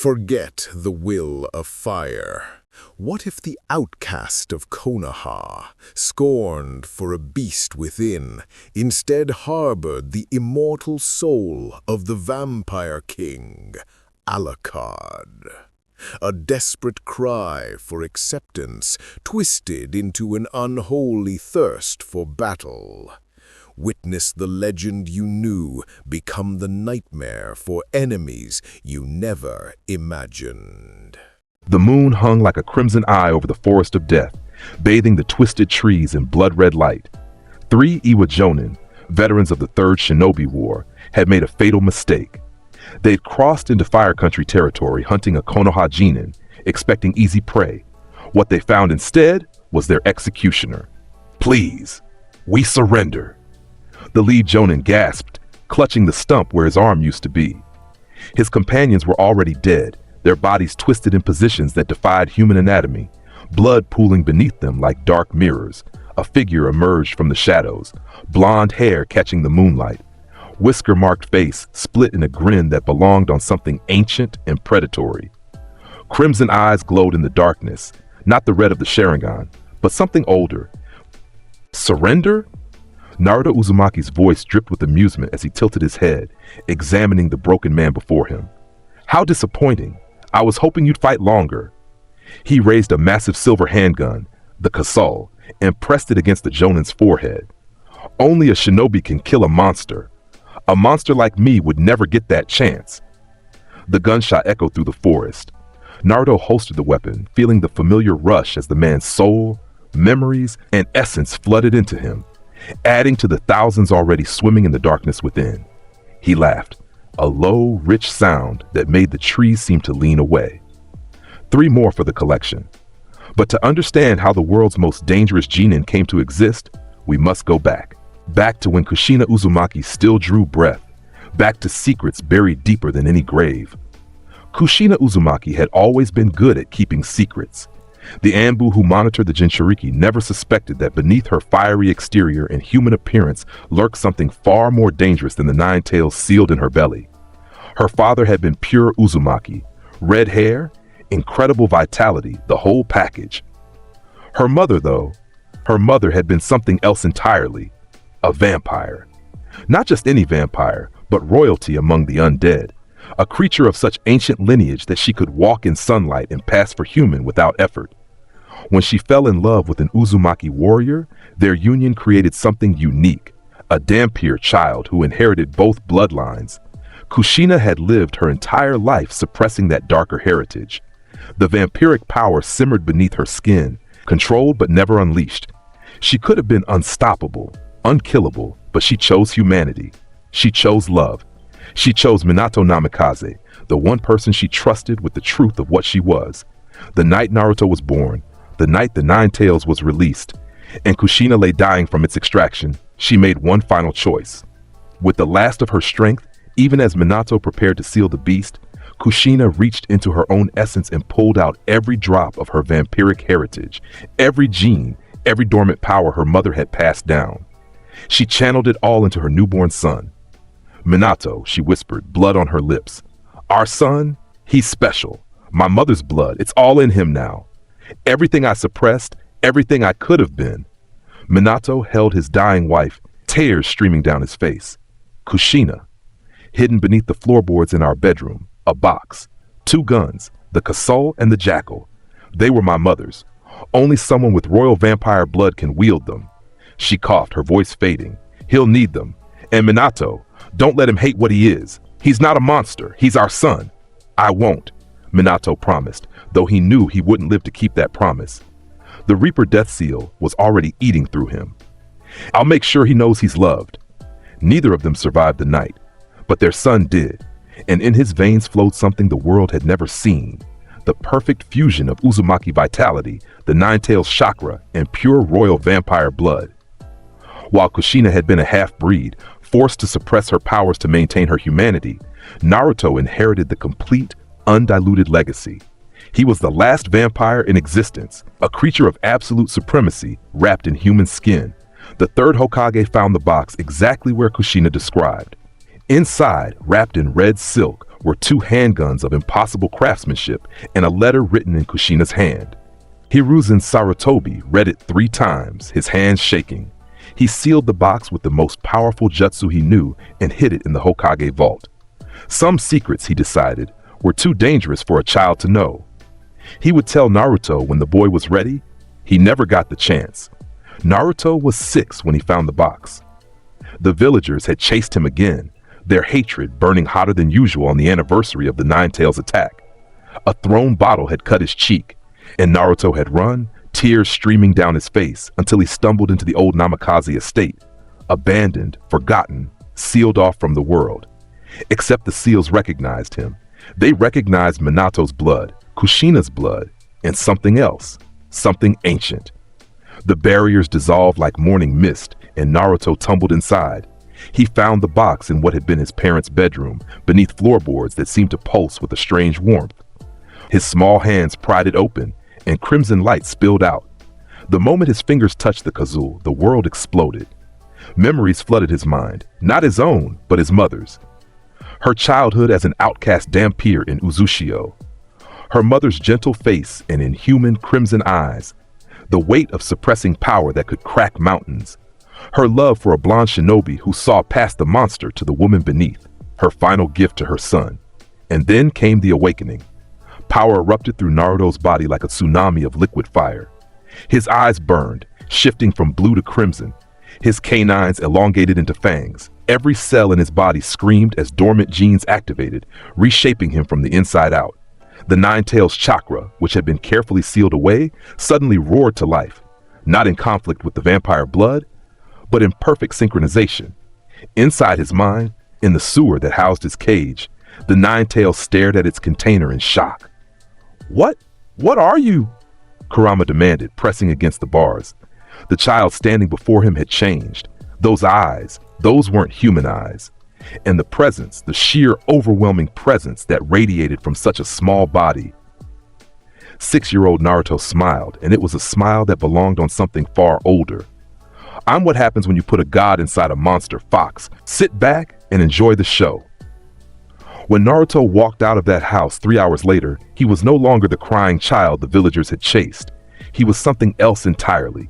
Forget the will of fire. What if the outcast of Konoha, scorned for a beast within, instead harbored the immortal soul of the vampire king, Alucard? A desperate cry for acceptance, twisted into an unholy thirst for battle. Witness the legend you knew become the nightmare for enemies you never imagined. The moon hung like a crimson eye over the forest of death, bathing the twisted trees in blood-red light. 3 Iwa Jonin, veterans of the Third Shinobi War, had made a fatal mistake. They'd crossed into Fire Country territory hunting a Konoha Genin, expecting easy prey. What they found instead was their executioner. "Please, we surrender." The lead Jonin gasped, clutching the stump where his arm used to be. His companions were already dead, their bodies twisted in positions that defied human anatomy, blood pooling beneath them like dark mirrors. A figure emerged from the shadows, blonde hair catching the moonlight, whisker-marked face split in a grin that belonged on something ancient and predatory. Crimson eyes glowed in the darkness, not the red of the Sharingan, but something older. Surrender? Naruto Uzumaki's voice dripped with amusement as he tilted his head, examining the broken man before him. "How disappointing. I was hoping you'd fight longer." He raised a massive silver handgun, the Kasol, and pressed it against the Jonin's forehead. "Only a shinobi can kill a monster. A monster like me would never get that chance." The gunshot echoed through the forest. Naruto holstered the weapon, feeling the familiar rush as the man's soul, memories, and essence flooded into him, adding to the thousands already swimming in the darkness within. He laughed, a low, rich sound that made the trees seem to lean away. 3 more for the collection. But to understand how the world's most dangerous genin came to exist, we must go back. Back to when Kushina Uzumaki still drew breath. Back to secrets buried deeper than any grave. Kushina Uzumaki had always been good at keeping secrets. The Anbu who monitored the Jinchuriki never suspected that beneath her fiery exterior and human appearance lurked something far more dangerous than the 9 tails sealed in her belly. Her father had been pure Uzumaki, red hair, incredible vitality, the whole package. Her mother, though, had been something else entirely, a vampire. Not just any vampire, but royalty among the undead. A creature of such ancient lineage that she could walk in sunlight and pass for human without effort. When she fell in love with an Uzumaki warrior, their union created something unique, a Dhampir child who inherited both bloodlines. Kushina had lived her entire life suppressing that darker heritage. The vampiric power simmered beneath her skin, controlled but never unleashed. She could have been unstoppable, unkillable, but she chose humanity. She chose love. She chose Minato Namikaze, the one person she trusted with the truth of what she was. The night Naruto was born, the night the 9 tails was released, and Kushina lay dying from its extraction, she made one final choice. With the last of her strength, even as Minato prepared to seal the beast, Kushina reached into her own essence and pulled out every drop of her vampiric heritage, every gene, every dormant power her mother had passed down. She channeled it all into her newborn son. "Minato," she whispered, blood on her lips. "Our son, he's special. My mother's blood, it's all in him now. Everything I suppressed, everything I could have been." Minato held his dying wife, tears streaming down his face. "Kushina." Hidden beneath the floorboards in our bedroom, a box, 2 guns, the Kasol and the Jackal. They were my mother's. Only someone with royal vampire blood can wield them. She coughed, her voice fading. "He'll need them. And Minato, don't let him hate what he is. He's not a monster. He's our son." "I won't," Minato promised, though he knew he wouldn't live to keep that promise. The Reaper Death Seal was already eating through him. "I'll make sure he knows he's loved." Neither of them survived the night, but their son did, and in his veins flowed something the world had never seen. The perfect fusion of Uzumaki vitality, the 9 tails chakra, and pure royal vampire blood. While Kushina had been a half-breed, forced to suppress her powers to maintain her humanity, Naruto inherited the complete, undiluted legacy. He was the last vampire in existence, a creature of absolute supremacy wrapped in human skin. The 3rd Hokage found the box exactly where Kushina described. Inside, wrapped in red silk, were 2 handguns of impossible craftsmanship and a letter written in Kushina's hand. Hiruzen Sarutobi read it 3 times, his hands shaking. He sealed the box with the most powerful jutsu he knew and hid it in the Hokage vault. Some secrets, he decided, were too dangerous for a child to know. He would tell Naruto when the boy was ready. He never got the chance. Naruto was 6 when he found the box. The villagers had chased him again, their hatred burning hotter than usual on the anniversary of the Nine-Tails attack. A thrown bottle had cut his cheek, and Naruto had run, tears streaming down his face, until he stumbled into the old Namikaze estate, abandoned, forgotten, sealed off from the world. Except the seals recognized him. They recognized Minato's blood, Kushina's blood, and something else, something ancient. The barriers dissolved like morning mist, and Naruto tumbled inside. He found the box in what had been his parents' bedroom, beneath floorboards that seemed to pulse with a strange warmth. His small hands pried it open, and crimson light spilled out. The moment his fingers touched the kazoo, the world exploded. Memories flooded his mind, not his own, but his mother's. Her childhood as an outcast Dhampir in Uzushio. Her mother's gentle face and inhuman crimson eyes. The weight of suppressing power that could crack mountains. Her love for a blonde shinobi who saw past the monster to the woman beneath, her final gift to her son. And then came the awakening. Power erupted through Naruto's body like a tsunami of liquid fire. His eyes burned, shifting from blue to crimson. His canines elongated into fangs. Every cell in his body screamed as dormant genes activated, reshaping him from the inside out. The Nine-Tails chakra, which had been carefully sealed away, suddenly roared to life, not in conflict with the vampire blood, but in perfect synchronization. Inside his mind, in the sewer that housed his cage, the Nine-Tails stared at its container in shock. What are you?" Kurama demanded, pressing against the bars. The child standing before him had changed. Those eyes, those weren't human eyes. And the presence, the sheer overwhelming presence that radiated from such a small body. 6-year-old Naruto smiled, and it was a smile that belonged on something far older. "I'm what happens when you put a god inside a monster fox. Sit back and enjoy the show." When Naruto walked out of that house 3 hours later, he was no longer the crying child the villagers had chased. He was something else entirely.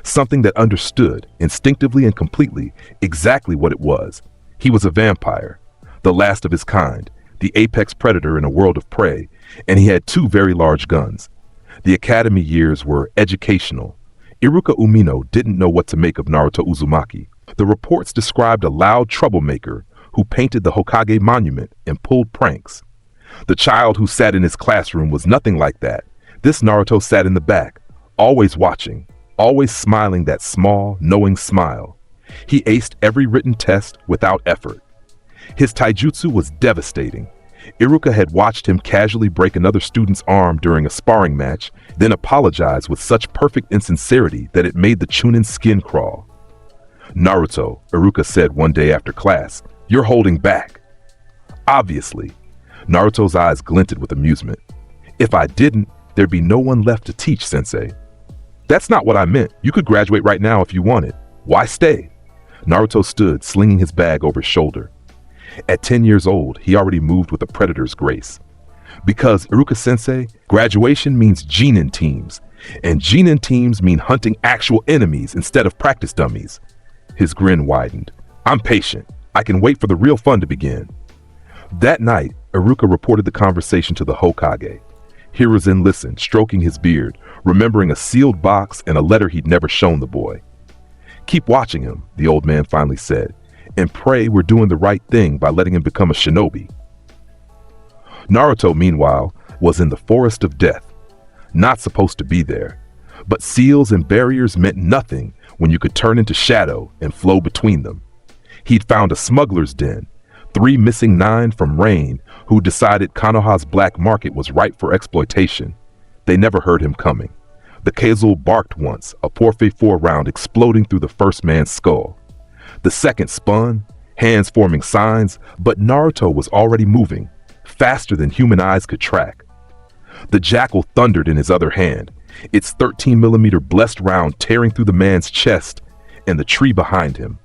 Something that understood, instinctively and completely, exactly what it was. He was a vampire, the last of his kind, the apex predator in a world of prey, and he had 2 very large guns. The academy years were educational. Iruka Umino didn't know what to make of Naruto Uzumaki. The reports described a loud troublemaker who painted the Hokage monument and pulled pranks. The child who sat in his classroom was nothing like that. This Naruto sat in the back, always watching, always smiling that small, knowing smile. He aced every written test without effort. His taijutsu was devastating. Iruka had watched him casually break another student's arm during a sparring match, then apologize with such perfect insincerity that it made the Chunin's skin crawl. "Naruto," Iruka said one day after class, "you're holding back." Obviously. Naruto's eyes glinted with amusement. "If I didn't, there'd be no one left to teach, sensei." "That's not what I meant. You could graduate right now if you wanted. Why stay?" Naruto stood, slinging his bag over his shoulder. At 10 years old, he already moved with a predator's grace. Because, Iruka-sensei, graduation means Genin teams, and Genin teams mean hunting actual enemies instead of practice dummies. His grin widened. "I'm patient. I can wait for the real fun to begin." That night, Iruka reported the conversation to the Hokage. Hiruzen listened, stroking his beard, remembering a sealed box and a letter he'd never shown the boy. "Keep watching him," the old man finally said, "and pray we're doing the right thing by letting him become a shinobi." Naruto, meanwhile, was in the forest of death. Not supposed to be there. But seals and barriers meant nothing when you could turn into shadow and flow between them. He'd found a smuggler's den, 3 missing 9 from Rain, who decided Konoha's black market was ripe for exploitation. They never heard him coming. The Kazul barked once, a 454 round exploding through the first man's skull. The second spun, hands forming signs, but Naruto was already moving, faster than human eyes could track. The jackal thundered in his other hand, its 13mm blessed round tearing through the man's chest and the tree behind him.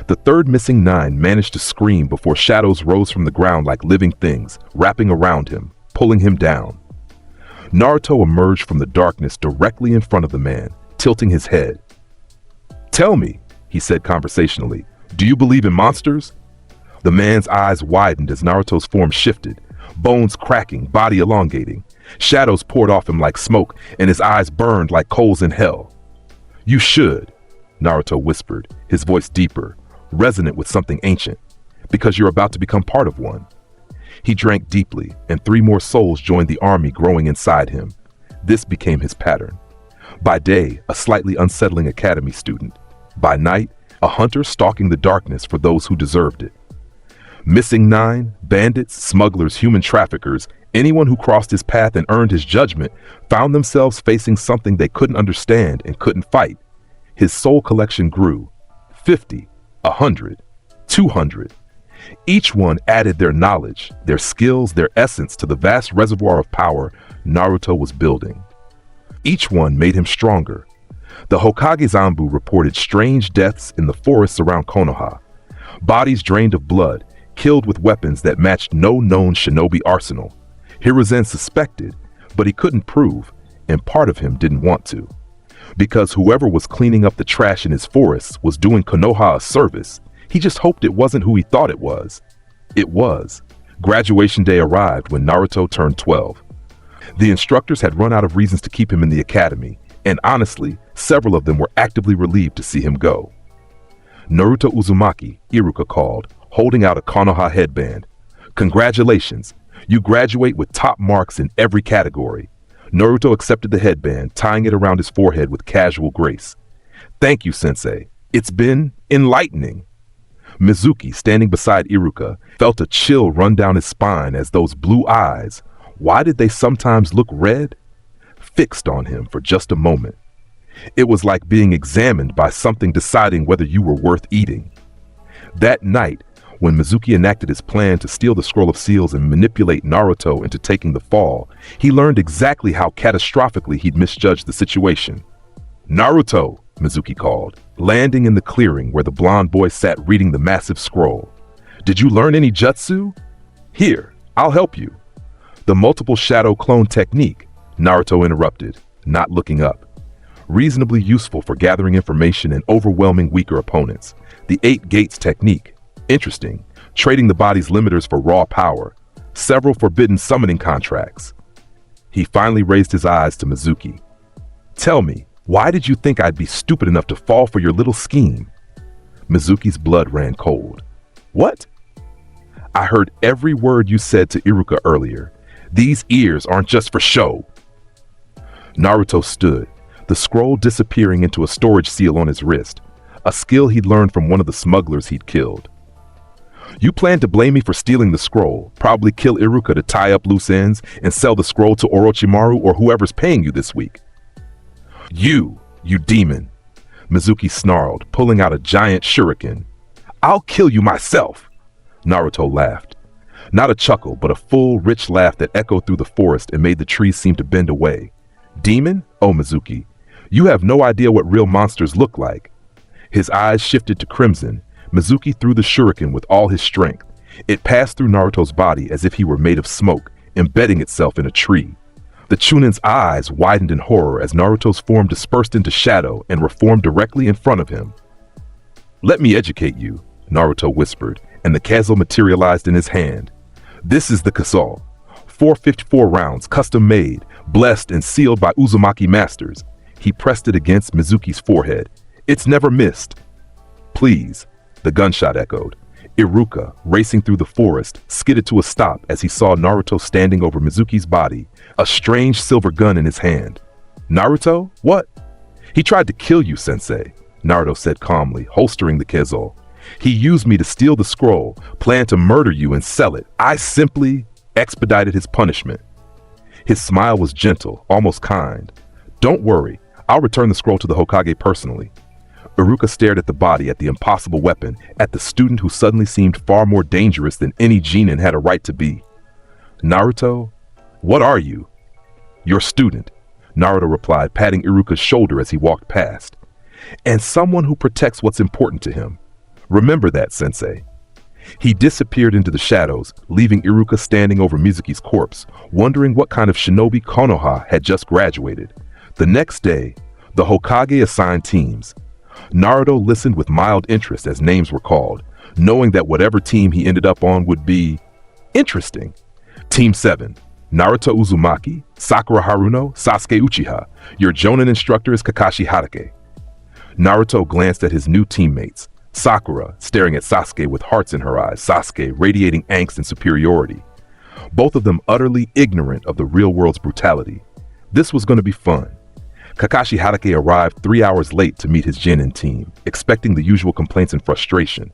The third missing nine managed to scream before shadows rose from the ground like living things, wrapping around him, pulling him down. Naruto emerged from the darkness directly in front of the man, tilting his head. "Tell me," he said conversationally, "do you believe in monsters?" The man's eyes widened as Naruto's form shifted, bones cracking, body elongating. Shadows poured off him like smoke, and his eyes burned like coals in hell. "You should," Naruto whispered, his voice deeper, resonant with something ancient, "because you're about to become part of one." He drank deeply, and 3 more souls joined the army growing inside him. This became his pattern. By day, a slightly unsettling academy student. By night, a hunter stalking the darkness for those who deserved it. Missing 9, bandits, smugglers, human traffickers, anyone who crossed his path and earned his judgment, found themselves facing something they couldn't understand and couldn't fight. His soul collection grew. 50, 100, 200. Each one added their knowledge, their skills, their essence to the vast reservoir of power Naruto was building. Each one made him stronger. The Hokage Zanbu reported strange deaths in the forests around Konoha. Bodies drained of blood, killed with weapons that matched no known shinobi arsenal. Hiruzen suspected, but he couldn't prove, and part of him didn't want to. Because whoever was cleaning up the trash in his forests was doing Konoha a service, he just hoped it wasn't who he thought it was. It was. Graduation day arrived when Naruto turned 12. The instructors had run out of reasons to keep him in the academy, and honestly, several of them were actively relieved to see him go. Naruto Uzumaki, Iruka called, holding out a Konoha headband. "Congratulations, you graduate with top marks in every category." Naruto accepted the headband, tying it around his forehead with casual grace. "Thank you, sensei. It's been enlightening." Mizuki, standing beside Iruka, felt a chill run down his spine as those blue eyes, why did they sometimes look red? Fixed on him for just a moment. It was like being examined by something deciding whether you were worth eating. That night, when Mizuki enacted his plan to steal the Scroll of Seals and manipulate Naruto into taking the fall, he learned exactly how catastrophically he'd misjudged the situation. "Naruto," Mizuki called, landing in the clearing where the blonde boy sat reading the massive scroll. "Did you learn any jutsu?" "Here, I'll help you." "The multiple shadow clone technique," Naruto interrupted, not looking up. "Reasonably useful for gathering information and overwhelming weaker opponents. The 8 gates technique. Interesting. Trading the body's limiters for raw power. Several forbidden summoning contracts." He finally raised his eyes to Mizuki. "Tell me, why did you think I'd be stupid enough to fall for your little scheme?" Mizuki's blood ran cold. "What?" "I heard every word you said to Iruka earlier. These ears aren't just for show." Naruto stood, the scroll disappearing into a storage seal on his wrist, a skill he'd learned from one of the smugglers he'd killed. "You plan to blame me for stealing the scroll, probably kill Iruka to tie up loose ends, and sell the scroll to Orochimaru or whoever's paying you this week." You demon," Mizuki snarled, pulling out a giant shuriken. "I'll kill you myself." Naruto laughed. Not a chuckle, but a full, rich laugh that echoed through the forest and made the trees seem to bend away. "Demon? Oh, Mizuki, you have no idea what real monsters look like." His eyes shifted to crimson. Mizuki threw the shuriken with all his strength. It passed through Naruto's body as if he were made of smoke, embedding itself in a tree. The Chunin's eyes widened in horror as Naruto's form dispersed into shadow and reformed directly in front of him. "Let me educate you," Naruto whispered, and the Kazo materialized in his hand. "This is the Kasol. 454 rounds, custom made, blessed and sealed by Uzumaki masters." He pressed it against Mizuki's forehead. "It's never missed." "Please," the gunshot echoed. Iruka, racing through the forest, skidded to a stop as he saw Naruto standing over Mizuki's body, a strange silver gun in his hand. "Naruto? What?" "He tried to kill you, sensei," Naruto said calmly, holstering the Kezo. "He used me to steal the scroll, planned to murder you and sell it. I simply expedited his punishment." His smile was gentle, almost kind. "Don't worry, I'll return the scroll to the Hokage personally." Iruka stared at the body, at the impossible weapon, at the student who suddenly seemed far more dangerous than any genin had a right to be. "Naruto, what are you?" "Your student," Naruto replied, patting Iruka's shoulder as he walked past. "And someone who protects what's important to him." Remember that, sensei. He disappeared into the shadows, leaving Iruka standing over Mizuki's corpse, wondering what kind of shinobi Konoha had just graduated. The next day, the Hokage assigned teams. Naruto listened with mild interest as names were called, knowing that whatever team he ended up on would be interesting. Team 7, Naruto Uzumaki, Sakura Haruno, Sasuke Uchiha. Your Jonin instructor is Kakashi Hatake. Naruto glanced at his new teammates. Sakura, staring at Sasuke with hearts in her eyes, Sasuke radiating angst and superiority. Both of them utterly ignorant of the real world's brutality. This was going to be fun. Kakashi Hatake arrived 3 hours late to meet his Genin team, expecting the usual complaints and frustration.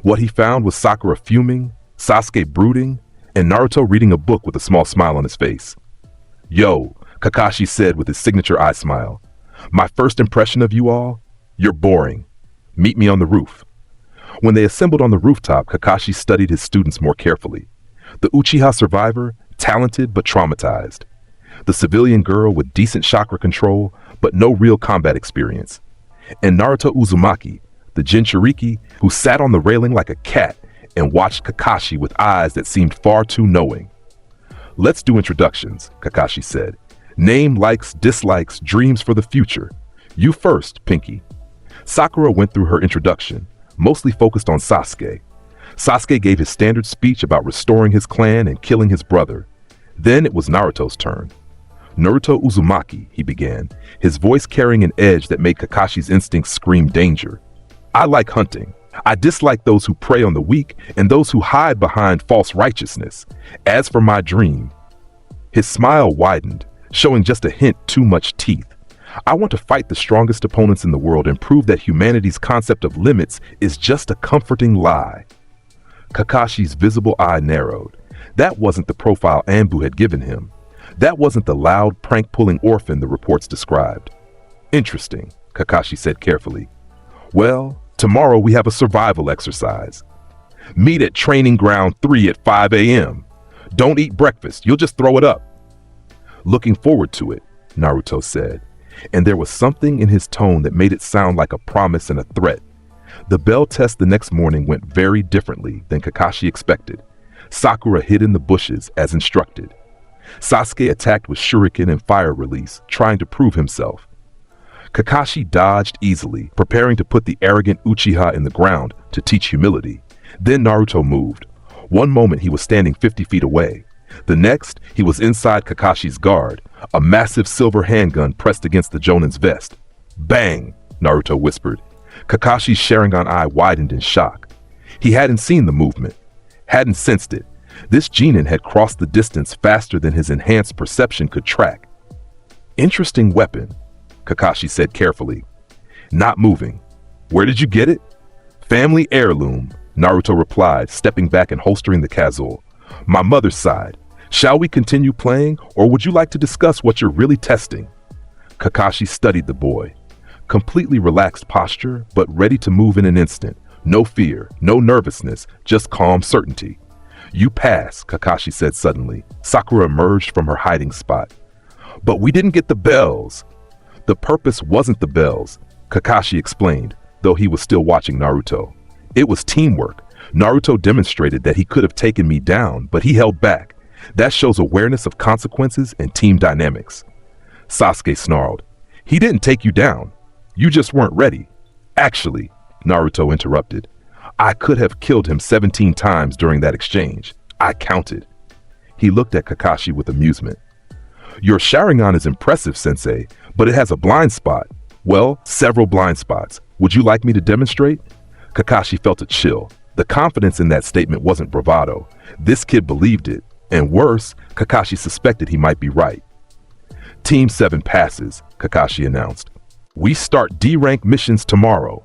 What he found was Sakura fuming, Sasuke brooding, and Naruto reading a book with a small smile on his face. "Yo," Kakashi said with his signature eye smile. "My first impression of you all? You're boring. Meet me on the roof." When they assembled on the rooftop, Kakashi studied his students more carefully. The Uchiha survivor, talented but traumatized. The civilian girl with decent chakra control, but no real combat experience. And Naruto Uzumaki, the Jinchuriki, who sat on the railing like a cat and watched Kakashi with eyes that seemed far too knowing. "Let's do introductions," Kakashi said. "Name, likes, dislikes, dreams for the future. You first, Pinky." Sakura went through her introduction, mostly focused on Sasuke. Sasuke gave his standard speech about restoring his clan and killing his brother. Then it was Naruto's turn. "Naruto Uzumaki," he began, his voice carrying an edge that made Kakashi's instincts scream danger. "I like hunting. I dislike those who prey on the weak and those who hide behind false righteousness. As for my dream..." His smile widened, showing just a hint too much teeth. "I want to fight the strongest opponents in the world and prove that humanity's concept of limits is just a comforting lie." Kakashi's visible eye narrowed. That wasn't the profile Anbu had given him. That wasn't the loud, prank-pulling orphan the reports described. "Interesting," Kakashi said carefully. "Well, tomorrow we have a survival exercise. Meet at Training Ground 3 at 5 a.m. Don't eat breakfast, you'll just throw it up." "Looking forward to it," Naruto said, and there was something in his tone that made it sound like a promise and a threat. The bell test the next morning went very differently than Kakashi expected. Sakura hid in the bushes as instructed. Sasuke attacked with shuriken and fire release, trying to prove himself. Kakashi dodged easily, preparing to put the arrogant Uchiha in the ground to teach humility. Then Naruto moved. One moment he was standing 50 feet away. The next, he was inside Kakashi's guard, a massive silver handgun pressed against the Jonin's vest. "Bang!" Naruto whispered. Kakashi's Sharingan eye widened in shock. He hadn't seen the movement, hadn't sensed it. This genin had crossed the distance faster than his enhanced perception could track. "Interesting weapon," Kakashi said carefully. "Not moving. Where did you get it?" "Family heirloom," Naruto replied, stepping back and holstering the Kazul. "My mother's side. Shall we continue playing, or would you like to discuss what you're really testing?" Kakashi studied the boy. Completely relaxed posture, but ready to move in an instant. No fear, no nervousness, just calm certainty. "You pass," Kakashi said suddenly. Sakura emerged from her hiding spot. "But we didn't get the bells." "The purpose wasn't the bells," Kakashi explained, though he was still watching Naruto. "It was teamwork. Naruto demonstrated that he could have taken me down, but he held back. That shows awareness of consequences and team dynamics." Sasuke snarled. "He didn't take you down. You just weren't ready." "Actually," Naruto interrupted, "I could have killed him 17 times during that exchange. I counted." He looked at Kakashi with amusement. "Your Sharingan is impressive, sensei, but it has a blind spot. Well, several blind spots. Would you like me to demonstrate?" Kakashi felt a chill. The confidence in that statement wasn't bravado. This kid believed it, and worse, Kakashi suspected he might be right. "Team 7 passes," Kakashi announced. "We start D-rank missions tomorrow."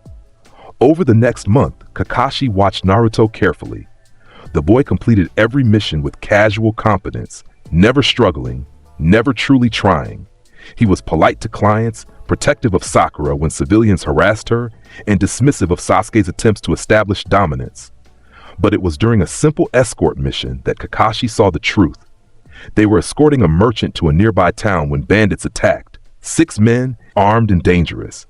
Over the next month, Kakashi watched Naruto carefully. The boy completed every mission with casual competence, never struggling, never truly trying. He was polite to clients, protective of Sakura when civilians harassed her, and dismissive of Sasuke's attempts to establish dominance. But it was during a simple escort mission that Kakashi saw the truth. They were escorting a merchant to a nearby town when bandits attacked. 6 men, armed and dangerous.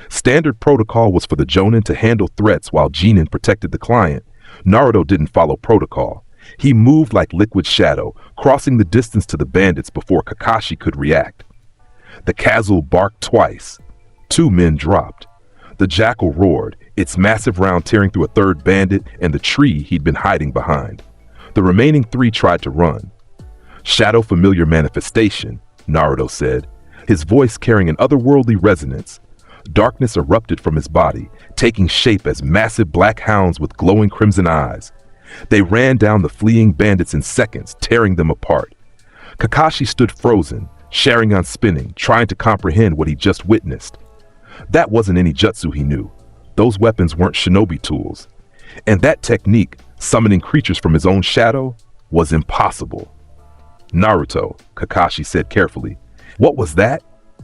Standard protocol was for the Jonin to handle threats while Jinin protected the client. Naruto didn't follow protocol. He moved like liquid shadow, crossing the distance to the bandits before Kakashi could react. The Kazul barked twice. 2 men dropped. The jackal roared, its massive round tearing through a third bandit and the tree he'd been hiding behind. The remaining 3 tried to run. Shadow familiar manifestation, Naruto said, his voice carrying an otherworldly resonance. Darkness erupted from his body, taking shape as massive black hounds with glowing crimson eyes. They ran down the fleeing bandits in seconds, tearing them apart. Kakashi stood frozen, Sharingan spinning, trying to comprehend what he just witnessed. That wasn't any jutsu he knew. Those weapons weren't shinobi tools. And that technique, summoning creatures from his own shadow, was impossible. Naruto, Kakashi said carefully. What was that?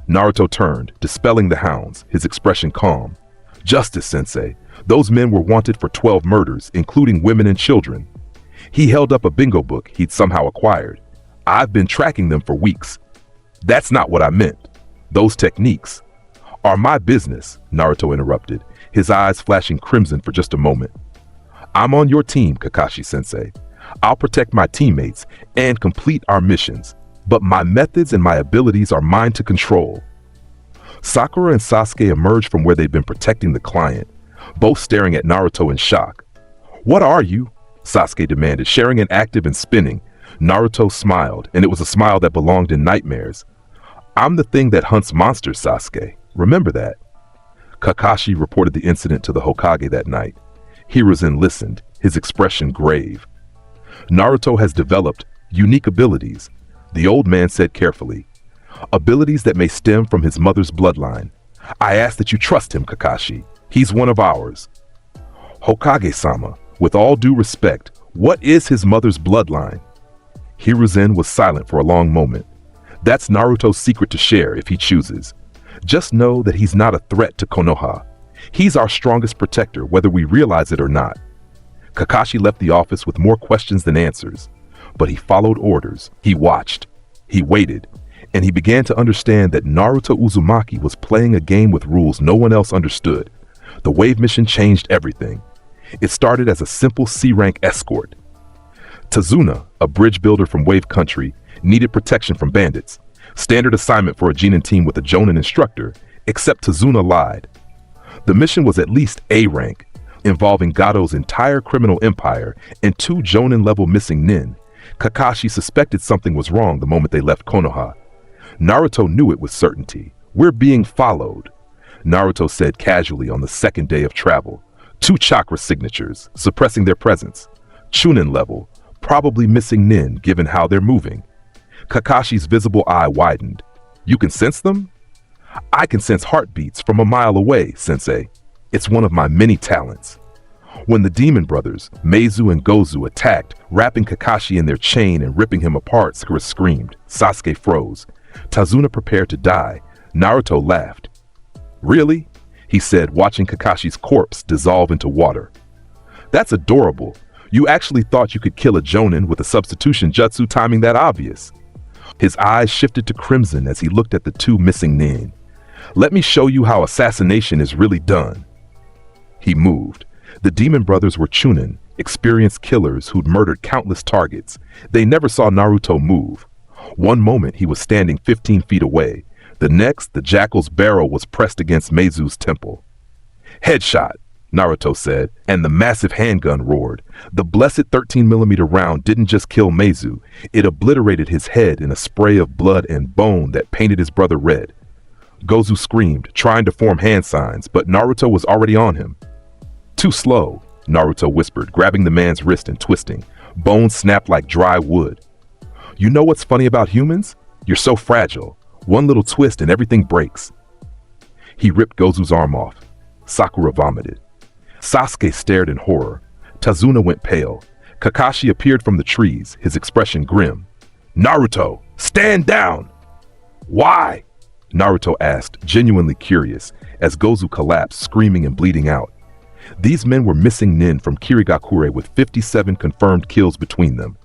Naruto turned, dispelling the hounds, his expression calm. Justice, Sensei. Those men were wanted for 12 murders, including women and children. He held up a bingo book he'd somehow acquired. I've been tracking them for weeks. That's not what I meant. Those techniques are my business, Naruto interrupted, his eyes flashing crimson for just a moment. I'm on your team, Kakashi-sensei. I'll protect my teammates and complete our missions, but my methods and my abilities are mine to control. Sakura and Sasuke emerged from where they'd been protecting the client, both staring at Naruto in shock. What are you? Sasuke demanded, sharing an active and spinning. Naruto smiled, and it was a smile that belonged in nightmares. I'm the thing that hunts monsters, Sasuke. Remember that. Kakashi reported the incident to the Hokage that night. Hiruzen listened, his expression grave. Naruto has developed unique abilities, the old man said carefully. Abilities that may stem from his mother's bloodline. I ask that you trust him, Kakashi. He's one of ours. Hokage-sama, with all due respect, what is his mother's bloodline? Hiruzen was silent for a long moment. That's Naruto's secret to share if he chooses. Just know that he's not a threat to Konoha. He's our strongest protector, whether we realize it or not. Kakashi left the office with more questions than answers, but he followed orders. He watched. He waited. And he began to understand that Naruto Uzumaki was playing a game with rules no one else understood. The wave mission changed everything. It started as a simple C-rank escort. Tazuna, a bridge builder from Wave Country, needed protection from bandits. Standard assignment for a Genin team with a Jonin instructor, except Tazuna lied. The mission was at least A rank, involving Gado's entire criminal empire and 2 Jonin-level missing nin. Kakashi suspected something was wrong the moment they left Konoha. Naruto knew it with certainty. We're being followed, Naruto said casually on the second day of travel. 2 chakra signatures, suppressing their presence. Chunin level, probably missing nin given how they're moving. Kakashi's visible eye widened. You can sense them? I can sense heartbeats from a mile away, Sensei. It's one of my many talents. When the demon brothers, Meizu and Gozu, attacked, wrapping Kakashi in their chain and ripping him apart, Sakura screamed. Sasuke froze. Tazuna prepared to die. Naruto laughed. Really? He said, watching Kakashi's corpse dissolve into water. That's adorable. You actually thought you could kill a Jonin with a substitution jutsu timing that obvious. His eyes shifted to crimson as he looked at the 2 missing nin. Let me show you how assassination is really done. He moved. The demon brothers were Chunin, experienced killers who'd murdered countless targets. They never saw Naruto move. One moment he was standing 15 feet away. The next, the jackal's barrel was pressed against Meizu's temple. Headshot, Naruto said, and the massive handgun roared. The blessed 13mm round didn't just kill Meizu, it obliterated his head in a spray of blood and bone that painted his brother red. Gozu screamed, trying to form hand signs, but Naruto was already on him. Too slow, Naruto whispered, grabbing the man's wrist and twisting. Bones snapped like dry wood. You know what's funny about humans? You're so fragile. One little twist and everything breaks. He ripped Gozu's arm off. Sakura vomited. Sasuke stared in horror. Tazuna went pale. Kakashi appeared from the trees, his expression grim. Naruto, stand down! Why? Naruto asked, genuinely curious, as Gozu collapsed, screaming and bleeding out. These men were missing nin from Kirigakure with 57 confirmed kills between them.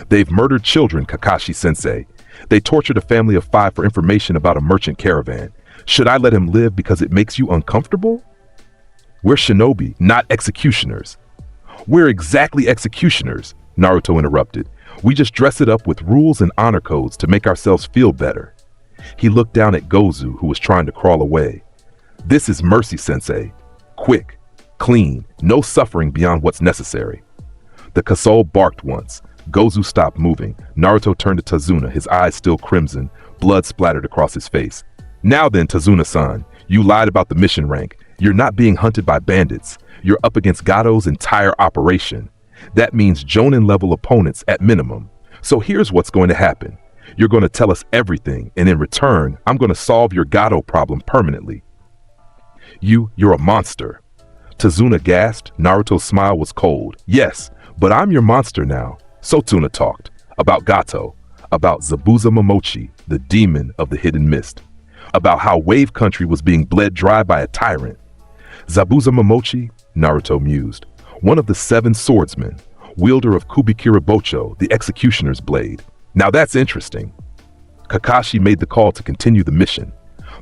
They've murdered children, Kakashi-sensei. They tortured a family of 5 for information about a merchant caravan. Should I let him live because it makes you uncomfortable? We're shinobi, not executioners. We're exactly executioners, Naruto interrupted. We just dress it up with rules and honor codes to make ourselves feel better. He looked down at Gozu, who was trying to crawl away. This is mercy, sensei. Quick, clean, no suffering beyond what's necessary. The Kasol barked once. Gozu stopped moving. Naruto turned to Tazuna, his eyes still crimson, blood splattered across his face. Now then, Tazuna-san, you lied about the mission rank. You're not being hunted by bandits. You're up against Gato's entire operation. That means Jonin-level opponents at minimum. So here's what's going to happen. You're going to tell us everything, and in return, I'm going to solve your Gato problem permanently. You're a monster. Tazuna gasped. Naruto's smile was cold. Yes, but I'm your monster now. So Tuna talked. About Gato. About Zabuza Momochi, the demon of the hidden mist. About how Wave Country was being bled dry by a tyrant. Zabuza Momochi, Naruto mused. One of the 7 swordsmen, wielder of Kubikira Bocho, the executioner's blade. Now that's interesting. Kakashi made the call to continue the mission,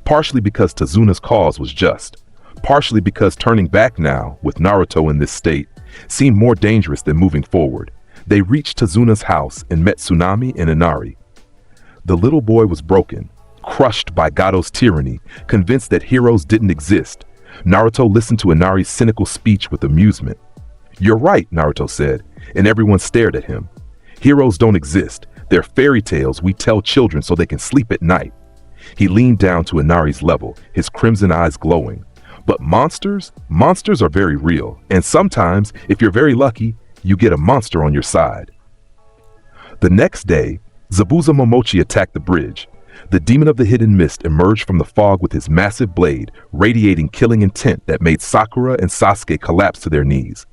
partially because Tazuna's cause was just, partially because turning back now, with Naruto in this state, seemed more dangerous than moving forward. They reached Tazuna's house and met Tsunami and Inari. The little boy was broken, crushed by Gato's tyranny, convinced that heroes didn't exist. Naruto listened to Inari's cynical speech with amusement. You're right, Naruto said, and everyone stared at him. Heroes don't exist. They're fairy tales we tell children so they can sleep at night. He leaned down to Inari's level, his crimson eyes glowing. But monsters are very real, and sometimes, if you're very lucky, you get a monster on your side. The next day, Zabuza Momochi attacked the bridge. The demon of the hidden mist emerged from the fog with his massive blade, radiating killing intent that made Sakura and Sasuke collapse to their knees.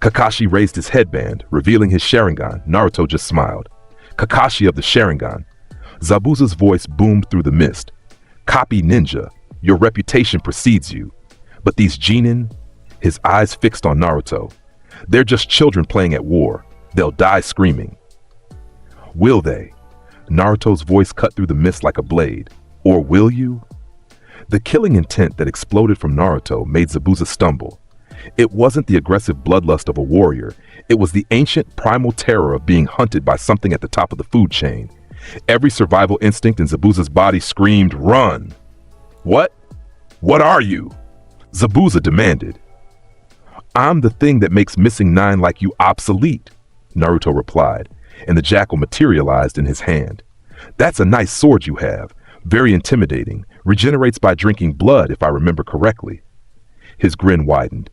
Kakashi raised his headband, revealing his Sharingan. Naruto just smiled. Kakashi of the Sharingan. Zabuza's voice boomed through the mist. Copy ninja, your reputation precedes you. But these genin, his eyes fixed on Naruto. They're just children playing at war. They'll die screaming. Will they? Naruto's voice cut through the mist like a blade. Or will you? The killing intent that exploded from Naruto made Zabuza stumble. It wasn't the aggressive bloodlust of a warrior. It was the ancient primal terror of being hunted by something at the top of the food chain. Every survival instinct in Zabuza's body screamed, run! What? What are you? Zabuza demanded. I'm the thing that makes missing 9 like you obsolete, Naruto replied, and the jackal materialized in his hand. That's a nice sword you have. Very intimidating. Regenerates by drinking blood, if I remember correctly. His grin widened.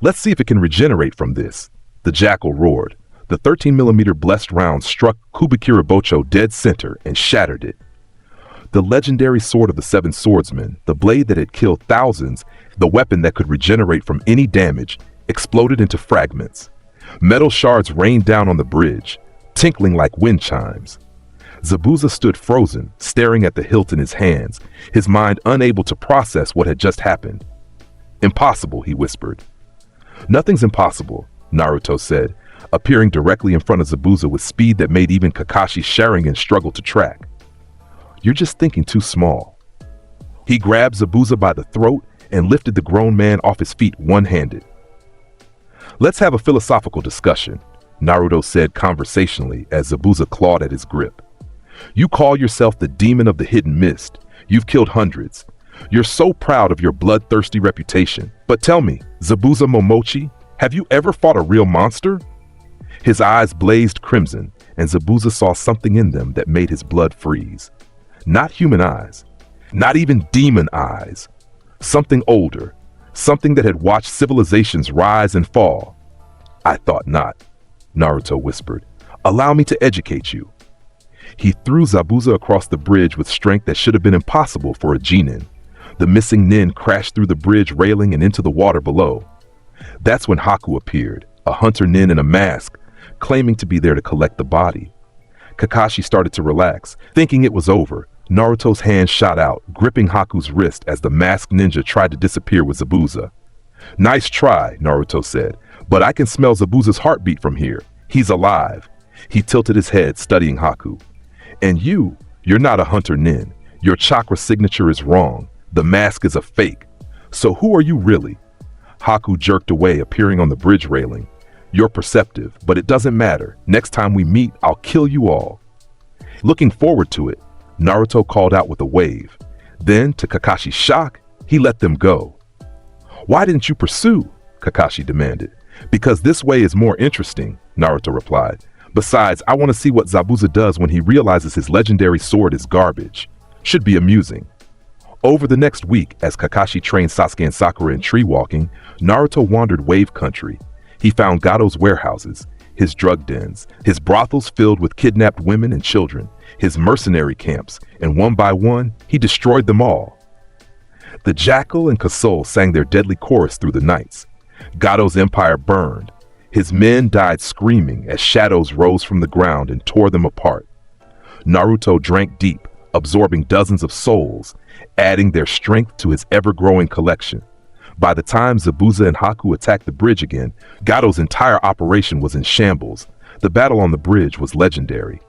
Let's see if it can regenerate from this. The jackal roared. The 13mm blessed round struck Kubikira Bocho dead center and shattered it. The legendary sword of the 7 swordsmen, the blade that had killed thousands, the weapon that could regenerate from any damage, exploded into fragments. Metal shards rained down on the bridge, tinkling like wind chimes. Zabuza stood frozen, staring at the hilt in his hands, his mind unable to process what had just happened. Impossible, he whispered. Nothing's impossible, Naruto said, appearing directly in front of Zabuza with speed that made even Kakashi's Sharingan struggle to track. You're just thinking too small. He grabbed Zabuza by the throat and lifted the grown man off his feet one-handed. Let's have a philosophical discussion, Naruto said conversationally as Zabuza clawed at his grip. You call yourself the demon of the hidden mist. You've killed hundreds. You're so proud of your bloodthirsty reputation. But tell me, Zabuza Momochi, have you ever fought a real monster? His eyes blazed crimson, and Zabuza saw something in them that made his blood freeze. Not human eyes, not even demon eyes. Something older, something that had watched civilizations rise and fall. I thought not, Naruto whispered. Allow me to educate you. He threw Zabuza across the bridge with strength that should have been impossible for a genin. The missing nin crashed through the bridge railing and into the water below. That's when Haku appeared, a hunter nin in a mask, claiming to be there to collect the body. Kakashi started to relax, thinking it was over. Naruto's hand shot out, gripping Haku's wrist as the masked ninja tried to disappear with Zabuza. Nice try, Naruto said, but I can smell Zabuza's heartbeat from here. He's alive. He tilted his head, studying Haku. And you're not a hunter nin. Your chakra signature is wrong. The mask is a fake. So who are you really? Haku jerked away, appearing on the bridge railing. You're perceptive, but it doesn't matter. Next time we meet, I'll kill you all. Looking forward to it, Naruto called out with a wave. Then, to Kakashi's shock, he let them go. Why didn't you pursue? Kakashi demanded. Because this way is more interesting, Naruto replied. Besides, I want to see what Zabuza does when he realizes his legendary sword is garbage. Should be amusing. Over the next week, as Kakashi trained Sasuke and Sakura in tree walking, Naruto wandered wave country. He found Gado's warehouses, his drug dens, his brothels filled with kidnapped women and children, his mercenary camps, and one by one, he destroyed them all. The Jackal and Kasol sang their deadly chorus through the nights. Gado's empire burned. His men died screaming as shadows rose from the ground and tore them apart. Naruto drank deep, absorbing dozens of souls, adding their strength to his ever-growing collection. By the time Zabuza and Haku attacked the bridge again, Gado's entire operation was in shambles. The battle on the bridge was legendary.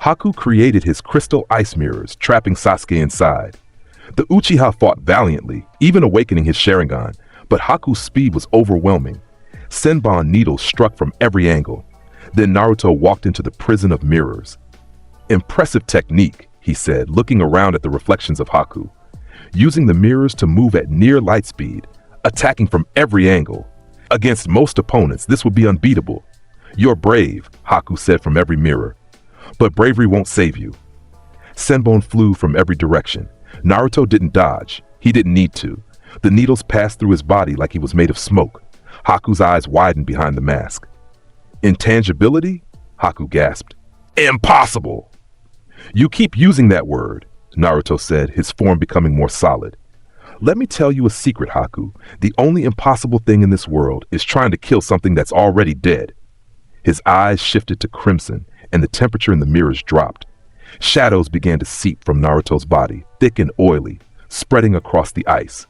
Haku created his crystal ice mirrors, trapping Sasuke inside. The Uchiha fought valiantly, even awakening his Sharingan, but Haku's speed was overwhelming. Senbon needles struck from every angle. Then Naruto walked into the prison of mirrors. Impressive technique, he said, looking around at the reflections of Haku. Using the mirrors to move at near light speed, attacking from every angle. Against most opponents, this would be unbeatable. You're brave, Haku said from every mirror. But bravery won't save you. Senbon flew from every direction. Naruto didn't dodge. He didn't need to. The needles passed through his body like he was made of smoke. Haku's eyes widened behind the mask. Intangibility? Haku gasped. Impossible! You keep using that word, Naruto said, his form becoming more solid. Let me tell you a secret, Haku. The only impossible thing in this world is trying to kill something that's already dead. His eyes shifted to crimson, and the temperature in the mirrors dropped. Shadows began to seep from Naruto's body, thick and oily, spreading across the ice.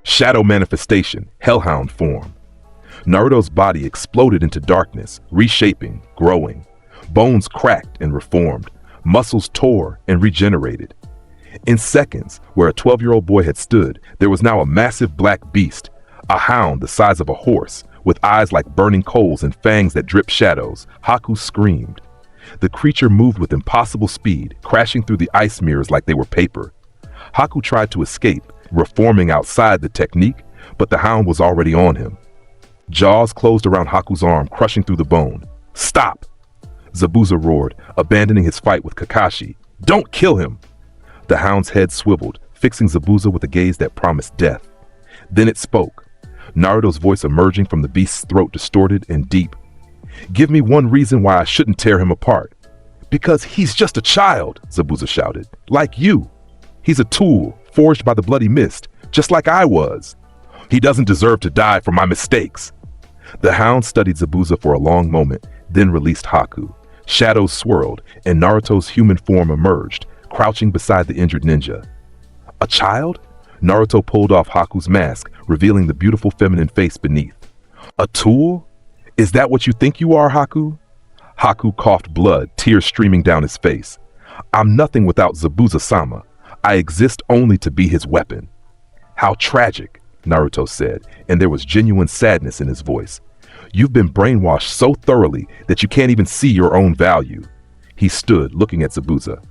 Shadow manifestation, hellhound form. Naruto's body exploded into darkness, reshaping, growing. Bones cracked and reformed. Muscles tore and regenerated. In seconds, where a 12-year-old boy had stood, there was now a massive black beast, a hound the size of a horse, with eyes like burning coals and fangs that dripped shadows. Haku screamed. The creature moved with impossible speed, crashing through the ice mirrors like they were paper. Haku tried to escape, reforming outside the technique, but the hound was already on him. Jaws closed around Haku's arm, crushing through the bone. Stop! Zabuza roared, abandoning his fight with Kakashi. Don't kill him! The hound's head swiveled, fixing Zabuza with a gaze that promised death. Then it spoke, Naruto's voice emerging from the beast's throat, distorted and deep. Give me one reason why I shouldn't tear him apart. Because he's just a child, Zabuza shouted. Like you. He's a tool, forged by the bloody mist, just like I was. He doesn't deserve to die for my mistakes. The hound studied Zabuza for a long moment, then released Haku. Shadows swirled, and Naruto's human form emerged, crouching beside the injured ninja. A child? Naruto pulled off Haku's mask, revealing the beautiful feminine face beneath. A tool? Is that what you think you are, Haku? Haku coughed blood, tears streaming down his face. I'm nothing without Zabuza-sama. I exist only to be his weapon. How tragic, Naruto said, and there was genuine sadness in his voice. You've been brainwashed so thoroughly that you can't even see your own value. He stood, looking at Zabuza.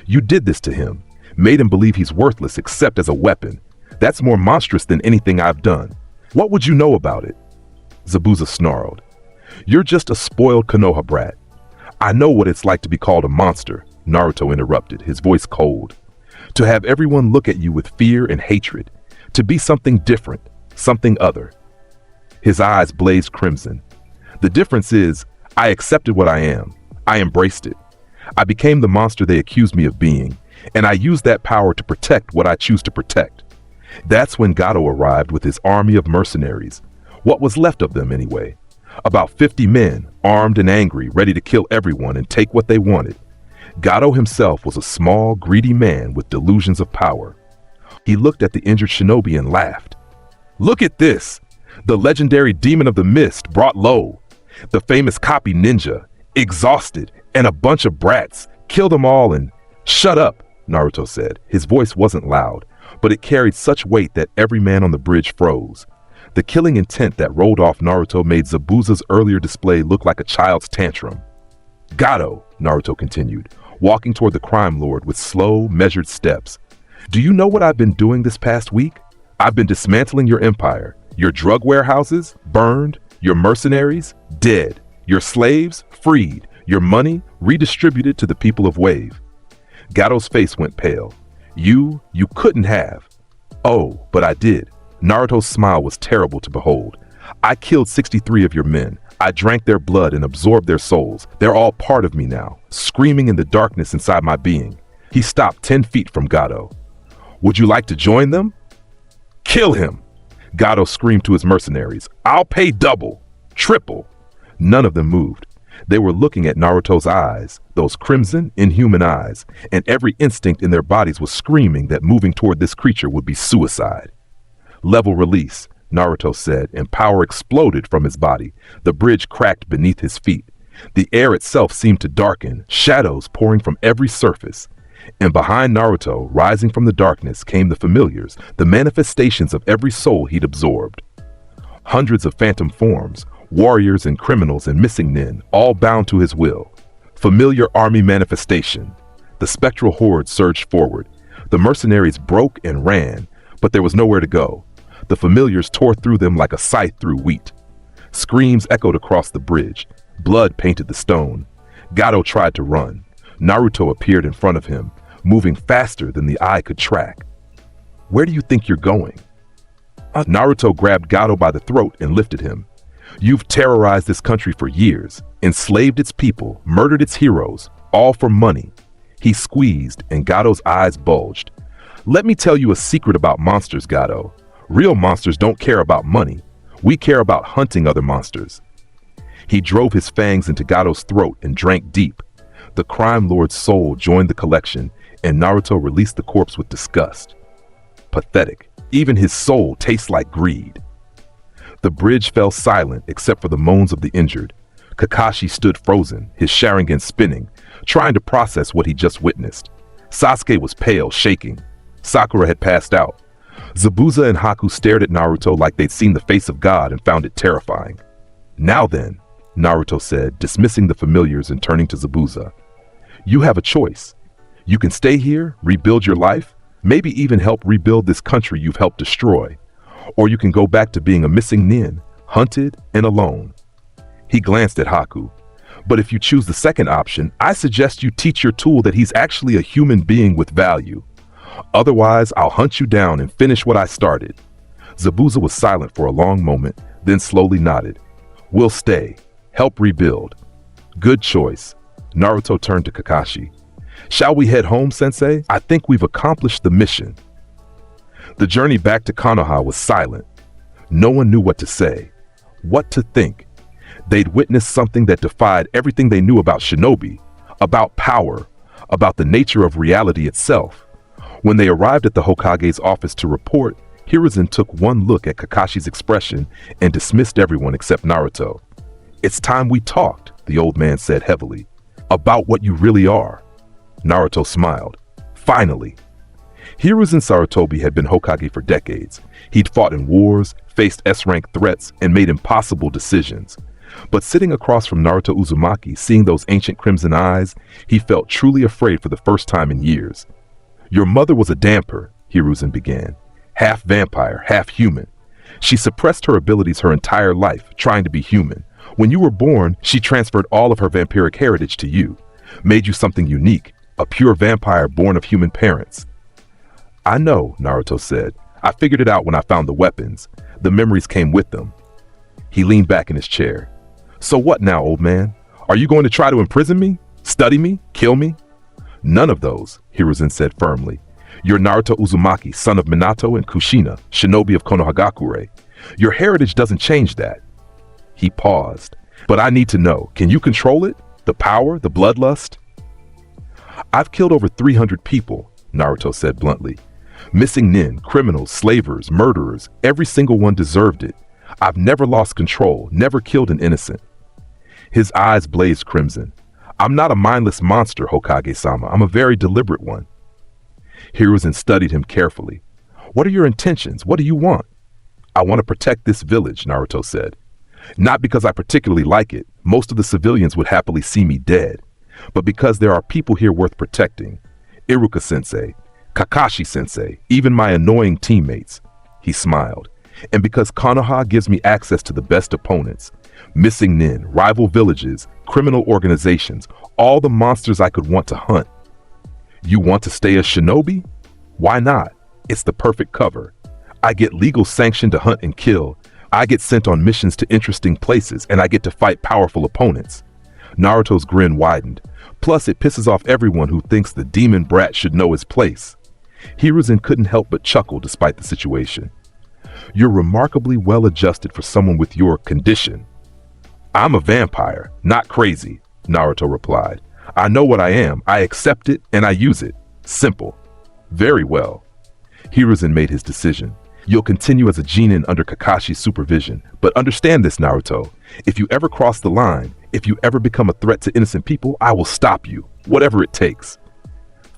You did this to him, made him believe he's worthless except as a weapon. That's more monstrous than anything I've done. What would you know about it? Zabuza snarled. You're just a spoiled Konoha brat. I know what it's like to be called a monster, Naruto interrupted, his voice cold. To have everyone look at you with fear and hatred. To be something different, something other. His eyes blazed crimson. The difference is, I accepted what I am. I embraced it. I became the monster they accused me of being, and I used that power to protect what I choose to protect. That's when Gado arrived with his army of mercenaries. What was left of them, anyway? About 50 men, armed and angry, ready to kill everyone and take what they wanted. Gado himself was a small, greedy man with delusions of power. He looked at the injured shinobi and laughed. Look at this! The legendary demon of the mist brought low. The famous copy ninja, exhausted, and a bunch of brats. Kill them all and... Shut up, Naruto said. His voice wasn't loud, but it carried such weight that every man on the bridge froze. The killing intent that rolled off Naruto made Zabuza's earlier display look like a child's tantrum. "Gato," Naruto continued, walking toward the crime lord with slow, measured steps. "Do you know what I've been doing this past week? I've been dismantling your empire. Your drug warehouses, burned. Your mercenaries, dead. Your slaves, freed. Your money, redistributed to the people of Wave." Gato's face went pale. You couldn't have." "Oh, but I did." Naruto's smile was terrible to behold. "I killed 63 of your men. I drank their blood and absorbed their souls. They're all part of me now, screaming in the darkness inside my being." He stopped 10 feet from Gato. "Would you like to join them?" "Kill him!" Gato screamed to his mercenaries. "I'll pay double, triple." None of them moved. They were looking at Naruto's eyes, those crimson, inhuman eyes, and every instinct in their bodies was screaming that moving toward this creature would be suicide. "Level release," Naruto said, and power exploded from his body. The bridge cracked beneath his feet. The air itself seemed to darken, shadows pouring from every surface. And behind Naruto, rising from the darkness, came the familiars, the manifestations of every soul he'd absorbed. Hundreds of phantom forms, warriors and criminals and missing nin, all bound to his will. Familiar army manifestation. The spectral horde surged forward. The mercenaries broke and ran, but there was nowhere to go. The familiars tore through them like a scythe through wheat. Screams echoed across the bridge. Blood painted the stone. Gato tried to run. Naruto appeared in front of him, moving faster than the eye could track. "Where do you think you're going?" Naruto grabbed Gato by the throat and lifted him. "You've terrorized this country for years, enslaved its people, murdered its heroes, all for money." He squeezed, and Gato's eyes bulged. "Let me tell you a secret about monsters, Gato. Real monsters don't care about money. We care about hunting other monsters." He drove his fangs into Gato's throat and drank deep. The crime lord's soul joined the collection, and Naruto released the corpse with disgust. Pathetic. Even his soul tastes like greed. The bridge fell silent except for the moans of the injured. Kakashi stood frozen, his Sharingan spinning, trying to process what he just witnessed. Sasuke was pale, shaking. Sakura had passed out. Zabuza and Haku stared at Naruto like they'd seen the face of God and found it terrifying. "Now then," Naruto said, dismissing the familiars and turning to Zabuza. "You have a choice. You can stay here, rebuild your life, maybe even help rebuild this country you've helped destroy. Or you can go back to being a missing nin, hunted and alone." He glanced at Haku. "But if you choose the second option, I suggest you teach your tool that he's actually a human being with value. Otherwise, I'll hunt you down and finish what I started." Zabuza was silent for a long moment, then slowly nodded. "We'll stay. Help rebuild." "Good choice." Naruto turned to Kakashi. "Shall we head home, Sensei? I think we've accomplished the mission." The journey back to Konoha was silent. No one knew what to say, what to think. They'd witnessed something that defied everything they knew about shinobi, about power, about the nature of reality itself. When they arrived at the Hokage's office to report, Hiruzen took one look at Kakashi's expression and dismissed everyone except Naruto. "It's time we talked," the old man said heavily. "About what you really are." Naruto smiled. "Finally." Hiruzen Sarutobi had been Hokage for decades. He'd fought in wars, faced S-rank threats, and made impossible decisions. But sitting across from Naruto Uzumaki, seeing those ancient crimson eyes, he felt truly afraid for the first time in years. "Your mother was a damper," Hiruzen began. "Half vampire, half human. She suppressed her abilities her entire life, trying to be human. When you were born, she transferred all of her vampiric heritage to you, made you something unique, a pure vampire born of human parents." "I know," Naruto said. "I figured it out when I found the weapons. The memories came with them." He leaned back in his chair. "So what now, old man? Are you going to try to imprison me? Study me? Kill me?" "None of those," Hiruzen said firmly. "You're Naruto Uzumaki, son of Minato and Kushina, shinobi of Konohagakure. Your heritage doesn't change that." He paused. "But I need to know, can you control it? The power, the bloodlust?" "I've killed over 300 people," Naruto said bluntly. "Missing nin, criminals, slavers, murderers, every single one deserved it. I've never lost control, never killed an innocent." His eyes blazed crimson. "I'm not a mindless monster, Hokage-sama. I'm a very deliberate one." Hiruzen studied him carefully. What are your intentions? What do you want? I want to protect this village, Naruto said. Not because I particularly like it. Most of the civilians would happily see me dead. But because there are people here worth protecting. Iruka-sensei, Kakashi-sensei, even my annoying teammates. He smiled. And because Konoha gives me access to the best opponents. Missing nin, rival villages, criminal organizations, all the monsters I could want to hunt. You want to stay a shinobi? Why not? It's the perfect cover. I get legal sanction to hunt and kill. I get sent on missions to interesting places, and I get to fight powerful opponents. Naruto's grin widened. Plus, it pisses off everyone who thinks the demon brat should know his place. Hiruzen couldn't help but chuckle despite the situation. You're remarkably well adjusted for someone with your condition. I'm a vampire, not crazy, Naruto replied. I know what I am, I accept it, and I use it. Simple. Very well. Hiruzen made his decision. You'll continue as a genin under Kakashi's supervision, but understand this, Naruto. If you ever cross the line, if you ever become a threat to innocent people, I will stop you, whatever it takes.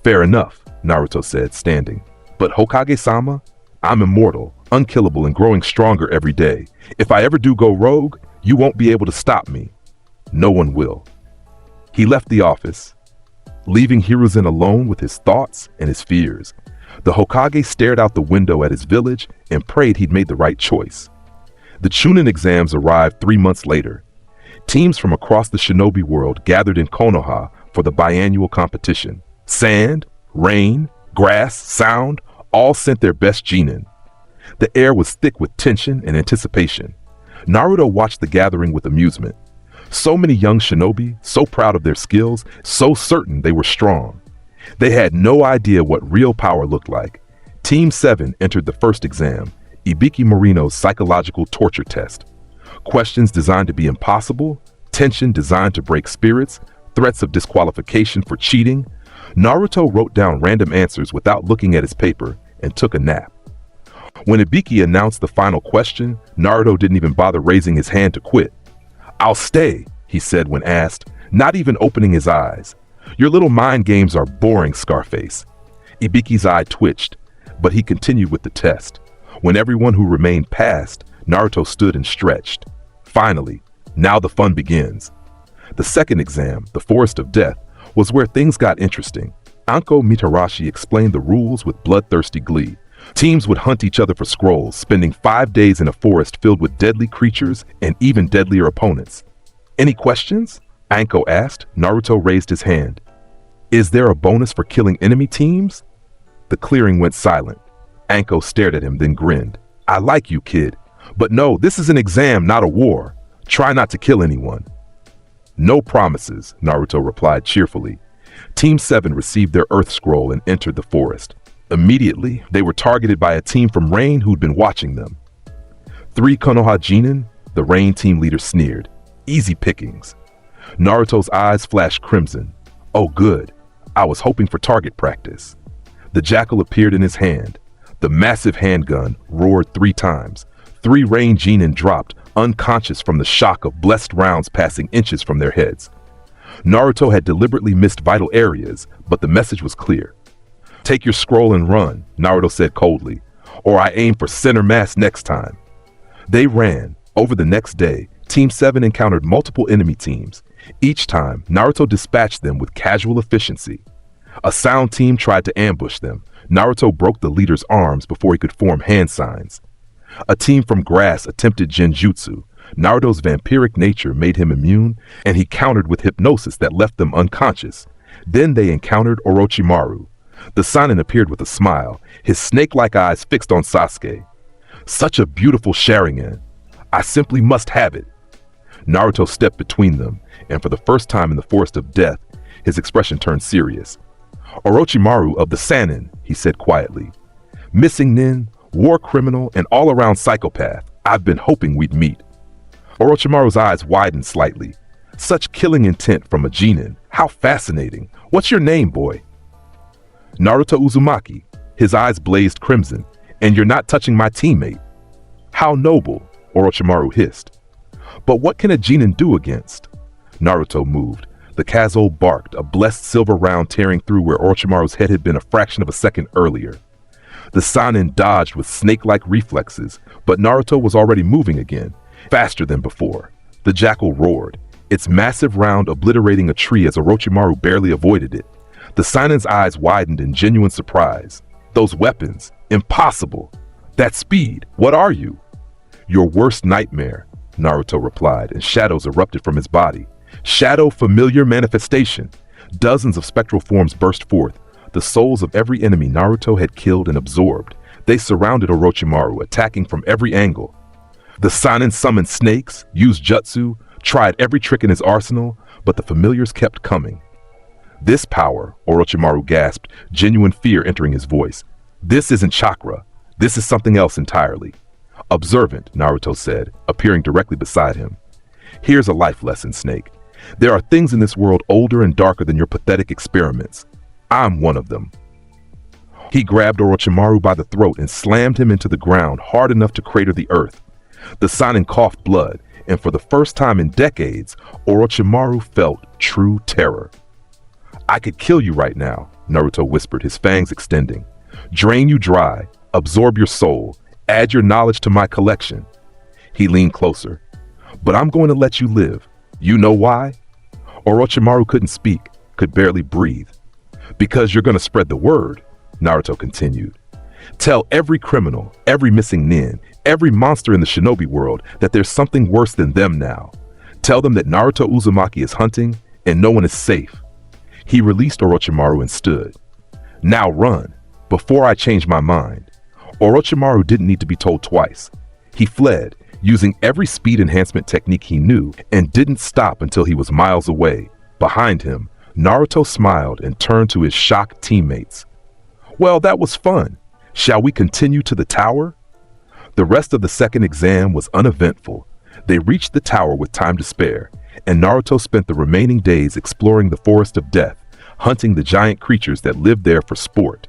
Fair enough, Naruto said, standing. But Hokage-sama, I'm immortal, unkillable, and growing stronger every day. If I ever do go rogue, you won't be able to stop me. No one will. He left the office, leaving Hiruzen alone with his thoughts and his fears. The Hokage stared out the window at his village and prayed he'd made the right choice. The Chunin exams arrived 3 months later. Teams from across the shinobi world gathered in Konoha for the biannual competition. Sand, rain, grass, sound, all sent their best genin. The air was thick with tension and anticipation. Naruto watched the gathering with amusement. So many young shinobi, so proud of their skills, so certain they were strong. They had no idea what real power looked like. Team 7 entered the first exam, Ibiki Morino's psychological torture test. Questions designed to be impossible, tension designed to break spirits, threats of disqualification for cheating. Naruto wrote down random answers without looking at his paper and took a nap. When Ibiki announced the final question, Naruto didn't even bother raising his hand to quit. I'll stay, he said when asked, not even opening his eyes. Your little mind games are boring, Scarface. Ibiki's eye twitched, but he continued with the test. When everyone who remained passed, Naruto stood and stretched. Finally, now the fun begins. The second exam, the Forest of Death, was where things got interesting. Anko Mitarashi explained the rules with bloodthirsty glee. Teams would hunt each other for scrolls, spending 5 days in a forest filled with deadly creatures and even deadlier opponents. Any questions? Anko asked. Naruto raised his hand. Is there a bonus for killing enemy teams? The clearing went silent. Anko stared at him, then grinned. I like you, kid. But no, this is an exam, not a war. Try not to kill anyone. No promises, Naruto replied cheerfully. Team 7 received their Earth Scroll and entered the forest. Immediately, they were targeted by a team from Rain who'd been watching them. 3 Konoha genin, the Rain team leader sneered. Easy pickings. Naruto's eyes flashed crimson. Oh good, I was hoping for target practice. The jackal appeared in his hand. The massive handgun roared 3 times. 3 Rain genin dropped, unconscious from the shock of blessed rounds passing inches from their heads. Naruto had deliberately missed vital areas, but the message was clear. Take your scroll and run, Naruto said coldly, or I aim for center mass next time. They ran. Over the next day, Team 7 encountered multiple enemy teams. Each time, Naruto dispatched them with casual efficiency. A sound team tried to ambush them. Naruto broke the leader's arms before he could form hand signs. A team from grass attempted genjutsu. Naruto's vampiric nature made him immune, and he countered with hypnosis that left them unconscious. Then they encountered Orochimaru. The Sannin appeared with a smile, his snake-like eyes fixed on Sasuke. Such a beautiful Sharingan. I simply must have it. Naruto stepped between them, and for the first time in the Forest of Death, his expression turned serious. Orochimaru of the Sannin, he said quietly. Missing nin, war criminal, and all-around psychopath. I've been hoping we'd meet. Orochimaru's eyes widened slightly. Such killing intent from a genin. How fascinating. What's your name, boy? Naruto Uzumaki. His eyes blazed crimson. And you're not touching my teammate. How noble, Orochimaru hissed. But what can a genin do against? Naruto moved. The Kazo barked, a blessed silver round tearing through where Orochimaru's head had been a fraction of a second earlier. The seinen dodged with snake-like reflexes, but Naruto was already moving again, faster than before. The jackal roared, its massive round obliterating a tree as Orochimaru barely avoided it. The seinen's eyes widened in genuine surprise. Those weapons, impossible. That speed, what are you? Your worst nightmare, Naruto replied, and shadows erupted from his body. Shadow familiar manifestation. Dozens of spectral forms burst forth, the souls of every enemy Naruto had killed and absorbed. They surrounded Orochimaru, attacking from every angle. The seinen summoned snakes, used jutsu, tried every trick in his arsenal, but the familiars kept coming. This power, Orochimaru gasped, genuine fear entering his voice. This isn't chakra. This is something else entirely. Observant, Naruto said, appearing directly beside him. Here's a life lesson, Snake. There are things in this world older and darker than your pathetic experiments. I'm one of them. He grabbed Orochimaru by the throat and slammed him into the ground hard enough to crater the earth. The seinen coughed blood, and for the first time in decades, Orochimaru felt true terror. I could kill you right now, Naruto whispered, his fangs extending. Drain you dry, absorb your soul, add your knowledge to my collection. He leaned closer. But I'm going to let you live. You know why? Orochimaru couldn't speak, could barely breathe. Because you're going to spread the word, Naruto continued. Tell every criminal, every missing nin, every monster in the shinobi world that there's something worse than them now. Tell them that Naruto Uzumaki is hunting and no one is safe. He released Orochimaru and stood. Now run, before I change my mind. Orochimaru didn't need to be told twice. He fled, using every speed enhancement technique he knew, and didn't stop until he was miles away. Behind him, Naruto smiled and turned to his shocked teammates. Well, that was fun. Shall we continue to the tower? The rest of the second exam was uneventful. They reached the tower with time to spare, and Naruto spent the remaining days exploring the Forest of Death, hunting the giant creatures that lived there for sport.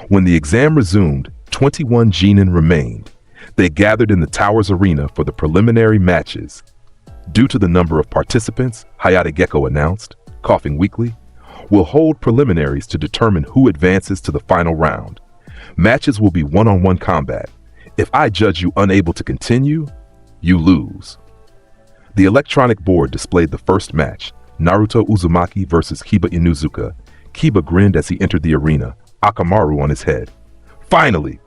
When the exam resumed, 21 genin remained. They gathered in the tower's arena for the preliminary matches. Due to the number of participants, Hayate Gecko announced, coughing weakly, we'll hold preliminaries to determine who advances to the final round. Matches will be one-on-one combat. If I judge you unable to continue, you lose. The electronic board displayed the first match, Naruto Uzumaki versus Kiba Inuzuka. Kiba grinned as he entered the arena, Akamaru on his head. Finally!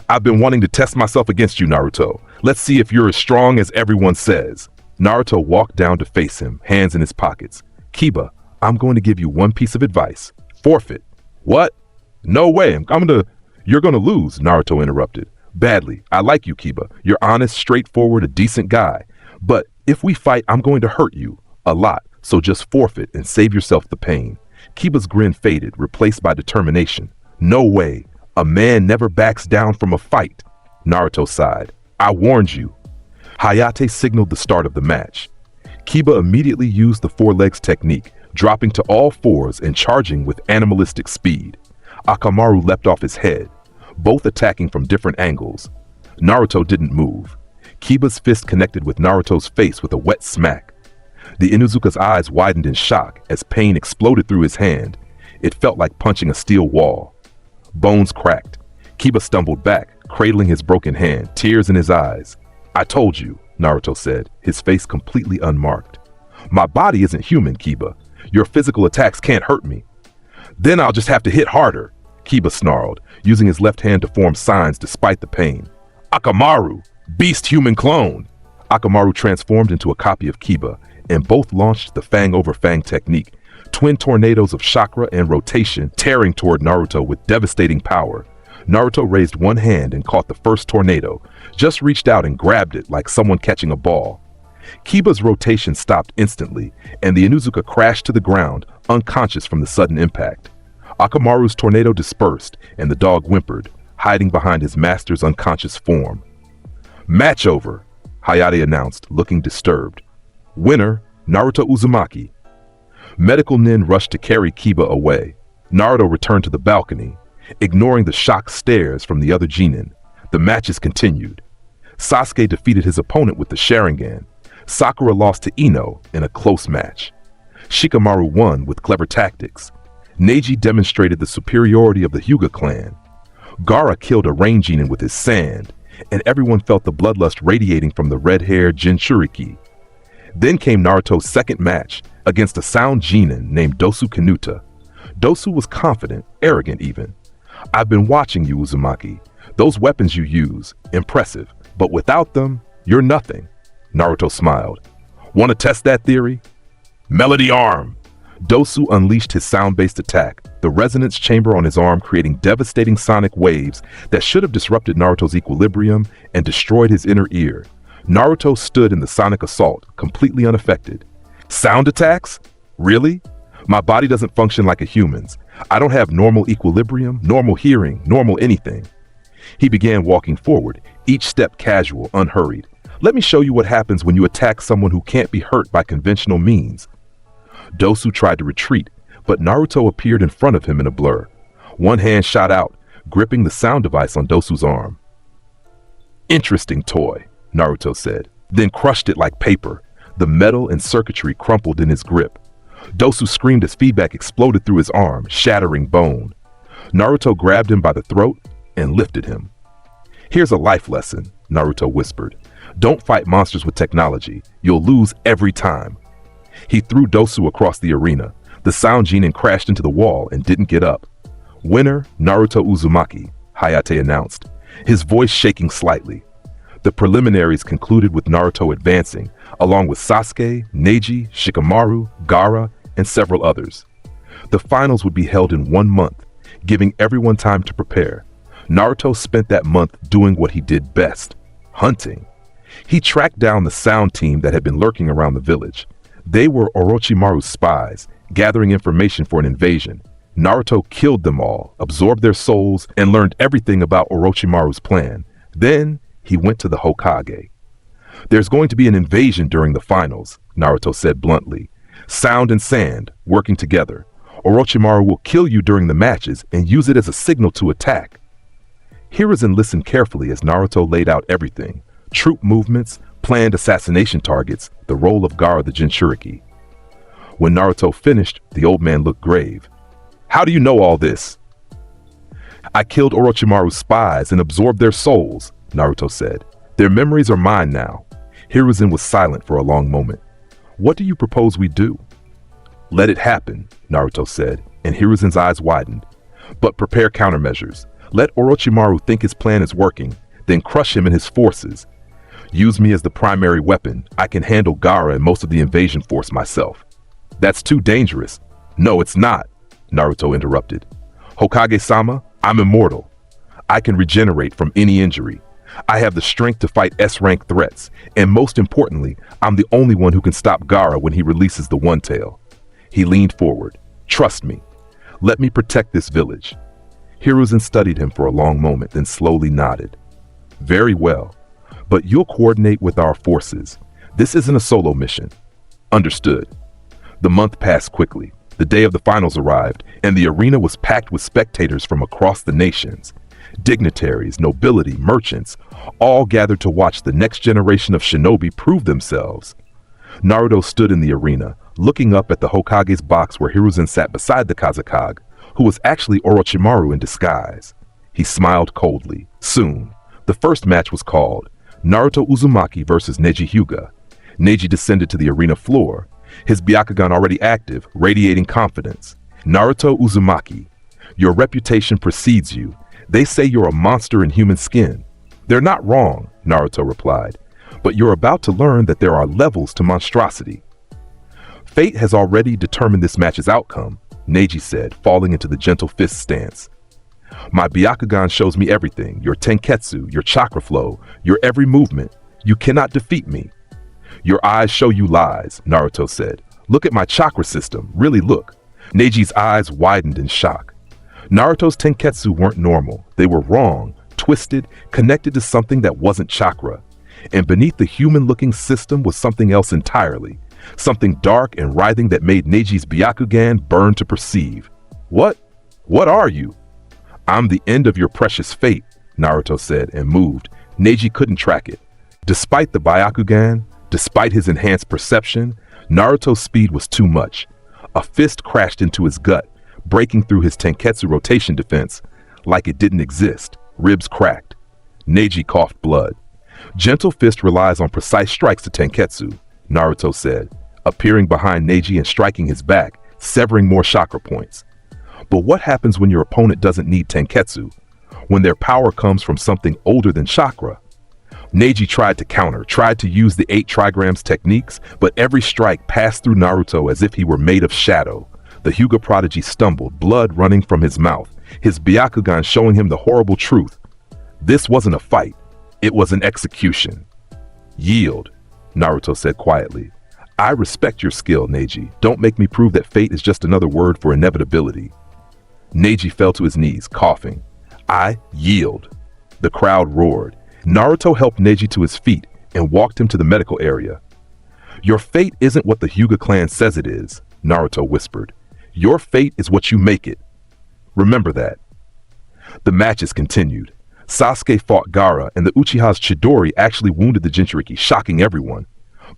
I've been wanting to test myself against you, Naruto. Let's see if you're as strong as everyone says. Naruto walked down to face him, hands in his pockets. Kiba, I'm going to give you one piece of advice. Forfeit. What? No way. You're gonna lose, Naruto interrupted. Badly. I like you, Kiba. You're honest, straightforward, a decent guy. But if we fight, I'm going to hurt you. A lot. So just forfeit and save yourself the pain. Kiba's grin faded, replaced by determination. No way. A man never backs down from a fight. Naruto sighed. I warned you. Hayate signaled the start of the match. Kiba immediately used the four legs technique, dropping to all fours and charging with animalistic speed. Akamaru leapt off his head, both attacking from different angles. Naruto didn't move. Kiba's fist connected with Naruto's face with a wet smack. The Inuzuka's eyes widened in shock as pain exploded through his hand. It felt like punching a steel wall. Bones cracked. Kiba stumbled back, cradling his broken hand, tears in his eyes. I told you, Naruto said, his face completely unmarked. My body isn't human, Kiba. Your physical attacks can't hurt me. Then I'll just have to hit harder, Kiba snarled, using his left hand to form signs despite the pain. Akamaru! Beast human clone! Akamaru transformed into a copy of Kiba, and both launched the fang over fang technique, twin tornadoes of chakra and rotation tearing toward Naruto with devastating power. Naruto raised one hand and caught the first tornado, just reached out and grabbed it like someone catching a ball. Kiba's rotation stopped instantly, and the Inuzuka crashed to the ground, unconscious from the sudden impact. Akamaru's tornado dispersed, and the dog whimpered, hiding behind his master's unconscious form. Match over, Hayate announced, looking disturbed. Winner, Naruto Uzumaki. Medical nin rushed to carry Kiba away. Naruto returned to the balcony, ignoring the shocked stares from the other genin. The matches continued. Sasuke defeated his opponent with the Sharingan. Sakura lost to Ino in a close match. Shikamaru won with clever tactics. Neji demonstrated the superiority of the Hyuga clan. Gaara killed a rain genin with his sand, and everyone felt the bloodlust radiating from the red-haired Jinchuriki. Then came Naruto's second match against a sound genin named Dosu Kanuta. Dosu was confident, arrogant even. "I've been watching you, Uzumaki. Those weapons you use, impressive, but without them, you're nothing." Naruto smiled. "Want to test that theory?" "Melody Arm!" Dosu unleashed his sound-based attack, the resonance chamber on his arm creating devastating sonic waves that should have disrupted Naruto's equilibrium and destroyed his inner ear. Naruto stood in the sonic assault, completely unaffected. "Sound attacks? Really? My body doesn't function like a human's. I don't have normal equilibrium, normal hearing, normal anything." He began walking forward, each step casual, unhurried. "Let me show you what happens when you attack someone who can't be hurt by conventional means." Dosu tried to retreat, but Naruto appeared in front of him in a blur. One hand shot out, gripping the sound device on Dosu's arm. "Interesting toy," Naruto said, then crushed it like paper. The metal and circuitry crumpled in his grip. Dosu screamed as feedback exploded through his arm, shattering bone. Naruto grabbed him by the throat and lifted him. "Here's a life lesson," Naruto whispered. "Don't fight monsters with technology. You'll lose every time." He threw Dosu across the arena. The sound genin crashed into the wall and didn't get up. "Winner, Naruto Uzumaki," Hayate announced, his voice shaking slightly. The preliminaries concluded with Naruto advancing, along with Sasuke, Neji, Shikamaru, Gaara, and several others. The finals would be held in 1 month, giving everyone time to prepare. Naruto spent that month doing what he did best, hunting. He tracked down the sound team that had been lurking around the village. They were Orochimaru's spies, gathering information for an invasion. Naruto killed them all, absorbed their souls, and learned everything about Orochimaru's plan. Then, he went to the Hokage. "There's going to be an invasion during the finals," Naruto said bluntly. "Sound and sand, working together. Orochimaru will kill you during the matches and use it as a signal to attack." Hiruzen listened carefully as Naruto laid out everything. Troop movements, planned assassination targets, the role of Gaara the Jinchuriki. When Naruto finished, the old man looked grave. "How do you know all this?" "I killed Orochimaru's spies and absorbed their souls," Naruto said. "Their memories are mine now." Hiruzen was silent for a long moment. "What do you propose we do?" "Let it happen," Naruto said, and Hiruzen's eyes widened. "But prepare countermeasures. Let Orochimaru think his plan is working, then crush him and his forces. Use me as the primary weapon. I can handle Gaara and most of the invasion force myself." "That's too dangerous." "No, it's not," Naruto interrupted. "Hokage-sama, I'm immortal. I can regenerate from any injury. I have the strength to fight S-rank threats, and most importantly, I'm the only one who can stop Gaara when he releases the One Tail." He leaned forward. "Trust me. Let me protect this village." Hiruzen studied him for a long moment, then slowly nodded. "Very well. But you'll coordinate with our forces. This isn't a solo mission." "Understood." The month passed quickly. The day of the finals arrived, and the arena was packed with spectators from across the nations. Dignitaries, nobility, merchants, all gathered to watch the next generation of shinobi prove themselves. Naruto stood in the arena, looking up at the Hokage's box where Hiruzen sat beside the Kazekage, who was actually Orochimaru in disguise. He smiled coldly. Soon, the first match was called. Naruto Uzumaki versus Neji Hyuga. Neji descended to the arena floor, his Byakugan already active, radiating confidence. "Naruto Uzumaki, your reputation precedes you. They say you're a monster in human skin." "They're not wrong," Naruto replied, "but you're about to learn that there are levels to monstrosity." "Fate has already determined this match's outcome," Neji said, falling into the gentle fist stance. "My Byakugan shows me everything, your tenketsu, your chakra flow, your every movement. You cannot defeat me." "Your eyes show you lies," Naruto said. "Look at my chakra system, really look." Neji's eyes widened in shock. Naruto's tenketsu weren't normal. They were wrong, twisted, connected to something that wasn't chakra. And beneath the human-looking system was something else entirely. Something dark and writhing that made Neji's Byakugan burn to perceive. What are you?" "I'm the end of your precious fate," Naruto said and moved. Neji couldn't track it. Despite the Byakugan, despite his enhanced perception, Naruto's speed was too much. A fist crashed into his gut, breaking through his tenketsu rotation defense. like it didn't exist. Ribs cracked. Neji coughed blood. Gentle Fist relies on precise strikes to Tenketsu, Naruto said, appearing behind Neji and striking his back, severing more chakra points. But what happens when your opponent doesn't need Tenketsu? When their power comes from something older than chakra? Neji tried to counter, tried to use the 8 trigrams techniques, but every strike passed through Naruto as if he were made of shadow. The Hyuga prodigy stumbled, blood running from his mouth, his Byakugan showing him the horrible truth. This wasn't a fight. It was an execution. Yield, Naruto said quietly. I respect your skill, Neji. Don't make me prove that fate is just another word for inevitability. Neji fell to his knees, coughing. I yield. The crowd roared. Naruto helped Neji to his feet and walked him to the medical area. Your fate isn't what the Hyuga clan says it is, Naruto whispered. Your fate is what you make it. Remember that. The matches continued. Sasuke fought Gaara, and the Uchiha's Chidori actually wounded the Jinchuriki, shocking everyone.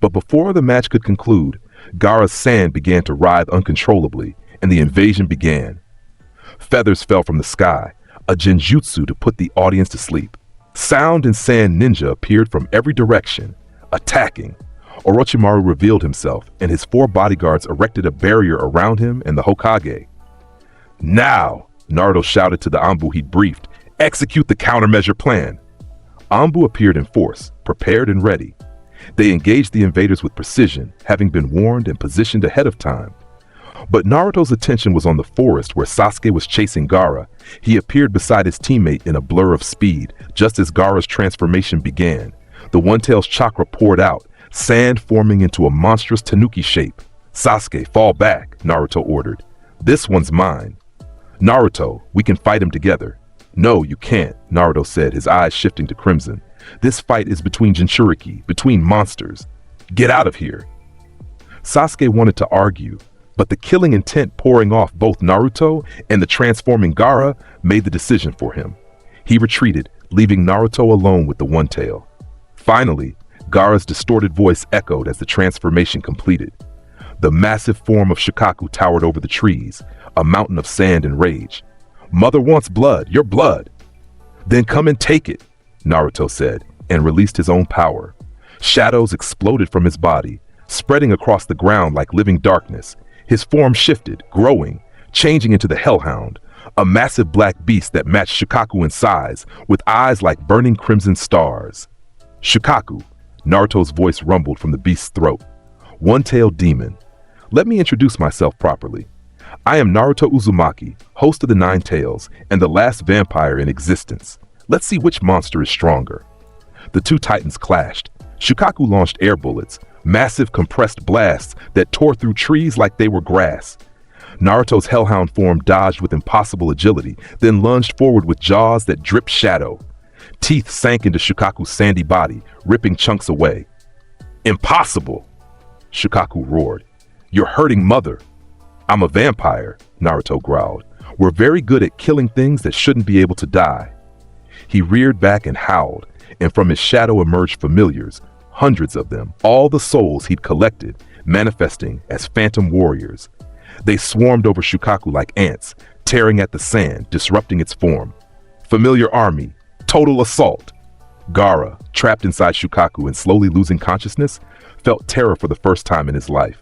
But before the match could conclude, Gaara's sand began to writhe uncontrollably, and the invasion began. Feathers fell from the sky, a genjutsu to put the audience to sleep. Sound and sand ninja appeared from every direction, attacking. Orochimaru revealed himself, and his 4 bodyguards erected a barrier around him and the Hokage. Now, Naruto shouted to the Anbu he'd briefed, execute the countermeasure plan. Anbu appeared in force, prepared and ready. They engaged the invaders with precision, having been warned and positioned ahead of time. But Naruto's attention was on the forest where Sasuke was chasing Gaara. He appeared beside his teammate in a blur of speed, just as Gaara's transformation began. The One-Tail's chakra poured out, sand forming into a monstrous tanuki shape. Sasuke, fall back, Naruto ordered. This one's mine. Naruto, we can fight him together. No, you can't, Naruto said, his eyes shifting to crimson. This fight is between Jinchuriki, between monsters. Get out of here. Sasuke wanted to argue, but the killing intent pouring off both Naruto and the transforming Gaara made the decision for him. He retreated, leaving Naruto alone with the One-Tail. Finally, Gaara's distorted voice echoed as the transformation completed. The massive form of Shukaku towered over the trees, a mountain of sand and rage. Mother wants blood, your blood. Then come and take it, Naruto said, and released his own power. Shadows exploded from his body, spreading across the ground like living darkness. His form shifted, growing, changing into the Hellhound, a massive black beast that matched Shukaku in size, with eyes like burning crimson stars. Shukaku, Naruto's voice rumbled from the beast's throat. One-tailed demon. Let me introduce myself properly. I am Naruto Uzumaki, host of the 9 Tails, and the last vampire in existence. Let's see which monster is stronger. The 2 titans clashed. Shukaku launched air bullets, massive compressed blasts that tore through trees like they were grass. Naruto's Hellhound form dodged with impossible agility, then lunged forward with jaws that dripped shadow. Teeth sank into Shukaku's sandy body, ripping chunks away. Impossible! Shukaku roared. You're hurting Mother. I'm a vampire, Naruto growled. We're very good at killing things that shouldn't be able to die. He reared back and howled, and from his shadow emerged familiars, hundreds of them, all the souls he'd collected, manifesting as phantom warriors. They swarmed over Shukaku like ants, tearing at the sand, disrupting its form. Familiar army, total assault. Gaara, trapped inside Shukaku and slowly losing consciousness, felt terror for the first time in his life.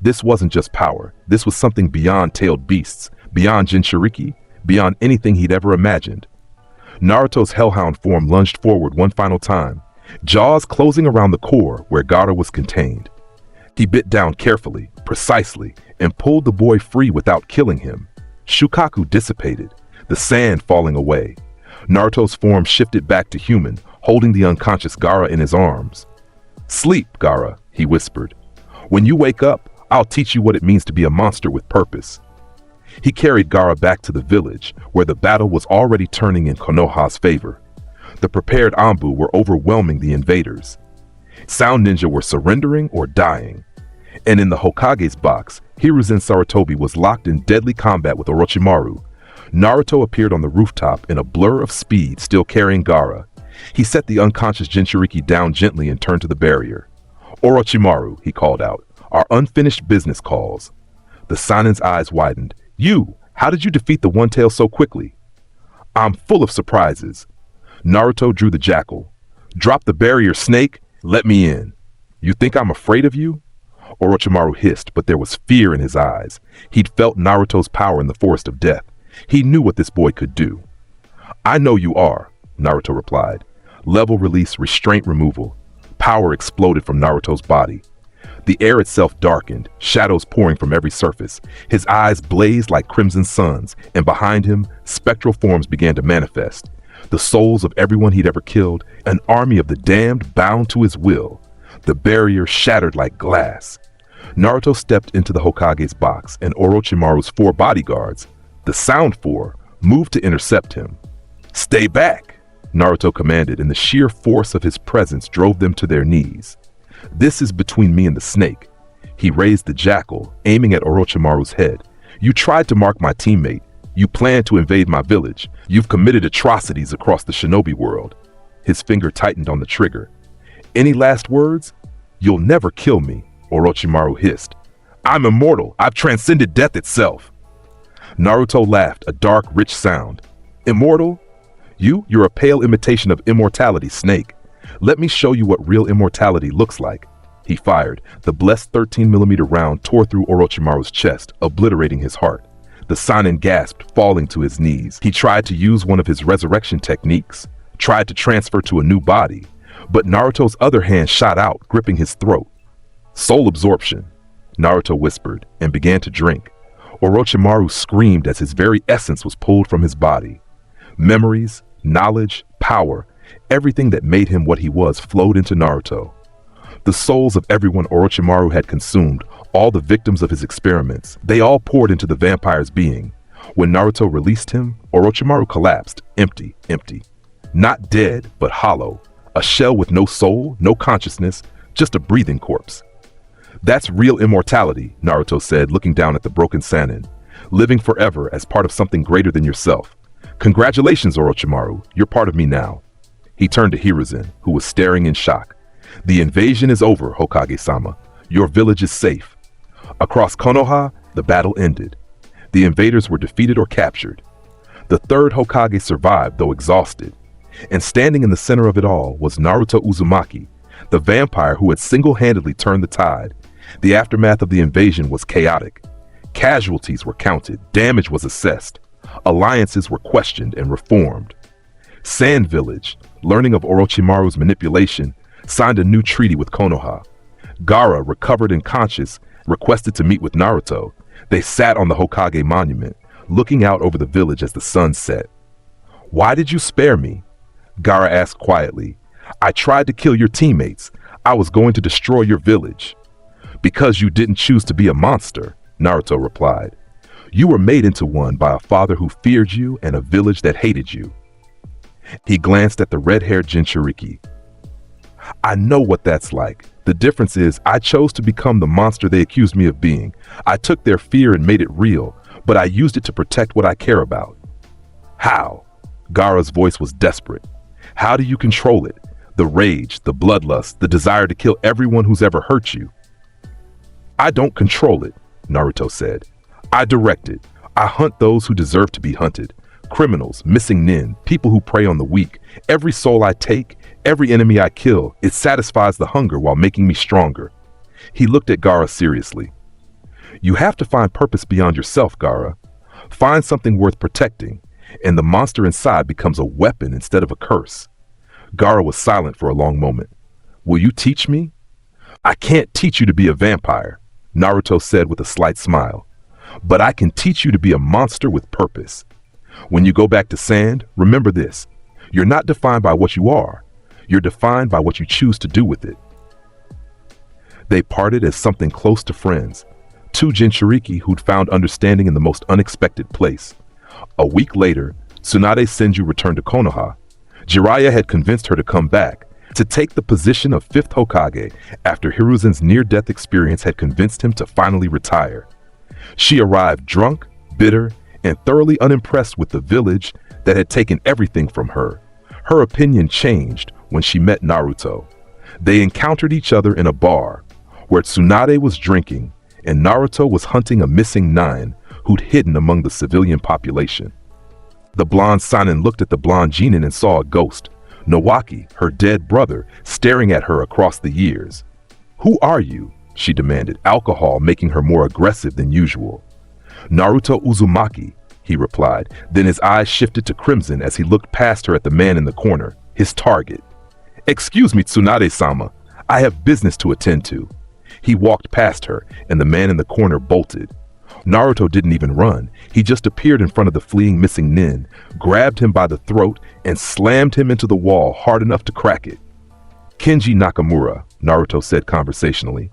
This wasn't just power. This was something beyond tailed beasts, beyond Jinchuriki, beyond anything he'd ever imagined. Naruto's Hellhound form lunged forward one final time, jaws closing around the core where Gaara was contained. He bit down carefully, precisely, and pulled the boy free without killing him. Shukaku dissipated, the sand falling away. Naruto's form shifted back to human, holding the unconscious Gaara in his arms. Sleep, Gaara, he whispered. When you wake up, I'll teach you what it means to be a monster with purpose. He carried Gaara back to the village, where the battle was already turning in Konoha's favor. The prepared Anbu were overwhelming the invaders. Sound Ninja were surrendering or dying. And in the Hokage's box, Hiruzen Sarutobi was locked in deadly combat with Orochimaru. Naruto appeared on the rooftop in a blur of speed, still carrying Gaara. He set the unconscious Jinchuriki down gently and turned to the barrier. Orochimaru, he called out. Our unfinished business calls. The Sanin's eyes widened. You! How did you defeat the One-Tail so quickly? I'm full of surprises. Naruto drew the jackal. Drop the barrier, snake. Let me in. You think I'm afraid of you? Orochimaru hissed, but there was fear in his eyes. He'd felt Naruto's power in the forest of death. He knew what this boy could do. I know you are, Naruto replied. Level release, restraint removal. Power exploded from Naruto's body. The air itself darkened, shadows pouring from every surface. His eyes blazed like crimson suns, and behind him, spectral forms began to manifest. The souls of everyone he'd ever killed, an army of the damned bound to his will. The barrier shattered like glass. Naruto stepped into the Hokage's box, and Orochimaru's 4 bodyguards, the Sound 4, moved to intercept him. Stay back, Naruto commanded, and the sheer force of his presence drove them to their knees. This is between me and the snake. He raised the jackal, aiming at Orochimaru's head. You tried to mark my teammate. You planned to invade my village. You've committed atrocities across the shinobi world. His finger tightened on the trigger. Any last words? You'll never kill me, Orochimaru hissed. I'm immortal. I've transcended death itself. Naruto laughed, a dark, rich sound. Immortal? You're a pale imitation of immortality, snake. Let me show you what real immortality looks like. He fired. The blessed 13mm round tore through Orochimaru's chest, obliterating his heart. The Sannin gasped, falling to his knees. He tried to use one of his resurrection techniques, tried to transfer to a new body, but Naruto's other hand shot out, gripping his throat. Soul absorption, Naruto whispered, and began to drink. Orochimaru screamed as his very essence was pulled from his body. Memories, knowledge, power, everything that made him what he was flowed into Naruto. The souls of everyone Orochimaru had consumed, all the victims of his experiments, they all poured into the vampire's being. When Naruto released him, Orochimaru collapsed, empty. Not dead, but hollow. A shell with no soul, no consciousness, just a breathing corpse. That's real immortality, Naruto said, looking down at the broken Sannin. Living forever as part of something greater than yourself. Congratulations, Orochimaru. You're part of me now. He turned to Hiruzen, who was staring in shock. The invasion is over, Hokage-sama. Your village is safe. Across Konoha, the battle ended. The invaders were defeated or captured. The third Hokage survived, though exhausted. And standing in the center of it all was Naruto Uzumaki, the vampire who had single-handedly turned the tide. The aftermath of the invasion was chaotic. Casualties were counted, damage was assessed. Alliances were questioned and reformed. Sand Village, learning of Orochimaru's manipulation, signed a new treaty with Konoha. Gaara, recovered and conscious, requested to meet with Naruto. They sat on the Hokage monument, looking out over the village as the sun set. Why did you spare me? Gaara asked quietly. I tried to kill your teammates. I was going to destroy your village. Because you didn't choose to be a monster, Naruto replied. You were made into one by a father who feared you and a village that hated you. He glanced at the red-haired Jinchuriki. I know what that's like. The difference is I chose to become the monster they accused me of being. I took their fear and made it real, but I used it to protect what I care about. How? Gaara's voice was desperate. How do you control it? The rage, the bloodlust, the desire to kill everyone who's ever hurt you. I don't control it, Naruto said. I direct it. I hunt those who deserve to be hunted. Criminals, missing nin, people who prey on the weak. Every soul I take, every enemy I kill, it satisfies the hunger while making me stronger. He looked at Gaara seriously. You have to find purpose beyond yourself, Gaara. Find something worth protecting, and the monster inside becomes a weapon instead of a curse. Gaara was silent for a long moment. Will you teach me? I can't teach you to be a vampire, Naruto said with a slight smile. But I can teach you to be a monster with purpose. When you go back to Sand, remember this. You're not defined by what you are. You're defined by what you choose to do with it. They parted as something close to friends. Two Jinchuriki who'd found understanding in the most unexpected place. A week later, Tsunade Senju returned to Konoha. Jiraiya had convinced her to come back, to take the position of 5th Hokage after Hiruzen's near-death experience had convinced him to finally retire. She arrived drunk, bitter, and thoroughly unimpressed with the village that had taken everything from her. Her opinion changed when she met Naruto. They encountered each other in a bar, where Tsunade was drinking and Naruto was hunting a missing 9 who'd hidden among the civilian population. The blonde Sanin looked at the blonde Jinin and saw a ghost, Nawaki, her dead brother, staring at her across the years. "Who are you?" she demanded, alcohol making her more aggressive than usual. "Naruto Uzumaki," he replied, then his eyes shifted to crimson as he looked past her at the man in the corner, his target. "Excuse me, Tsunade-sama, I have business to attend to." He walked past her, and the man in the corner bolted. Naruto didn't even run. He just appeared in front of the fleeing missing nin, grabbed him by the throat, and slammed him into the wall hard enough to crack it. "Kenji Nakamura," Naruto said conversationally.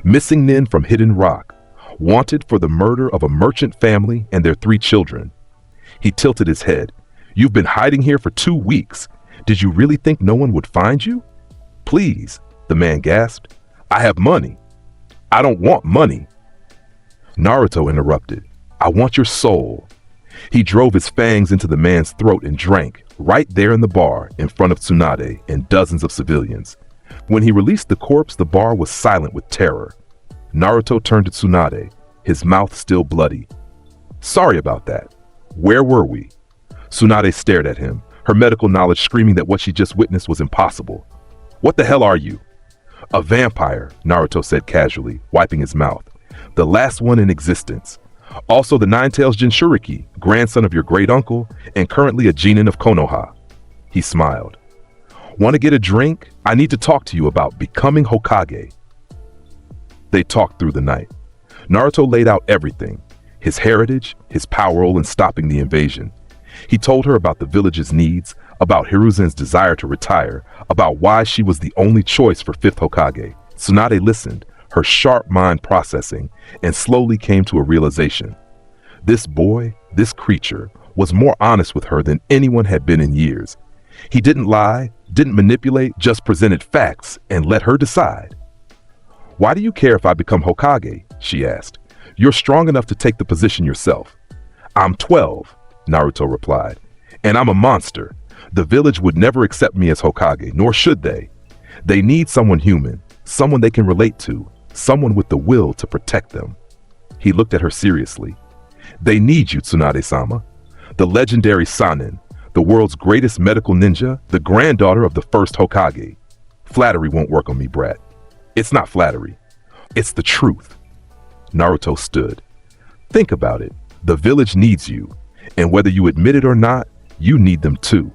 "Missing nin from Hidden Rock. Wanted for the murder of a merchant family and their 3 children." He tilted his head. "You've been hiding here for 2 weeks. Did you really think no one would find you?" "Please," the man gasped. "I have money." "I don't want money." Naruto interrupted. "I want your soul." He drove his fangs into the man's throat and drank, right there in the bar, in front of Tsunade and dozens of civilians. When he released the corpse, the bar was silent with terror. Naruto turned to Tsunade, his mouth still bloody. "Sorry about that. Where were we?" Tsunade stared at him, her medical knowledge screaming that what she just witnessed was impossible. "What the hell are you?" "A vampire," Naruto said casually, wiping his mouth. "The last one in existence. Also the Nine-Tails Jinchuriki, grandson of your great-uncle, and currently a genin of Konoha." He smiled. "Want to get a drink? I need to talk to you about becoming Hokage." They talked through the night. Naruto laid out everything, his heritage, his power role in stopping the invasion. He told her about the village's needs, about Hiruzen's desire to retire, about why she was the only choice for 5th Hokage. Tsunade listened, her sharp mind processing, and slowly came to a realization. This boy, this creature, was more honest with her than anyone had been in years. He didn't lie, didn't manipulate, just presented facts and let her decide. "Why do you care if I become Hokage?" she asked. "You're strong enough to take the position yourself." "I'm 12, Naruto replied, "and I'm a monster. The village would never accept me as Hokage, nor should they. They need someone human, someone they can relate to, someone with the will to protect them." He looked at her seriously. "They need you, Tsunade-sama. The legendary Sanin, the world's greatest medical ninja, the granddaughter of the 1st Hokage. Flattery won't work on me, brat. It's not flattery. It's the truth." Naruto stood. "Think about it. The village needs you, and whether you admit it or not, you need them too.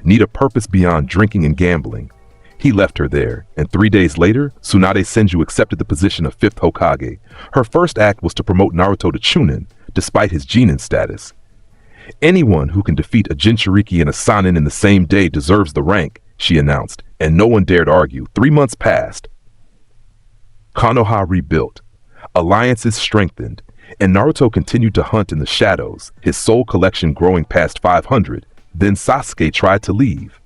Need a purpose beyond drinking and gambling." He left her there, and 3 days later, Tsunade Senju accepted the position of 5th Hokage. Her first act was to promote Naruto to Chunin, despite his genin status. "Anyone who can defeat a Jinchuriki and a Sanin in the same day deserves the rank," she announced, and no one dared argue. 3 months passed. Konoha rebuilt. Alliances strengthened, and Naruto continued to hunt in the shadows, his soul collection growing past 500. Then Sasuke tried to leave.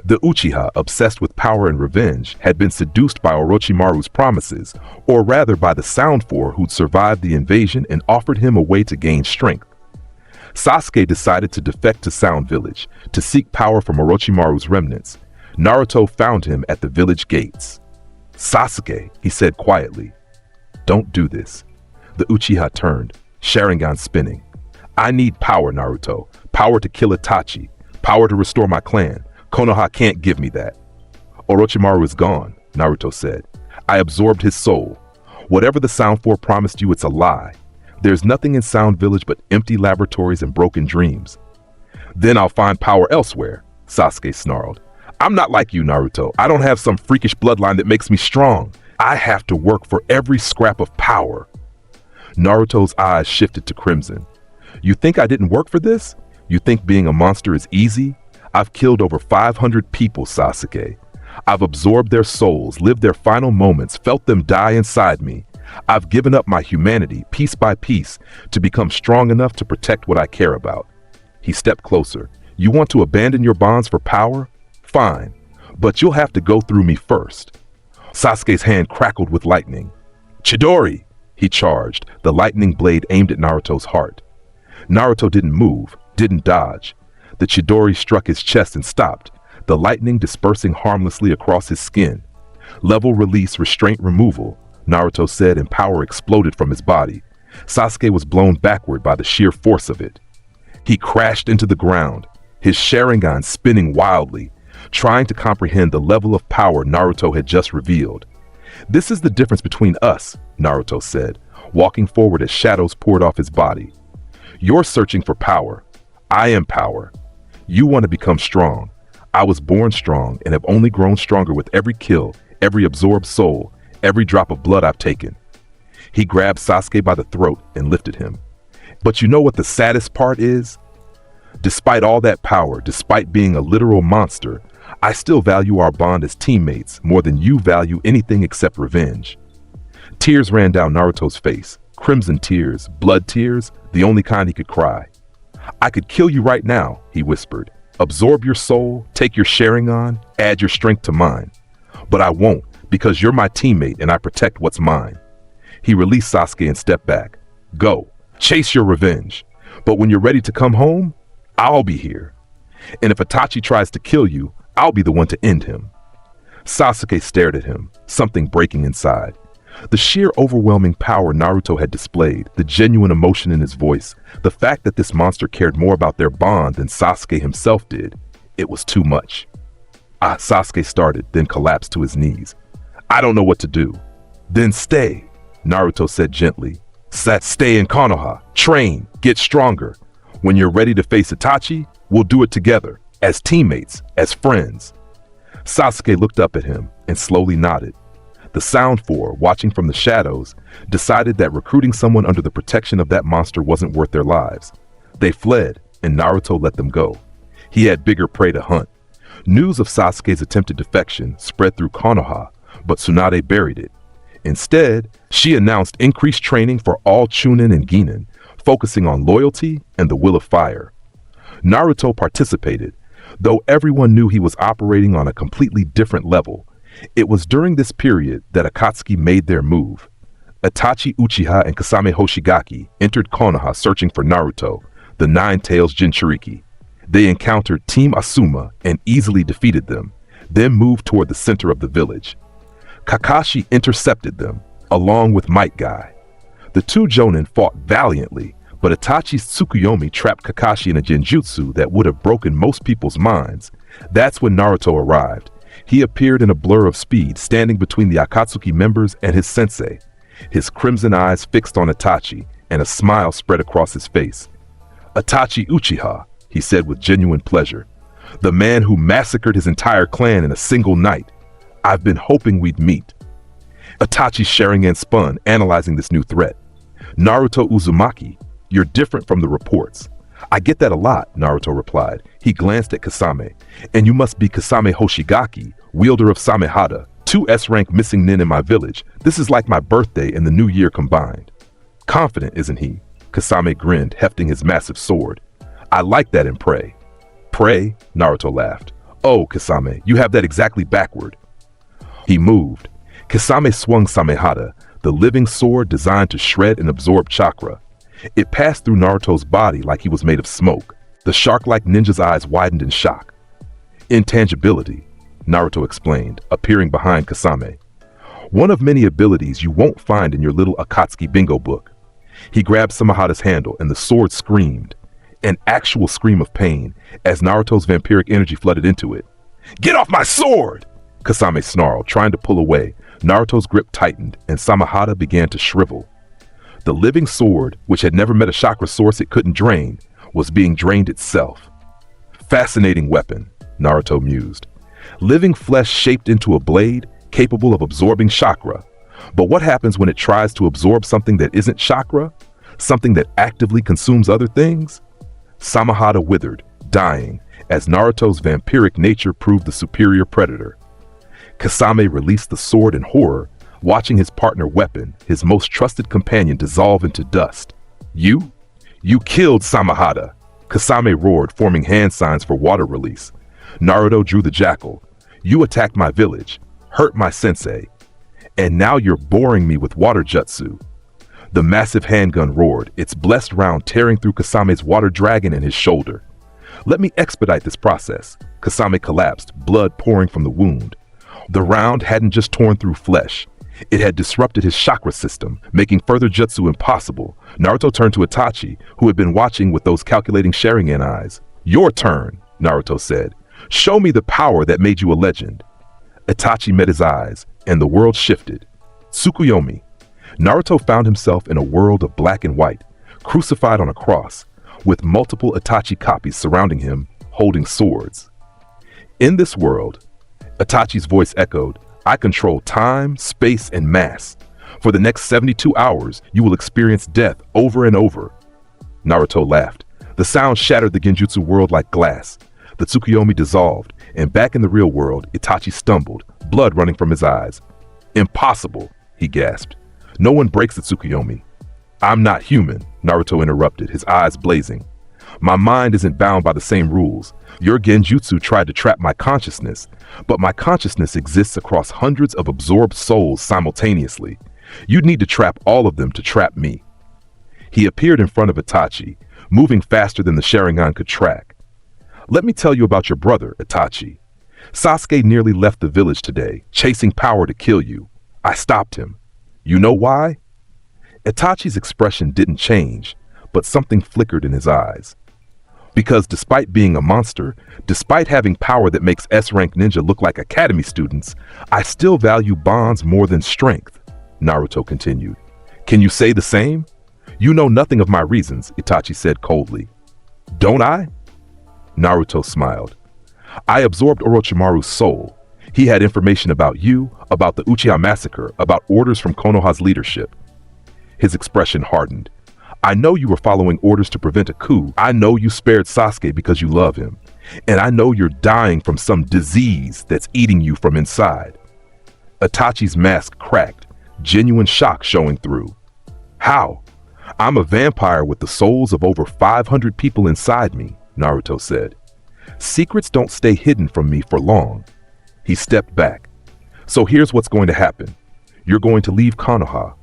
The Uchiha, obsessed with power and revenge, had been seduced by Orochimaru's promises, or rather by the Sound Four who'd survived the invasion and offered him a way to gain strength. Sasuke decided to defect to Sound Village, to seek power from Orochimaru's remnants. Naruto found him at the village gates. "Sasuke," he said quietly. "Don't do this." The Uchiha turned, Sharingan spinning. "I need power, Naruto. Power to kill Itachi. Power to restore my clan. Konoha can't give me that." "Orochimaru is gone," Naruto said. "I absorbed his soul. Whatever the Sound Four promised you, it's a lie. There's nothing in Sound Village but empty laboratories and broken dreams." "Then I'll find power elsewhere," Sasuke snarled. "I'm not like you, Naruto. I don't have some freakish bloodline that makes me strong. I have to work for every scrap of power." Naruto's eyes shifted to crimson. "You think I didn't work for this? You think being a monster is easy? I've killed over 500 people, Sasuke. I've absorbed their souls, lived their final moments, felt them die inside me. I've given up my humanity, piece by piece, to become strong enough to protect what I care about." He stepped closer. "You want to abandon your bonds for power? Fine, but you'll have to go through me first." Sasuke's hand crackled with lightning. "Chidori!" he charged, the lightning blade aimed at Naruto's heart. Naruto didn't move, didn't dodge. The Chidori struck his chest and stopped, the lightning dispersing harmlessly across his skin. "Level release, restraint removal," Naruto said, and power exploded from his body. Sasuke was blown backward by the sheer force of it. He crashed into the ground, his Sharingan spinning wildly, trying to comprehend the level of power Naruto had just revealed. "This is the difference between us," Naruto said, walking forward as shadows poured off his body. "You're searching for power. I am power. You want to become strong. I was born strong and have only grown stronger with every kill, every absorbed soul, every drop of blood I've taken." He grabbed Sasuke by the throat and lifted him. "But you know what the saddest part is? Despite all that power, despite being a literal monster, I still value our bond as teammates more than you value anything except revenge." Tears ran down Naruto's face, crimson tears, blood tears, the only kind he could cry. "I could kill you right now," he whispered. "Absorb your soul, take your Sharingan, add your strength to mine. But I won't, because you're my teammate and I protect what's mine." He released Sasuke and stepped back. "Go, chase your revenge. But when you're ready to come home, I'll be here. And if Itachi tries to kill you, I'll be the one to end him." Sasuke stared at him, something breaking inside. The sheer overwhelming power Naruto had displayed, the genuine emotion in his voice, the fact that this monster cared more about their bond than Sasuke himself did, it was too much. Sasuke started, then collapsed to his knees. "I don't know what to do." "Then stay," Naruto said gently. "Stay in Konoha, train, get stronger. When you're ready to face Itachi, we'll do it together, as teammates, as friends." Sasuke looked up at him and slowly nodded. The Sound Four, watching from the shadows, decided that recruiting someone under the protection of that monster wasn't worth their lives. They fled, and Naruto let them go. He had bigger prey to hunt. News of Sasuke's attempted defection spread through Konoha, but Tsunade buried it. Instead, she announced increased training for all Chunin and Ginin, focusing on loyalty and the will of fire. Naruto participated, though everyone knew he was operating on a completely different level. It was during this period that Akatsuki made their move. Itachi Uchiha and Kasame Hoshigaki entered Konoha searching for Naruto, the Nine-Tails Jinchuriki. They encountered Team Asuma and easily defeated them, then moved toward the center of the village. Kakashi intercepted them, along with Might Guy. The two Jonin fought valiantly, but Itachi's Tsukuyomi trapped Kakashi in a genjutsu that would have broken most people's minds. That's when Naruto arrived. He appeared in a blur of speed, standing between the Akatsuki members and his sensei, his crimson eyes fixed on Itachi, and a smile spread across his face. "Itachi Uchiha," he said with genuine pleasure. "The man who massacred his entire clan in a single night. I've been hoping we'd meet." Itachi's Sharingan spun, analyzing this new threat. "Naruto Uzumaki, you're different from the reports." "I get that a lot," Naruto replied. He glanced at Kasame. "And you must be Kasame Hoshigaki, wielder of Samehada, 2 S-rank missing nin in my village. This is like my birthday and the new year combined." "Confident, isn't he?" Kasame grinned, hefting his massive sword. "I like that in Prey." "Prey?" Naruto laughed. "Oh, Kasame, you have that exactly backward." He moved. Kasame swung Samehada, the living sword designed to shred and absorb chakra. It passed through Naruto's body like he was made of smoke. The shark-like ninja's eyes widened in shock. "Intangibility," Naruto explained, appearing behind Kasame. "One of many abilities you won't find in your little Akatsuki bingo book." He grabbed Samehada's handle and the sword screamed. An actual scream of pain as Naruto's vampiric energy flooded into it. "Get off my sword!" Kasame snarled, trying to pull away. Naruto's grip tightened and Samehada began to shrivel. The living sword, which had never met a chakra source it couldn't drain, was being drained itself. "Fascinating weapon," Naruto mused. "Living flesh shaped into a blade, capable of absorbing chakra. But what happens when it tries to absorb something that isn't chakra? Something that actively consumes other things?" Samehada withered, dying, as Naruto's vampiric nature proved the superior predator. Kasame released the sword in horror, watching his partner weapon, his most trusted companion, dissolve into dust. "You? You killed Samehada!" Kasame roared, forming hand signs for water release. Naruto drew the jackal. "You attacked my village, hurt my sensei, and now you're boring me with water jutsu." The massive handgun roared, its blessed round tearing through Kasame's water dragon in his shoulder. "Let me expedite this process." Kasame collapsed, blood pouring from the wound. The round hadn't just torn through flesh. It had disrupted his chakra system, making further jutsu impossible. Naruto turned to Itachi, who had been watching with those calculating Sharingan eyes. "Your turn," Naruto said. "Show me the power that made you a legend." Itachi met his eyes, and the world shifted. Tsukuyomi. Naruto found himself in a world of black and white, crucified on a cross, with multiple Itachi copies surrounding him, holding swords. In this world, Itachi's voice echoed, "I control time, space, and mass. For the next 72 hours, you will experience death over and over." Naruto laughed. The sound shattered the Genjutsu world like glass. The Tsukuyomi dissolved, and back in the real world, Itachi stumbled, blood running from his eyes. "Impossible," he gasped. "No one breaks the Tsukuyomi." "I'm not human," Naruto interrupted, his eyes blazing. "My mind isn't bound by the same rules. Your Genjutsu tried to trap my consciousness, but my consciousness exists across hundreds of absorbed souls simultaneously. You'd need to trap all of them to trap me." He appeared in front of Itachi, moving faster than the Sharingan could track. "Let me tell you about your brother, Itachi. Sasuke nearly left the village today, chasing power to kill you. I stopped him. You know why?" Itachi's expression didn't change, but something flickered in his eyes. "Because despite being a monster, despite having power that makes S-rank ninja look like academy students, I still value bonds more than strength," Naruto continued. "Can you say the same?" "You know nothing of my reasons," Itachi said coldly. "Don't I?" Naruto smiled. "I absorbed Orochimaru's soul. He had information about you, about the Uchiha massacre, about orders from Konoha's leadership." His expression hardened. "I know you were following orders to prevent a coup. I know you spared Sasuke because you love him. And I know you're dying from some disease that's eating you from inside." Itachi's mask cracked, genuine shock showing through. "How?" "I'm a vampire with the souls of over 500 people inside me," Naruto said. "Secrets don't stay hidden from me for long." He stepped back. "So here's what's going to happen. You're going to leave Konoha.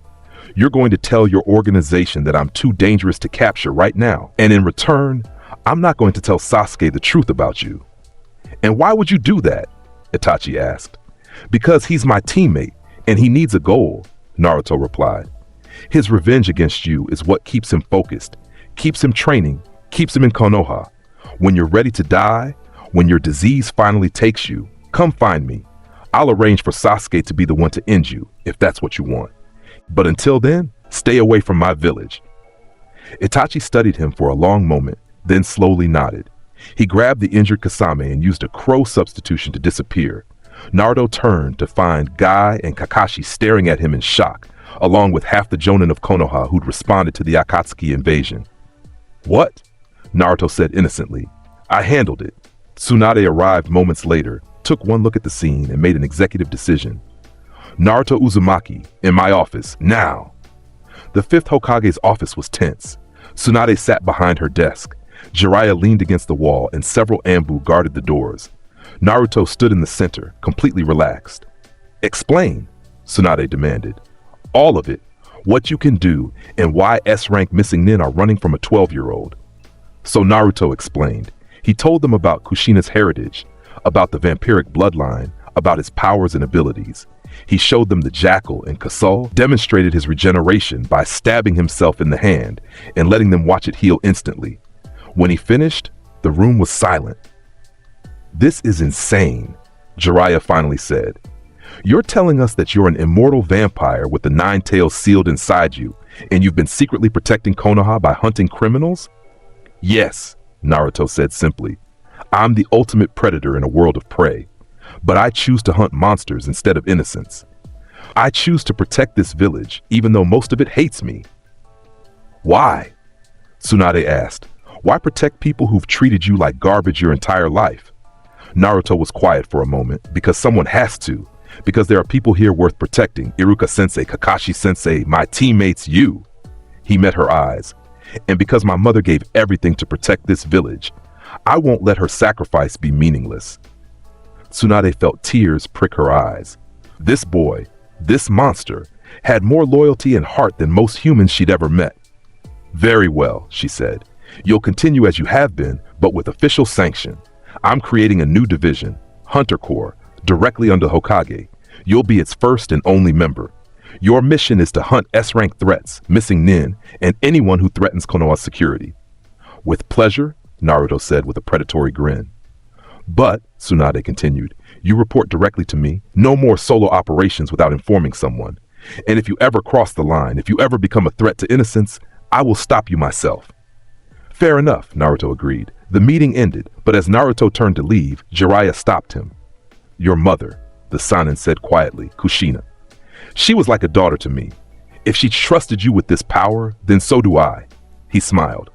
You're going to tell your organization that I'm too dangerous to capture right now. And in return, I'm not going to tell Sasuke the truth about you." "And why would you do that?" Itachi asked. "Because he's my teammate, and he needs a goal," Naruto replied. "His revenge against you is what keeps him focused, keeps him training, keeps him in Konoha. When you're ready to die, when your disease finally takes you, come find me. I'll arrange for Sasuke to be the one to end you, if that's what you want. But until then, stay away from my village." Itachi studied him for a long moment, then slowly nodded. He grabbed the injured Kasame and used a crow substitution to disappear. Naruto turned to find Guy and Kakashi staring at him in shock, along with half the Jonin of Konoha who'd responded to the Akatsuki invasion. "What?" Naruto said innocently. "I handled it." Tsunade arrived moments later, took one look at the scene, and made an executive decision. "Naruto Uzumaki, in my office, now!" The fifth Hokage's office was tense. Tsunade sat behind her desk. Jiraiya leaned against the wall, and several Anbu guarded the doors. Naruto stood in the center, completely relaxed. "Explain," Tsunade demanded. "All of it. What you can do, and why S-rank missing nin are running from a 12-year-old. So Naruto explained. He told them about Kushina's heritage, about the vampiric bloodline, about his powers and abilities. He showed them the jackal and Kasol, demonstrated his regeneration by stabbing himself in the hand and letting them watch it heal instantly. When he finished, the room was silent. "This is insane," Jiraiya finally said. "You're telling us that you're an immortal vampire with the 9 tails sealed inside you, and you've been secretly protecting Konoha by hunting criminals?" "Yes," Naruto said simply. "I'm the ultimate predator in a world of prey. But I choose to hunt monsters instead of innocents. I choose to protect this village, even though most of it hates me." "Why?" Tsunade asked. "Why protect people who've treated you like garbage your entire life?" Naruto was quiet for a moment, because someone has to. Because there are people here worth protecting. Iruka-sensei, Kakashi-sensei, my teammates, you. He met her eyes. "And because my mother gave everything to protect this village, I won't let her sacrifice be meaningless." Tsunade felt tears prick her eyes. This boy, this monster, had more loyalty and heart than most humans she'd ever met. "Very well," she said. "You'll continue as you have been, but with official sanction. I'm creating a new division, Hunter Corps, directly under Hokage. You'll be its first and only member. Your mission is to hunt S-rank threats, missing nin, and anyone who threatens Konoha's security. With pleasure, Naruto said with a predatory grin. But, Tsunade continued, you report directly to me. No more solo operations without informing someone. And if you ever cross the line, if you ever become a threat to innocence, I will stop you myself. Fair enough, Naruto agreed. The meeting ended, but as Naruto turned to leave, Jiraiya stopped him. Your mother, the Sannin said quietly, Kushina. She was like a daughter to me. If she trusted you with this power, then so do I. He smiled.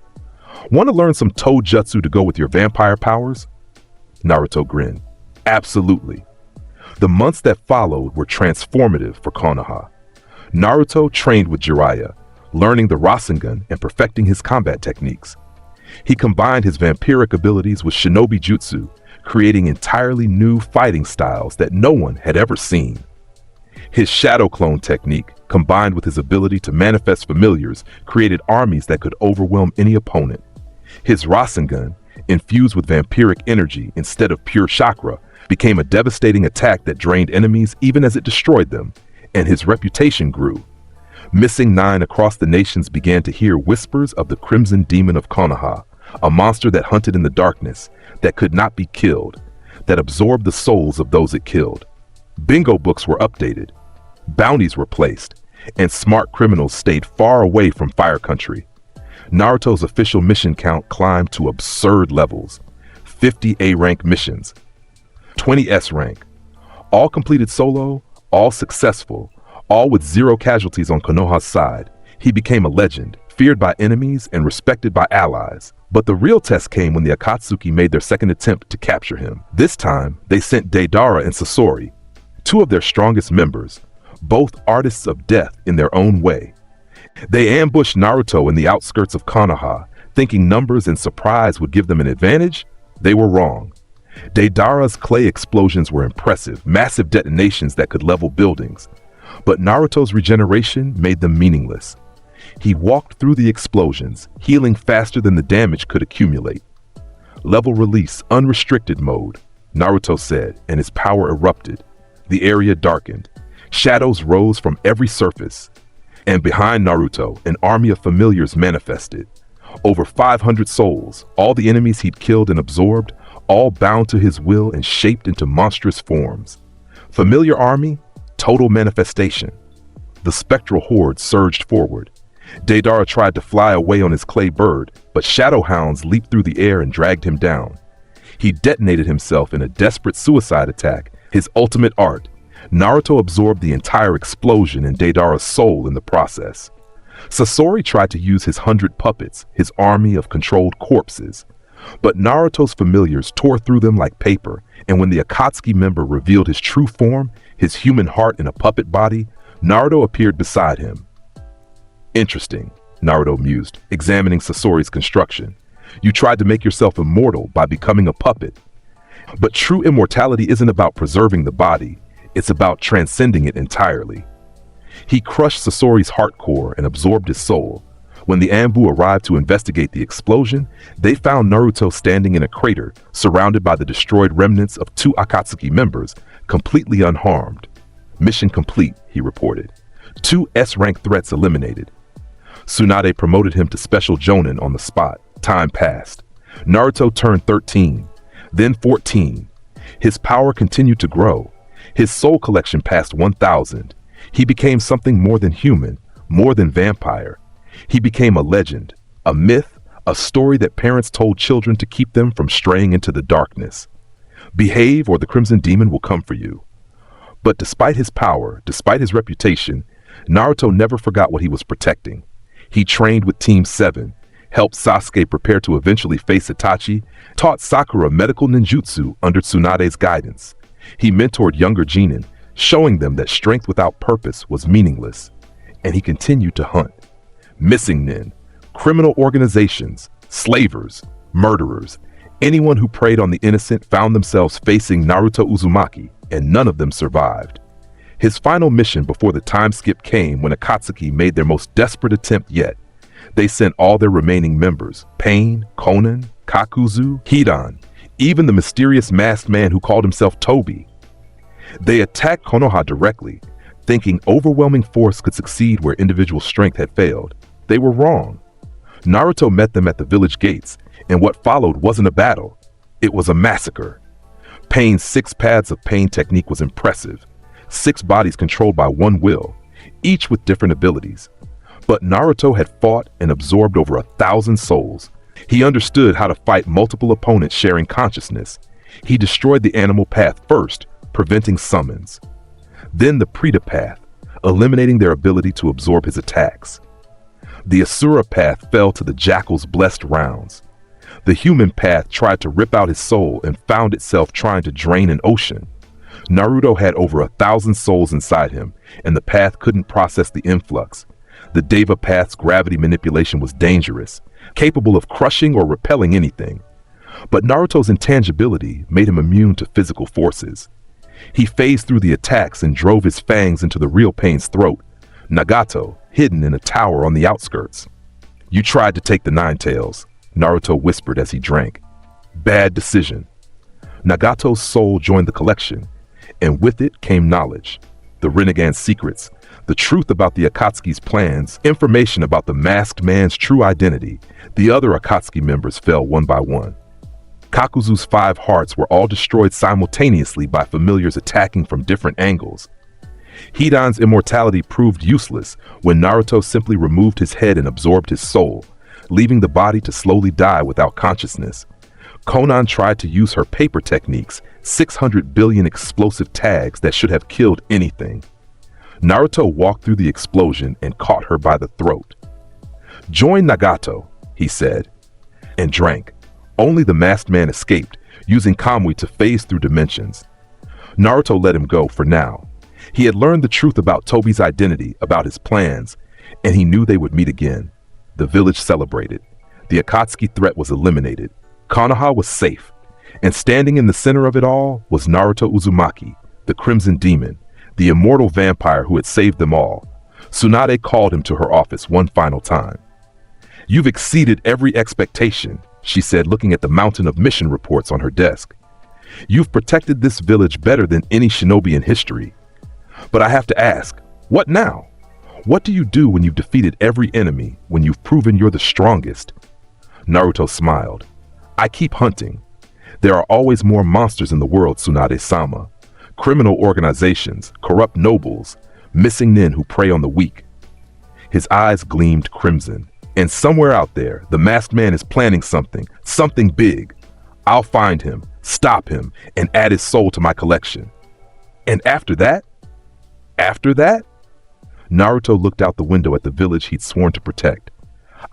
Want to learn some toe jutsu to go with your vampire powers? Naruto grinned. Absolutely. The months that followed were transformative for Konoha. Naruto trained with Jiraiya, learning the Rasengan and perfecting his combat techniques. He combined his vampiric abilities with shinobi jutsu, creating entirely new fighting styles that no one had ever seen. His shadow clone technique, combined with his ability to manifest familiars, created armies that could overwhelm any opponent. His Rasengan, infused with vampiric energy instead of pure chakra, became a devastating attack that drained enemies even as it destroyed them, and his reputation grew. Missing Nine across the nations began to hear whispers of the Crimson Demon of Konoha, a monster that hunted in the darkness, that could not be killed, that absorbed the souls of those it killed. Bingo books were updated, bounties were placed, and smart criminals stayed far away from Fire Country. Naruto's official mission count climbed to absurd levels. 50 A-rank missions, 20 S-rank, all completed solo, all successful, all with 0 casualties on Konoha's side. He became a legend, feared by enemies and respected by allies. But the real test came when the Akatsuki made their second attempt to capture him. This time, they sent Deidara and Sasori, 2 of their strongest members, both artists of death in their own way. They ambushed Naruto in the outskirts of Konoha, thinking numbers and surprise would give them an advantage. They were wrong. Deidara's clay explosions were impressive, massive detonations that could level buildings. But Naruto's regeneration made them meaningless. He walked through the explosions, healing faster than the damage could accumulate. Level release, unrestricted mode, Naruto said, and his power erupted. The area darkened. Shadows rose from every surface. And behind Naruto, an army of familiars manifested. Over 500 souls, all the enemies he'd killed and absorbed, all bound to his will and shaped into monstrous forms. Familiar army, total manifestation. The spectral horde surged forward. Deidara tried to fly away on his clay bird, but shadow hounds leaped through the air and dragged him down. He detonated himself in a desperate suicide attack, his ultimate art. Naruto absorbed the entire explosion in Deidara's soul in the process. Sasori tried to use his 100 puppets, his army of controlled corpses. But Naruto's familiars tore through them like paper, and when the Akatsuki member revealed his true form, his human heart in a puppet body, Naruto appeared beside him. Interesting, Naruto mused, examining Sasori's construction. You tried to make yourself immortal by becoming a puppet. But true immortality isn't about preserving the body, it's about transcending it entirely. He crushed Sasori's heart core and absorbed his soul. When the Anbu arrived to investigate the explosion, they found Naruto standing in a crater, surrounded by the destroyed remnants of 2 Akatsuki members, completely unharmed. Mission complete, he reported. 2 S-rank threats eliminated. Tsunade promoted him to Special Jonin on the spot. Time passed. Naruto turned 13, then 14. His power continued to grow. His soul collection passed 1,000. He became something more than human, more than vampire. He became a legend, a myth, a story that parents told children to keep them from straying into the darkness. Behave or the Crimson Demon will come for you. But despite his power, despite his reputation, Naruto never forgot what he was protecting. He trained with Team 7, helped Sasuke prepare to eventually face Itachi, taught Sakura medical ninjutsu under Tsunade's guidance. He mentored younger Genin, showing them that strength without purpose was meaningless. And he continued to hunt. Missing nin, criminal organizations, slavers, murderers, anyone who preyed on the innocent found themselves facing Naruto Uzumaki, and none of them survived. His final mission before the time skip came when Akatsuki made their most desperate attempt yet. They sent all their remaining members, Pain, Konan, Kakuzu, Hidan, even the mysterious masked man who called himself Tobi. They attacked Konoha directly, thinking overwhelming force could succeed where individual strength had failed. They were wrong. Naruto met them at the village gates, and what followed wasn't a battle. It was a massacre. Pain's 6 paths of pain technique was impressive. 6 bodies controlled by one will, each with different abilities. But Naruto had fought and absorbed over 1,000 souls. He understood how to fight multiple opponents sharing consciousness. He destroyed the animal path first, preventing summons. Then the Preta path, eliminating their ability to absorb his attacks. The Asura path fell to the Jackal's blessed rounds. The human path tried to rip out his soul and found itself trying to drain an ocean. Naruto had over 1,000 souls inside him, and the path couldn't process the influx. The Deva path's gravity manipulation was dangerous, capable of crushing or repelling anything. But Naruto's intangibility made him immune to physical forces. He phased through the attacks and drove his fangs into the real Pain's throat, Nagato, hidden in a tower on the outskirts. "You tried to take the Nine Tails," Naruto whispered as he drank. "Bad decision." Nagato's soul joined the collection, and with it came knowledge. The Renegade's secrets, the truth about the Akatsuki's plans, information about the masked man's true identity. The other Akatsuki members fell one by one. Kakuzu's 5 hearts were all destroyed simultaneously by familiars attacking from different angles. Hidan's immortality proved useless when Naruto simply removed his head and absorbed his soul, leaving the body to slowly die without consciousness. Konan tried to use her paper techniques, 600 billion explosive tags that should have killed anything. Naruto walked through the explosion and caught her by the throat. "Join Nagato," he said, and drank. Only the masked man escaped, using Kamui to phase through dimensions. Naruto let him go for now. He had learned the truth about Tobi's identity, about his plans, and he knew they would meet again. The village celebrated. The Akatsuki threat was eliminated. Konoha was safe. And standing in the center of it all was Naruto Uzumaki, the Crimson Demon, the immortal vampire who had saved them all. Tsunade called him to her office one final time. "You've exceeded every expectation," she said, looking at the mountain of mission reports on her desk. "You've protected this village better than any shinobi in history. But I have to ask, what now? What do you do when you've defeated every enemy, when you've proven you're the strongest?" Naruto smiled. "I keep hunting. There are always more monsters in the world, Tsunade-sama. Criminal organizations, corrupt nobles, missing nin who prey on the weak." His eyes gleamed crimson. "And somewhere out there, the masked man is planning something big. I'll find him, stop him, and add his soul to my collection. And after that? After that?" Naruto looked out the window at the village he'd sworn to protect.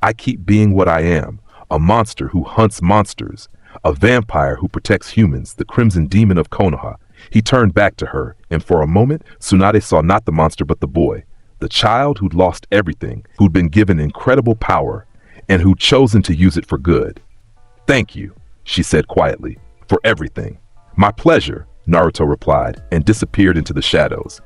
"I keep being what I am, a monster who hunts monsters, a vampire who protects humans, the Crimson Demon of Konoha." He turned back to her, and for a moment, Tsunade saw not the monster but the boy, the child who'd lost everything, who'd been given incredible power, and who'd chosen to use it for good. "Thank you," she said quietly, "for everything." "My pleasure," Naruto replied, and disappeared into the shadows.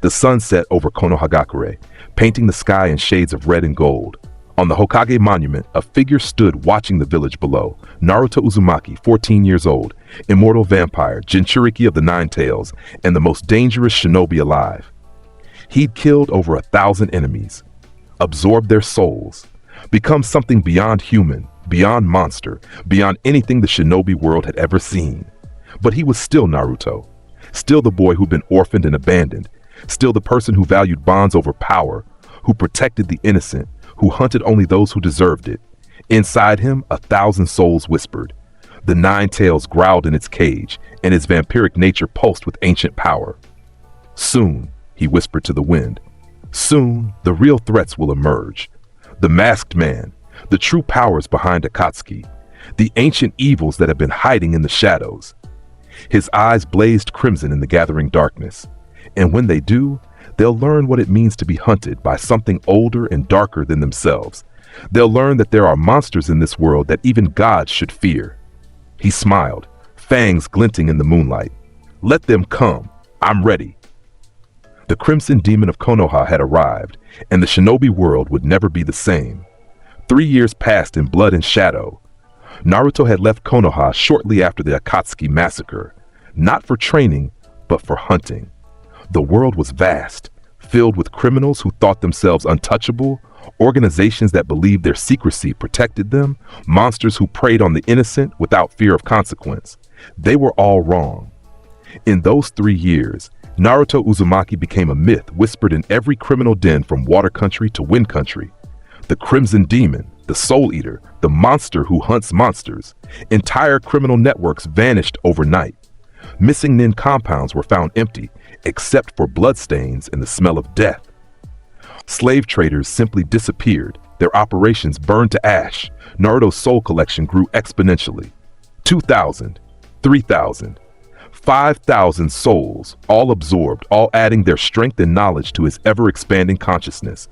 The sun set over Konohagakure, painting the sky in shades of red and gold. On the Hokage monument, a figure stood watching the village below. Naruto Uzumaki, 14 years old, immortal vampire, Jinchuriki of the Nine Tails, and the most dangerous shinobi alive. He'd killed over 1,000 enemies, absorbed their souls, become something beyond human, beyond monster, beyond anything the shinobi world had ever seen. But he was still Naruto, still the boy who'd been orphaned and abandoned, still the person who valued bonds over power, who protected the innocent, who hunted only those who deserved it. Inside him, 1,000 souls whispered. The Nine Tails growled in its cage, and its vampiric nature pulsed with ancient power. "Soon," he whispered to the wind, "soon the real threats will emerge. The masked man, the true powers behind Akatsuki, the ancient evils that have been hiding in the shadows." His eyes blazed crimson in the gathering darkness. And when they do, they'll learn what it means to be hunted by something older and darker than themselves. They'll learn that there are monsters in this world that even gods should fear. He smiled, fangs glinting in the moonlight. "Let them come. I'm ready." The Crimson Demon of Konoha had arrived, and the shinobi world would never be the same. 3 years passed in blood and shadow. Naruto had left Konoha shortly after the Akatsuki massacre, not for training, but for hunting. The world was vast, filled with criminals who thought themselves untouchable, organizations that believed their secrecy protected them, monsters who preyed on the innocent without fear of consequence. They were all wrong. In those 3 years, Naruto Uzumaki became a myth whispered in every criminal den from Water Country to Wind Country. The Crimson Demon, the Soul Eater, the monster who hunts monsters. Entire criminal networks vanished overnight. Missing nin compounds were found empty, except for bloodstains and the smell of death. Slave traders simply disappeared, their operations burned to ash. Naruto's soul collection grew exponentially. 2,000, 3,000, 5,000 souls, all absorbed, all adding their strength and knowledge to his ever-expanding consciousness.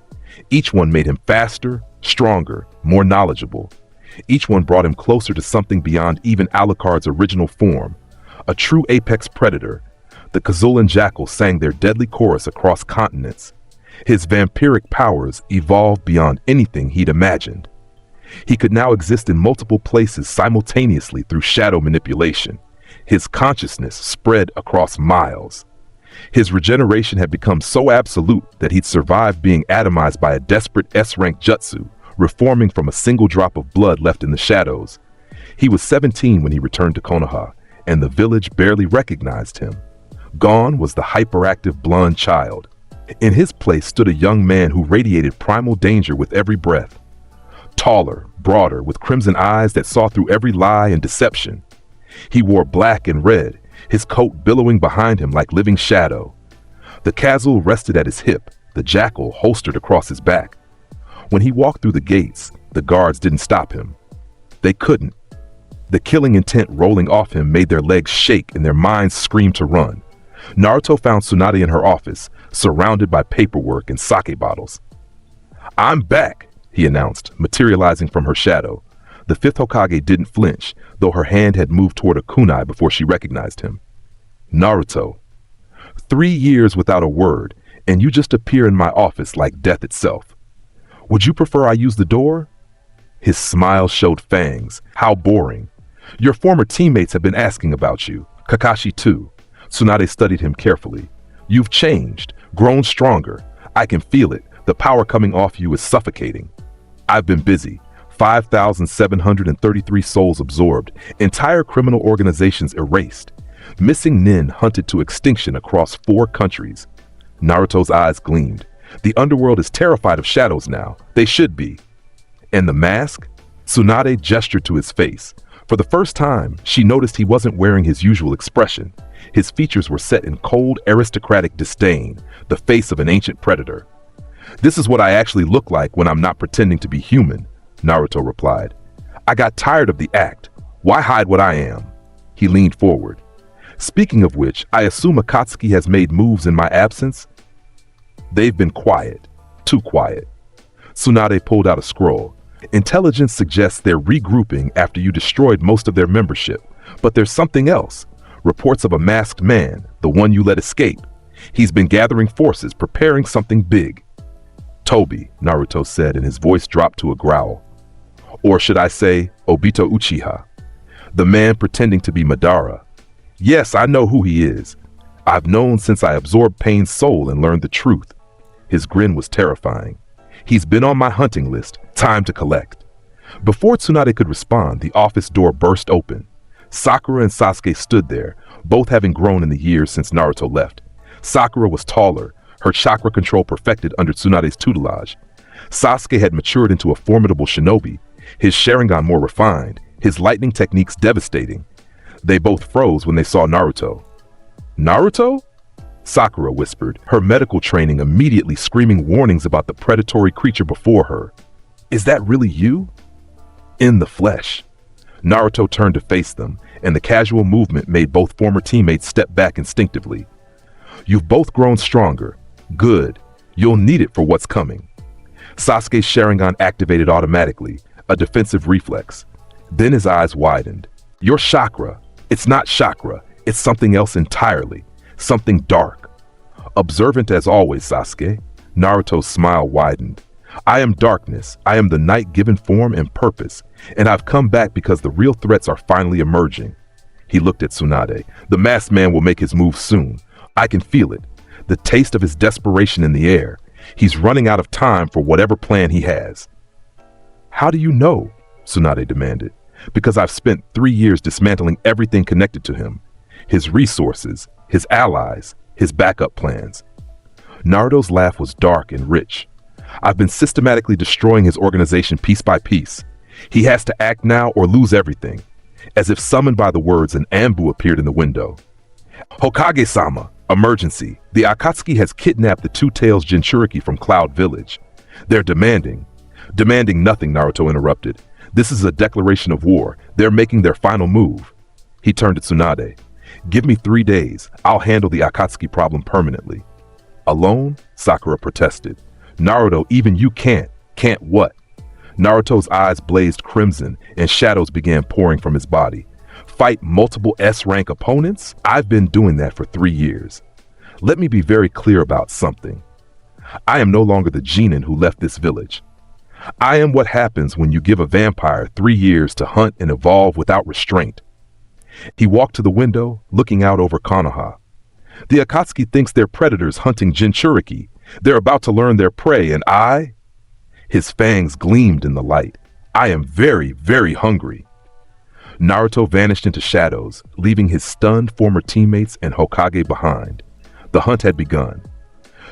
Each one made him faster, stronger, more knowledgeable. Each one brought him closer to something beyond even Alucard's original form, a true apex predator. The Kazulan jackals sang their deadly chorus across continents. His vampiric powers evolved beyond anything he'd imagined. He could now exist in multiple places simultaneously through shadow manipulation. His consciousness spread across miles. His regeneration had become so absolute that he'd survived being atomized by a desperate S-rank jutsu, reforming from a single drop of blood left in the shadows. He was 17 when he returned to Konoha, and the village barely recognized him. Gone was the hyperactive blonde child. In his place stood a young man who radiated primal danger with every breath. Taller, broader, with crimson eyes that saw through every lie and deception. He wore black and red, his coat billowing behind him like living shadow. The Kazul rested at his hip, the jackal holstered across his back. When he walked through the gates, the guards didn't stop him. They couldn't. The killing intent rolling off him made their legs shake and their minds scream to run. Naruto found Tsunade in her office, surrounded by paperwork and sake bottles. "I'm back," he announced, materializing from her shadow. The fifth Hokage didn't flinch, though her hand had moved toward a kunai before she recognized him. "Naruto, 3 years without a word, and you just appear in my office like death itself. Would you prefer I use the door?" His smile showed fangs. "How boring. Your former teammates have been asking about you. Kakashi too." Tsunade studied him carefully. "You've changed, grown stronger. I can feel it. The power coming off you is suffocating." "I've been busy. 5,733 souls absorbed, entire criminal organizations erased, missing nin hunted to extinction across 4 countries. Naruto's eyes gleamed. The underworld is terrified of shadows now. They should be. And the mask? Tsunade gestured to his face. For the first time, she noticed he wasn't wearing his usual expression. His features were set in cold, aristocratic disdain, the face of an ancient predator. "This is what I actually look like when I'm not pretending to be human," Naruto replied. "I got tired of the act. Why hide what I am?" He leaned forward. "Speaking of which, I assume Akatsuki has made moves in my absence?" "They've been quiet. Too quiet." Tsunade pulled out a scroll. "Intelligence suggests they're regrouping after you destroyed most of their membership. But there's something else. Reports of a masked man, the one you let escape. He's been gathering forces, preparing something big." "Tobi," Naruto said, and his voice dropped to a growl. "Or should I say, Obito Uchiha. The man pretending to be Madara. Yes, I know who he is. I've known since I absorbed Pain's soul and learned the truth." His grin was terrifying. "He's been on my hunting list. Time to collect." Before Tsunade could respond, the office door burst open. Sakura and Sasuke stood there, both having grown in the years since Naruto left. Sakura was taller, her chakra control perfected under Tsunade's tutelage. Sasuke had matured into a formidable shinobi, his Sharingan more refined, his lightning techniques devastating. They both froze when they saw Naruto. "Naruto?" Sakura whispered, her medical training immediately screaming warnings about the predatory creature before her. "Is that really you?" "In the flesh." Naruto turned to face them, and the casual movement made both former teammates step back instinctively. "You've both grown stronger. Good. You'll need it for what's coming." Sasuke's Sharingan activated automatically, a defensive reflex. Then his eyes widened. "Your chakra. It's not chakra. It's something else entirely. Something dark." "Observant as always, Sasuke." Naruto's smile widened. "I am darkness. I am the night given form and purpose, and I've come back because the real threats are finally emerging." He looked at Tsunade. "The masked man will make his move soon. I can feel it. the taste of his desperation in the air. He's running out of time for whatever plan he has. How do you know? Tsunade demanded. Because I've spent 3 years dismantling everything connected to him. His resources, his allies, his backup plans. Naruto's laugh was dark and rich. I've been systematically destroying his organization piece by piece. He has to act now or lose everything. As if summoned by the words, an Anbu appeared in the window. Hokage-sama, emergency. The Akatsuki has kidnapped the Two-Tails Jinchuriki from Cloud Village. They're demanding nothing, Naruto interrupted. This is a declaration of war. They're making their final move. He turned to Tsunade. Give me 3 days. I'll handle the Akatsuki problem permanently. Alone? Sakura protested. Naruto, even you can't. Can't what? Naruto's eyes blazed crimson and shadows began pouring from his body. Fight multiple S-rank opponents? I've been doing that for 3 years. Let me be very clear about something. I am no longer the genin who left this village. I am what happens when you give a vampire 3 years to hunt and evolve without restraint. He walked to the window, looking out over Konoha. The Akatsuki thinks they're predators hunting Jinchuriki. They're about to learn their prey, and I... His fangs gleamed in the light. I am very, very hungry. Naruto vanished into shadows, leaving his stunned former teammates and Hokage behind. The hunt had begun.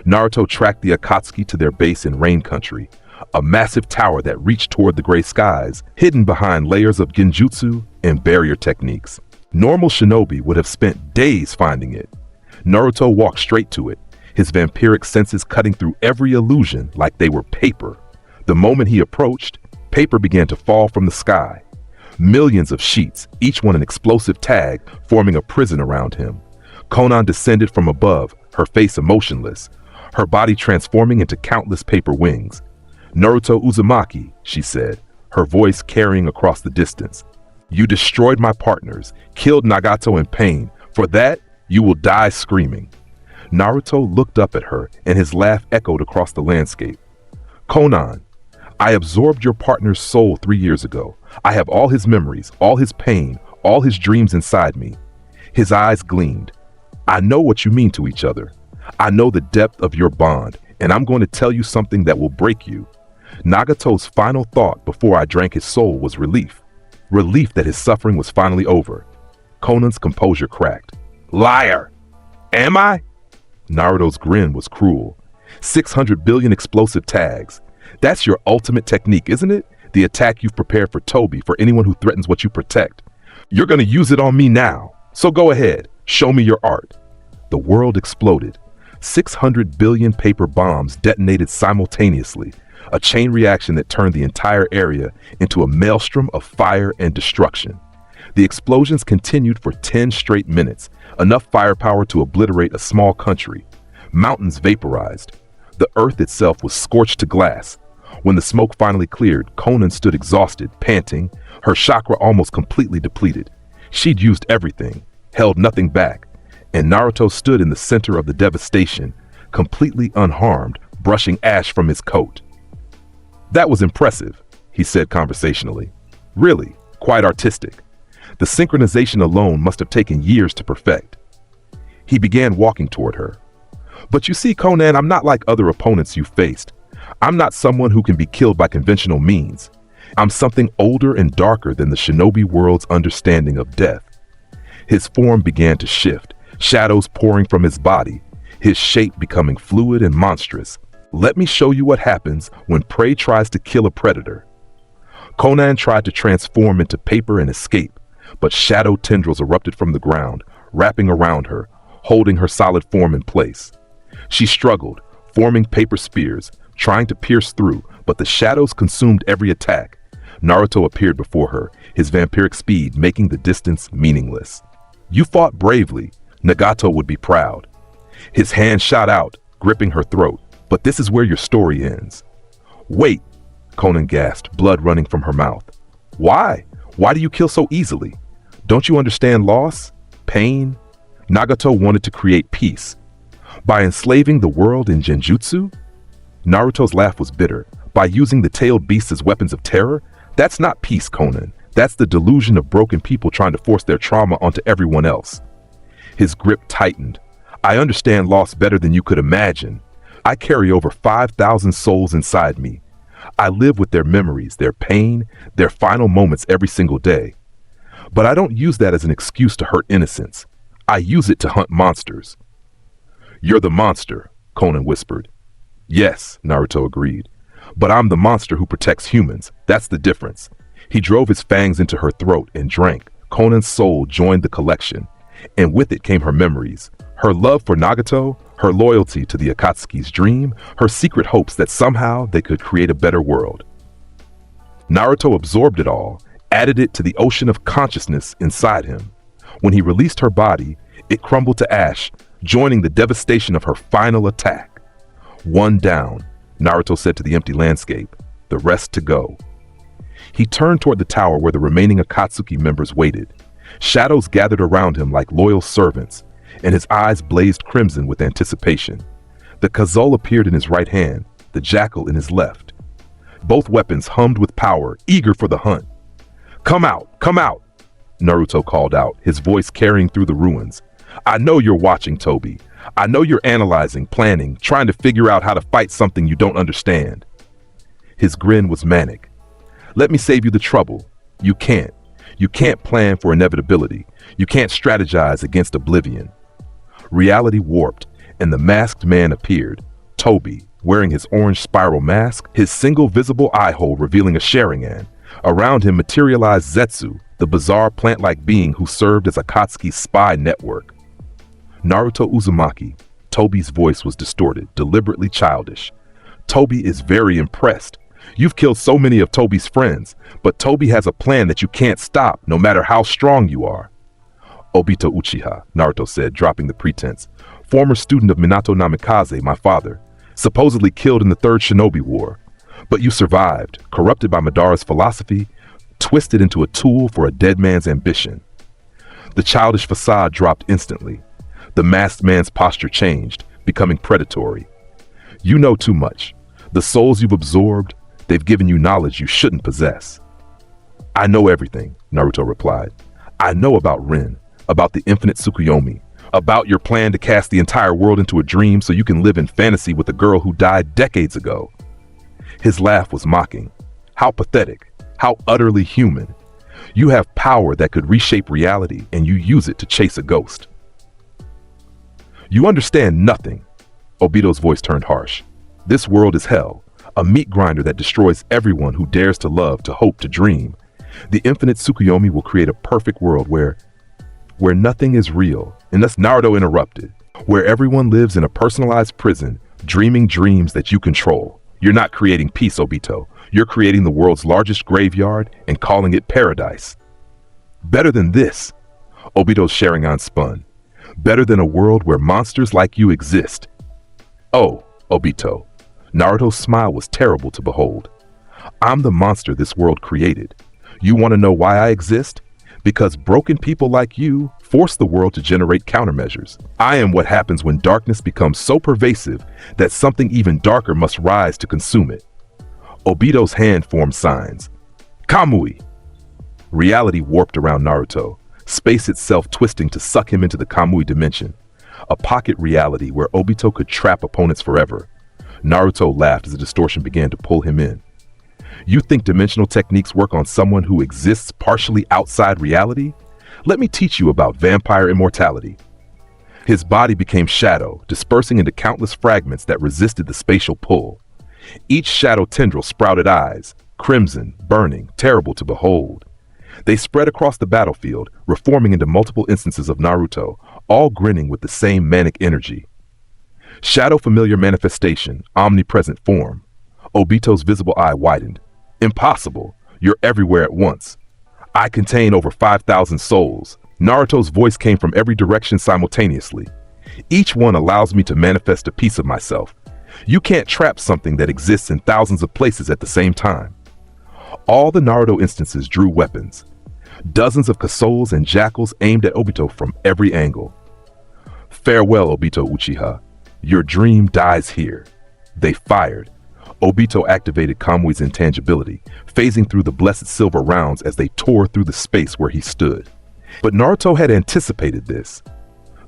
Naruto tracked the Akatsuki to their base in Rain Country, a massive tower that reached toward the gray skies, hidden behind layers of genjutsu and barrier techniques. Normal shinobi would have spent days finding it. Naruto walked straight to it, his vampiric senses cutting through every illusion like they were paper. The moment he approached, paper began to fall from the sky. Millions of sheets, each one an explosive tag, forming a prison around him. Konan descended from above, her face emotionless, her body transforming into countless paper wings. Naruto Uzumaki, she said, her voice carrying across the distance. You destroyed my partners, killed Nagato in pain. For that, you will die screaming. Naruto looked up at her, and his laugh echoed across the landscape. Konan, I absorbed your partner's soul 3 years ago. I have all his memories, all his pain, all his dreams inside me. His eyes gleamed. I know what you mean to each other. I know the depth of your bond, and I'm going to tell you something that will break you. Nagato's final thought before I drank his soul was relief. Relief that his suffering was finally over. Conan's composure cracked. Liar! Am I? Naruto's grin was cruel. 600 billion explosive tags. That's your ultimate technique, isn't it? The attack you've prepared for Toby, for anyone who threatens what you protect. You're gonna use it on me now. So go ahead, show me your art. The world exploded. 600 billion paper bombs detonated simultaneously, a chain reaction that turned the entire area into a maelstrom of fire and destruction. The explosions continued for 10 straight minutes, enough firepower to obliterate a small country. Mountains vaporized. The earth itself was scorched to glass. When the smoke finally cleared, Konan stood exhausted, panting, her chakra almost completely depleted. She'd used everything, held nothing back, and Naruto stood in the center of the devastation, completely unharmed, brushing ash from his coat. That was impressive, he said conversationally. Really, quite artistic. The synchronization alone must have taken years to perfect. He began walking toward her. But you see, Konan, I'm not like other opponents you faced. I'm not someone who can be killed by conventional means. I'm something older and darker than the shinobi world's understanding of death. His form began to shift, shadows pouring from his body, his shape becoming fluid and monstrous. Let me show you what happens when prey tries to kill a predator. Konan tried to transform into paper and escape, but shadow tendrils erupted from the ground, wrapping around her, holding her solid form in place. She struggled, forming paper spears, trying to pierce through, but the shadows consumed every attack. Naruto appeared before her, his vampiric speed making the distance meaningless. You fought bravely. Nagato would be proud. His hand shot out, gripping her throat. But this is where your story ends. Wait, Konan gasped, blood running from her mouth. Why? Why do you kill so easily? Don't you understand loss? Pain? Nagato wanted to create peace. By enslaving the world in genjutsu? Naruto's laugh was bitter. By using the tailed beasts as weapons of terror? That's not peace, Konan. That's the delusion of broken people trying to force their trauma onto everyone else. His grip tightened. I understand loss better than you could imagine. I carry over 5,000 souls inside me. I live with their memories, their pain, their final moments every single day. But I don't use that as an excuse to hurt innocents. I use it to hunt monsters. You're the monster, Conan whispered. Yes, Naruto agreed. But I'm the monster who protects humans. That's the difference. He drove his fangs into her throat and drank. Conan's soul joined the collection, and with it came her memories. Her love for Nagato, her loyalty to the Akatsuki's dream, her secret hopes that somehow they could create a better world. Naruto absorbed it all, added it to the ocean of consciousness inside him. When he released her body, it crumbled to ash, joining the devastation of her final attack. One down, Naruto said to the empty landscape, the rest to go. He turned toward the tower where the remaining Akatsuki members waited. Shadows gathered around him like loyal servants, and his eyes blazed crimson with anticipation. The Kazul appeared in his right hand, the jackal in his left. Both weapons hummed with power, eager for the hunt. Come out, Naruto called out, his voice carrying through the ruins. I know you're watching, Toby. I know you're analyzing, planning, trying to figure out how to fight something you don't understand. His grin was manic. Let me save you the trouble. You can't. You can't plan for inevitability. You can't strategize against oblivion. Reality warped, and the masked man appeared, Toby, wearing his orange spiral mask, his single visible eye hole revealing a Sharingan. Around him materialized Zetsu, the bizarre plant-like being who served as Akatsuki's spy network. Naruto Uzumaki. Toby's voice was distorted, deliberately childish. Toby is very impressed. You've killed so many of Toby's friends, but Toby has a plan that you can't stop, no matter how strong you are. Obito Uchiha, Naruto said, dropping the pretense. Former student of Minato Namikaze, my father. Supposedly killed in the Third Shinobi War. But you survived, corrupted by Madara's philosophy, twisted into a tool for a dead man's ambition. The childish facade dropped instantly. The masked man's posture changed, becoming predatory. You know too much. The souls you've absorbed, they've given you knowledge you shouldn't possess. I know everything, Naruto replied. I know about Rin, about the infinite Tsukuyomi, about your plan to cast the entire world into a dream so you can live in fantasy with a girl who died decades ago. His laugh was mocking. How pathetic, how utterly human. You have power that could reshape reality, and you use it to chase a ghost. You understand nothing. Obito's voice turned harsh. This world is hell, a meat grinder that destroys everyone who dares to love, to hope, to dream. The infinite Tsukuyomi will create a perfect world where nothing is real, unless Naruto interrupted, where everyone lives in a personalized prison, dreaming dreams that you control. You're not creating peace, Obito. You're creating the world's largest graveyard and calling it paradise. Better than this, Obito's Sharingan spun. Better than a world where monsters like you exist. Oh, Obito. Naruto's smile was terrible to behold. I'm the monster this world created. You want to know why I exist? Because broken people like you force the world to generate countermeasures. I am what happens when darkness becomes so pervasive that something even darker must rise to consume it. Obito's hand formed signs. Kamui! Reality warped around Naruto, space itself twisting to suck him into the Kamui dimension. A pocket reality where Obito could trap opponents forever. Naruto laughed as the distortion began to pull him in. You think dimensional techniques work on someone who exists partially outside reality? Let me teach you about vampire immortality. His body became shadow, dispersing into countless fragments that resisted the spatial pull. Each shadow tendril sprouted eyes, crimson, burning, terrible to behold. They spread across the battlefield, reforming into multiple instances of Naruto, all grinning with the same manic energy. Shadow familiar manifestation, omnipresent form. Obito's visible eye widened. Impossible. You're everywhere at once. I contain over 5,000 souls. Naruto's voice came from every direction simultaneously. Each one allows me to manifest a piece of myself. You can't trap something that exists in thousands of places at the same time. All the Naruto instances drew weapons. Dozens of Kasuls and jackals aimed at Obito from every angle. Farewell, Obito Uchiha. Your dream dies here. They fired. Obito activated Kamui's intangibility, phasing through the blessed silver rounds as they tore through the space where he stood. But Naruto had anticipated this.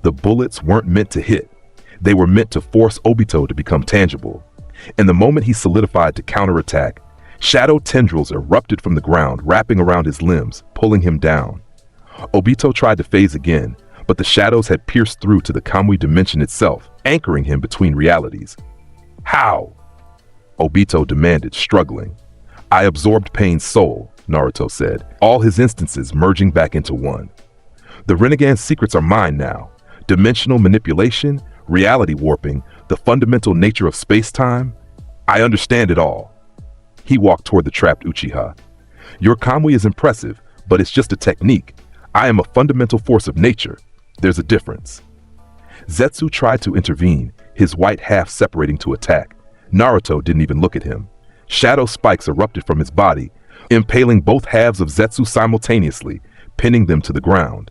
The bullets weren't meant to hit. They were meant to force Obito to become tangible. And the moment he solidified to counterattack, shadow tendrils erupted from the ground, wrapping around his limbs, pulling him down. Obito tried to phase again, but the shadows had pierced through to the Kamui dimension itself, anchoring him between realities. How? Obito demanded, struggling. I absorbed Pain's soul, Naruto said, all his instances merging back into one. The Rinnegan's secrets are mine now. Dimensional manipulation, reality warping, the fundamental nature of space-time. I understand it all. He walked toward the trapped Uchiha. Your Kamui is impressive, but it's just a technique. I am a fundamental force of nature. There's a difference. Zetsu tried to intervene, his white half separating to attack. Naruto didn't even look at him. Shadow spikes erupted from his body, impaling both halves of Zetsu simultaneously, pinning them to the ground.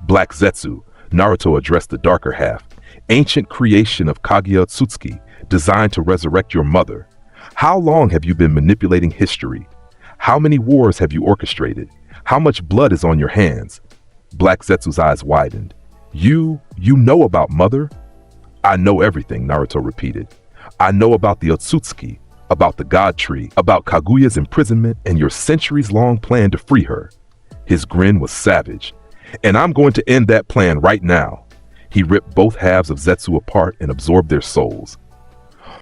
Black Zetsu, Naruto addressed the darker half. Ancient creation of Kaguya Otsutsuki, designed to resurrect your mother. How long have you been manipulating history? How many wars have you orchestrated? How much blood is on your hands? Black Zetsu's eyes widened. You know about mother? I know everything, Naruto repeated. I know about the Otsutsuki, about the God Tree, about Kaguya's imprisonment and your centuries-long plan to free her. His grin was savage. And I'm going to end that plan right now. He ripped both halves of Zetsu apart and absorbed their souls.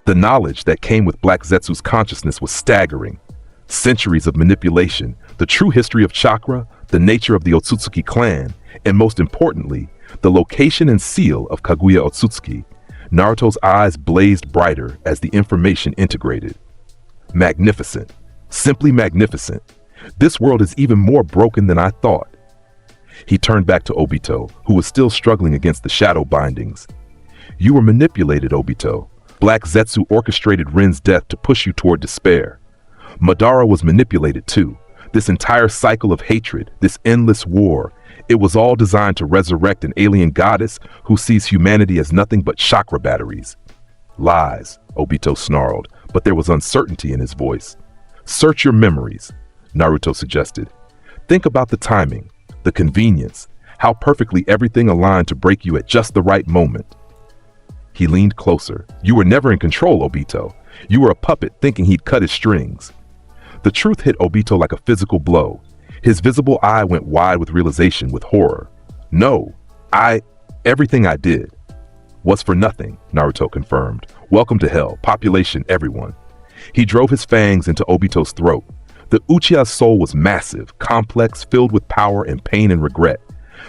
The knowledge that came with Black Zetsu's consciousness was staggering. Centuries of manipulation, the true history of chakra, the nature of the Otsutsuki clan, and most importantly, the location and seal of Kaguya Otsutsuki. Naruto's eyes blazed brighter as the information integrated. Magnificent. Simply magnificent. This world is even more broken than I thought. He turned back to Obito, who was still struggling against the shadow bindings. You were manipulated, Obito. Black Zetsu orchestrated Rin's death to push you toward despair. Madara was manipulated too. This entire cycle of hatred, this endless war, it was all designed to resurrect an alien goddess who sees humanity as nothing but chakra batteries. Lies, Obito snarled, but there was uncertainty in his voice. Search your memories, Naruto suggested. Think about the timing, the convenience, how perfectly everything aligned to break you at just the right moment. He leaned closer. You were never in control, Obito. You were a puppet thinking he'd cut his strings. The truth hit Obito like a physical blow. His visible eye went wide with realization, with horror. No, everything I did was for nothing, Naruto confirmed. Welcome to hell, population, everyone. He drove his fangs into Obito's throat. The Uchiha's soul was massive, complex, filled with power and pain and regret.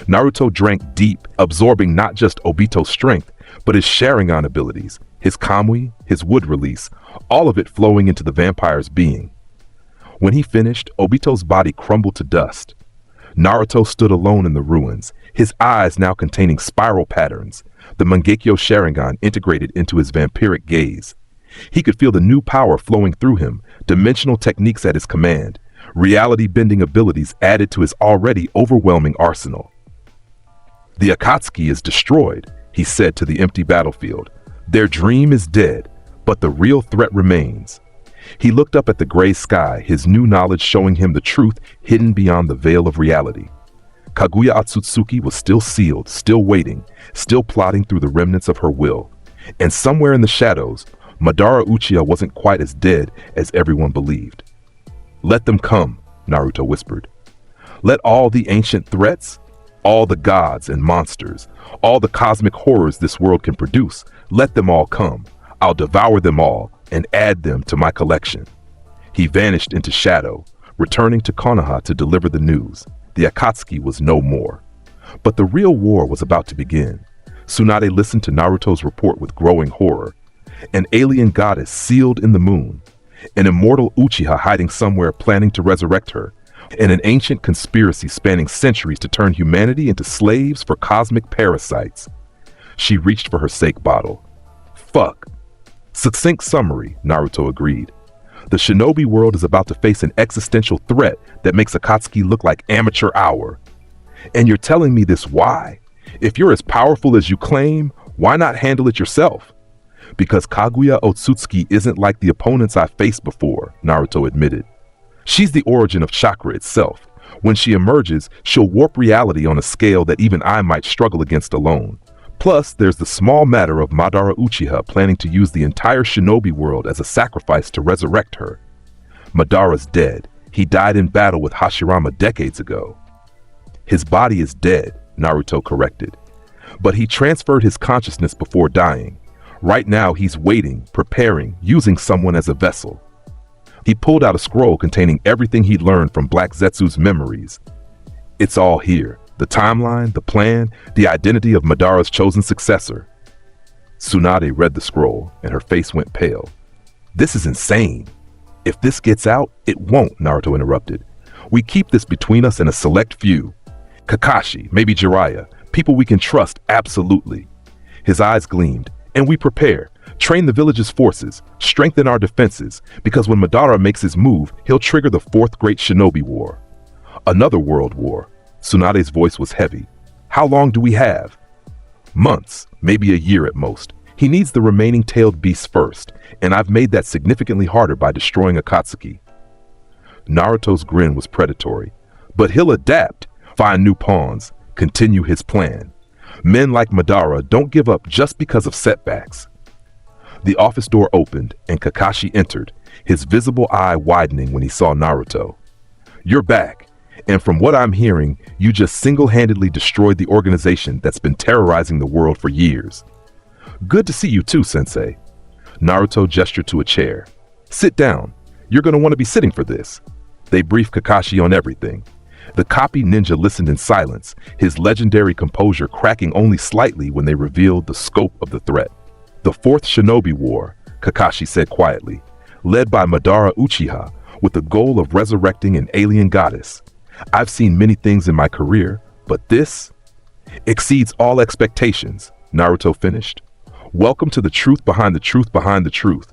Naruto drank deep, absorbing not just Obito's strength, but his Sharingan abilities, his Kamui, his wood release, all of it flowing into the vampire's being. When he finished, Obito's body crumbled to dust. Naruto stood alone in the ruins, his eyes now containing spiral patterns, the Mangekyo Sharingan integrated into his vampiric gaze. He could feel the new power flowing through him, dimensional techniques at his command, reality-bending abilities added to his already overwhelming arsenal. The Akatsuki is destroyed, he said to the empty battlefield. Their dream is dead, but the real threat remains. He looked up at the gray sky, his new knowledge showing him the truth hidden beyond the veil of reality. Kaguya Otsutsuki was still sealed, still waiting, still plotting through the remnants of her will. And somewhere in the shadows, Madara Uchiha wasn't quite as dead as everyone believed. Let them come, Naruto whispered. Let all the ancient threats, all the gods and monsters, all the cosmic horrors this world can produce, let them all come. I'll devour them all and add them to my collection. He vanished into shadow, returning to Konoha to deliver the news. The Akatsuki was no more. But the real war was about to begin. Tsunade listened to Naruto's report with growing horror. An alien goddess sealed in the moon, an immortal Uchiha hiding somewhere planning to resurrect her, and an ancient conspiracy spanning centuries to turn humanity into slaves for cosmic parasites. She reached for her sake bottle. Fuck. Succinct summary, Naruto agreed. The shinobi world is about to face an existential threat that makes Akatsuki look like amateur hour. And you're telling me this why? If you're as powerful as you claim, why not handle it yourself? Because Kaguya Otsutsuki isn't like the opponents I faced before, Naruto admitted. She's the origin of chakra itself. When she emerges, she'll warp reality on a scale that even I might struggle against alone. Plus, there's the small matter of Madara Uchiha planning to use the entire shinobi world as a sacrifice to resurrect her. Madara's dead. He died in battle with Hashirama decades ago. His body is dead, Naruto corrected. But he transferred his consciousness before dying. Right now he's waiting, preparing, using someone as a vessel. He pulled out a scroll containing everything he'd learned from Black Zetsu's memories. It's all here. The timeline, the plan, the identity of Madara's chosen successor. Tsunade read the scroll, and her face went pale. This is insane. If this gets out, it won't, Naruto interrupted. We keep this between us and a select few. Kakashi, maybe Jiraiya, people we can trust absolutely. His eyes gleamed. And we prepare, train the village's forces, strengthen our defenses, because when Madara makes his move, he'll trigger the Fourth Great Shinobi War. Another world war. Tsunade's voice was heavy. How long do we have? Months, maybe a year at most. He needs the remaining tailed beasts first, and I've made that significantly harder by destroying Akatsuki. Naruto's grin was predatory. But he'll adapt, find new pawns, continue his plan. Men like Madara don't give up just because of setbacks. The office door opened and Kakashi entered, his visible eye widening when he saw Naruto. You're back, and from what I'm hearing, you just single-handedly destroyed the organization that's been terrorizing the world for years. Good to see you too, Sensei. Naruto gestured to a chair. Sit down. You're going to want to be sitting for this. They briefed Kakashi on everything. The copy ninja listened in silence, his legendary composure cracking only slightly when they revealed the scope of the threat. The Fourth Shinobi War, Kakashi said quietly, led by Madara Uchiha, with the goal of resurrecting an alien goddess. I've seen many things in my career, but this exceeds all expectations, Naruto finished. Welcome to the truth behind the truth behind the truth.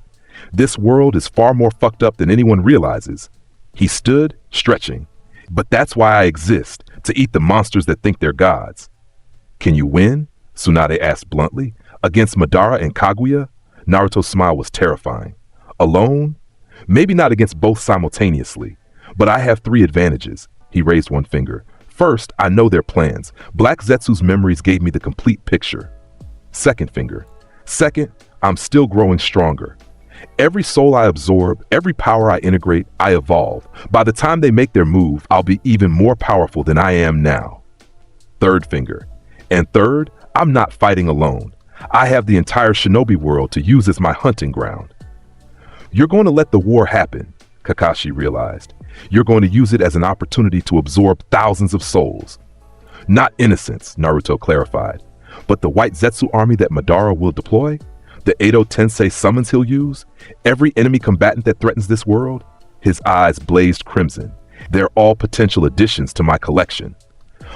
This world is far more fucked up than anyone realizes. He stood, stretching. But that's why I exist, to eat the monsters that think they're gods. Can you win? Tsunade asked bluntly. Against Madara and Kaguya? Naruto's smile was terrifying. Alone? Maybe not against both simultaneously. But I have 3 advantages. He raised one finger. First, I know their plans. Black Zetsu's memories gave me the complete picture. Second finger. Second, I'm still growing stronger. Every soul I absorb, every power I integrate, I evolve. By the time they make their move, I'll be even more powerful than I am now. Third finger. And third, I'm not fighting alone. I have the entire shinobi world to use as my hunting ground. You're going to let the war happen, Kakashi realized. You're going to use it as an opportunity to absorb thousands of souls. Not innocents, Naruto clarified, but the white Zetsu army that Madara will deploy? The Edo Tensei summons he'll use? Every enemy combatant that threatens this world? His eyes blazed crimson. They're all potential additions to my collection.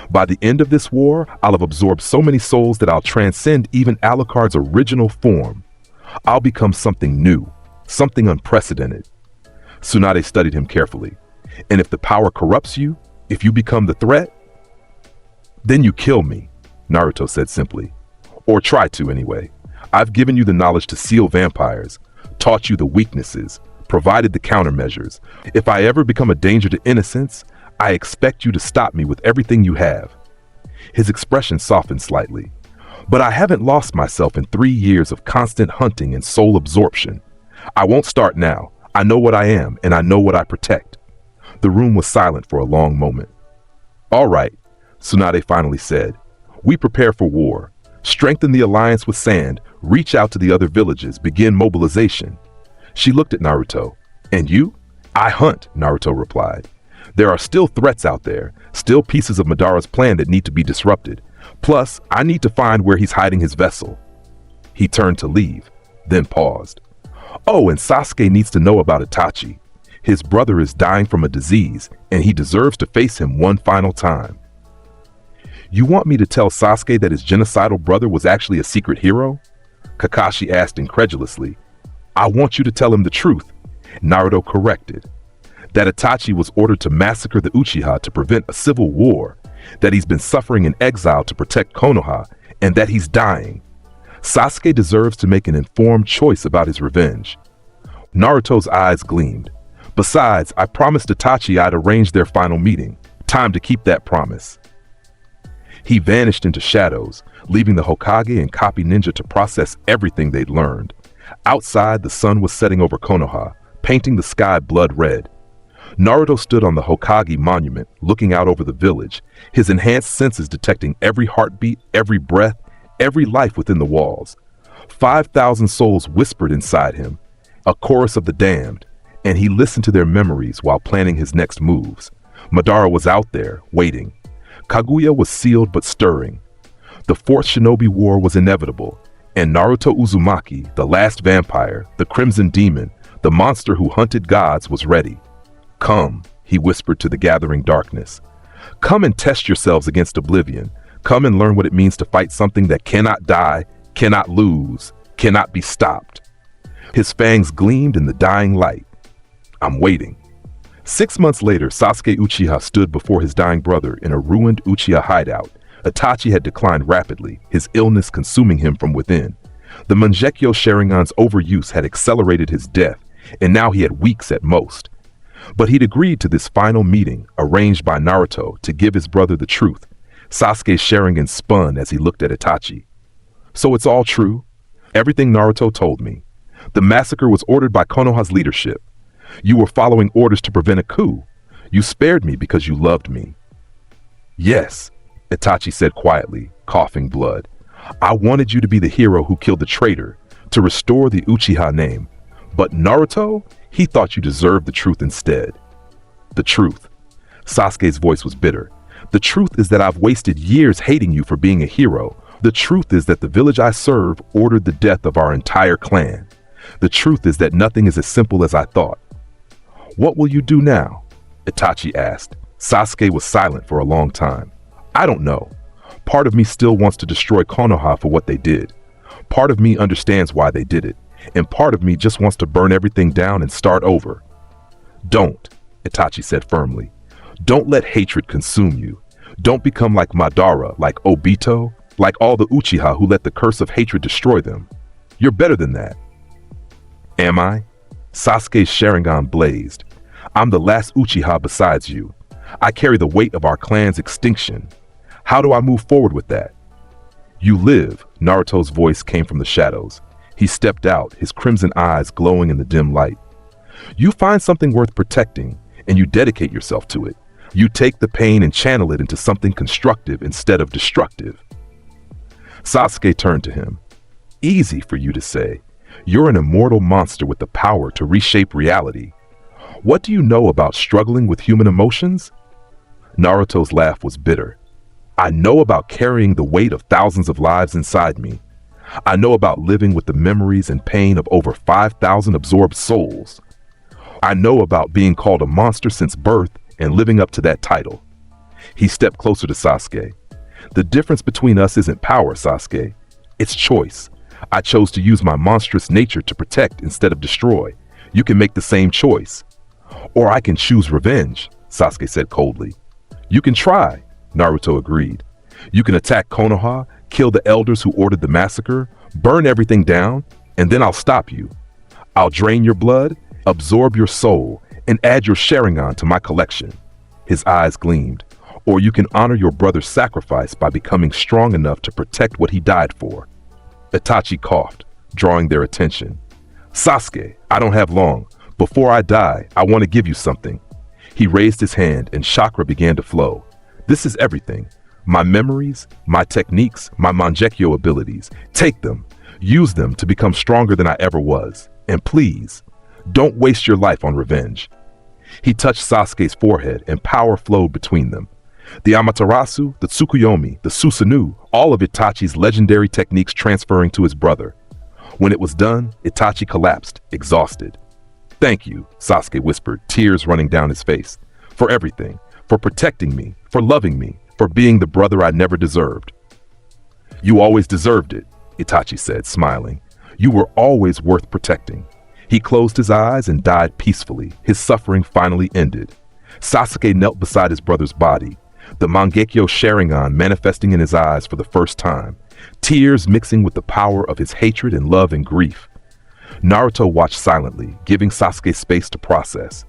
By the end of this war, I'll have absorbed so many souls that I'll transcend even Alucard's original form. I'll become something new, something unprecedented. Tsunade studied him carefully. And if the power corrupts you, if you become the threat, then you kill me, Naruto said simply. Or try to anyway. I've given you the knowledge to seal vampires, taught you the weaknesses, provided the countermeasures. If I ever become a danger to innocence, I expect you to stop me with everything you have. His expression softened slightly. But I haven't lost myself in 3 years of constant hunting and soul absorption. I won't start now. I know what I am, and I know what I protect. The room was silent for a long moment. All right, Tsunade finally said. We prepare for war. Strengthen the alliance with Sand, reach out to the other villages, begin mobilization. She looked at Naruto. And you? I hunt, Naruto replied. There are still threats out there, still pieces of Madara's plan that need to be disrupted. Plus, I need to find where he's hiding his vessel. He turned to leave, then paused. Oh, and Sasuke needs to know about Itachi. His brother is dying from a disease, and he deserves to face him one final time. You want me to tell Sasuke that his genocidal brother was actually a secret hero? Kakashi asked incredulously. I want you to tell him the truth. Naruto corrected. That Itachi was ordered to massacre the Uchiha to prevent a civil war, that he's been suffering in exile to protect Konoha, and that he's dying. Sasuke deserves to make an informed choice about his revenge. Naruto's eyes gleamed. Besides, I promised Itachi I'd arrange their final meeting. Time to keep that promise. He vanished into shadows, leaving the Hokage and copy ninja to process everything they'd learned. Outside, the sun was setting over Konoha, painting the sky blood red. Naruto stood on the Hokage monument, looking out over the village, his enhanced senses detecting every heartbeat, every breath, every life within the walls. 5,000 souls whispered inside him, a chorus of the damned, and he listened to their memories while planning his next moves. Madara was out there, waiting. Kaguya was sealed but stirring. The Fourth Shinobi War was inevitable, and Naruto Uzumaki, the last vampire, the Crimson Demon, the monster who hunted gods, was ready. "Come," he whispered to the gathering darkness. "Come and test yourselves against oblivion. Come and learn what it means to fight something that cannot die, cannot lose, cannot be stopped." His fangs gleamed in the dying light. "I'm waiting." 6 months later, Sasuke Uchiha stood before his dying brother in a ruined Uchiha hideout. Itachi had declined rapidly, his illness consuming him from within. The Mangekyo Sharingan's overuse had accelerated his death, and now he had weeks at most. But he'd agreed to this final meeting, arranged by Naruto, to give his brother the truth. Sasuke's Sharingan spun as he looked at Itachi. "So it's all true? Everything Naruto told me. The massacre was ordered by Konoha's leadership. You were following orders to prevent a coup. You spared me because you loved me." "Yes," Itachi said quietly, coughing blood. "I wanted you to be the hero who killed the traitor, to restore the Uchiha name. But Naruto, he thought you deserved the truth instead." "The truth." Sasuke's voice was bitter. "The truth is that I've wasted years hating you for being a hero. The truth is that the village I serve ordered the death of our entire clan. The truth is that nothing is as simple as I thought." "What will you do now?" Itachi asked. Sasuke was silent for a long time. "I don't know. Part of me still wants to destroy Konoha for what they did. Part of me understands why they did it, and part of me just wants to burn everything down and start over." "Don't," Itachi said firmly. "Don't let hatred consume you. Don't become like Madara, like Obito, like all the Uchiha who let the curse of hatred destroy them. You're better than that." "Am I?" Sasuke's Sharingan blazed. "I'm the last Uchiha besides you. I carry the weight of our clan's extinction. How do I move forward with that?" "You live," Naruto's voice came from the shadows. He stepped out, his crimson eyes glowing in the dim light. "You find something worth protecting, and you dedicate yourself to it. You take the pain and channel it into something constructive instead of destructive." Sasuke turned to him. "Easy for you to say. You're an immortal monster with the power to reshape reality. What do you know about struggling with human emotions?" Naruto's laugh was bitter. "I know about carrying the weight of thousands of lives inside me. I know about living with the memories and pain of over 5,000 absorbed souls. I know about being called a monster since birth and living up to that title." He stepped closer to Sasuke. "The difference between us isn't power, Sasuke. It's choice. I chose to use my monstrous nature to protect instead of destroy. You can make the same choice." "Or I can choose revenge," Sasuke said coldly. "You can try," Naruto agreed. "You can attack Konoha, kill the elders who ordered the massacre, burn everything down, and then I'll stop you. I'll drain your blood, absorb your soul, and add your Sharingan to my collection." His eyes gleamed. "Or you can honor your brother's sacrifice by becoming strong enough to protect what he died for." Itachi coughed, drawing their attention. "Sasuke, I don't have long. Before I die, I want to give you something." He raised his hand and chakra began to flow. "This is everything. My memories, my techniques, my Mangekyo abilities. Take them. Use them to become stronger than I ever was. And please, don't waste your life on revenge." He touched Sasuke's forehead and power flowed between them. The Amaterasu, the Tsukuyomi, the Susanoo, all of Itachi's legendary techniques transferring to his brother. When it was done, Itachi collapsed, exhausted. "Thank you," Sasuke whispered, tears running down his face. "For everything. For protecting me. For loving me. For being the brother I never deserved." "You always deserved it," Itachi said, smiling. "You were always worth protecting." He closed his eyes and died peacefully. His suffering finally ended. Sasuke knelt beside his brother's body, the Mangekyo Sharingan manifesting in his eyes for the first time, tears mixing with the power of his hatred and love and grief. Naruto watched silently, giving Sasuke space to process.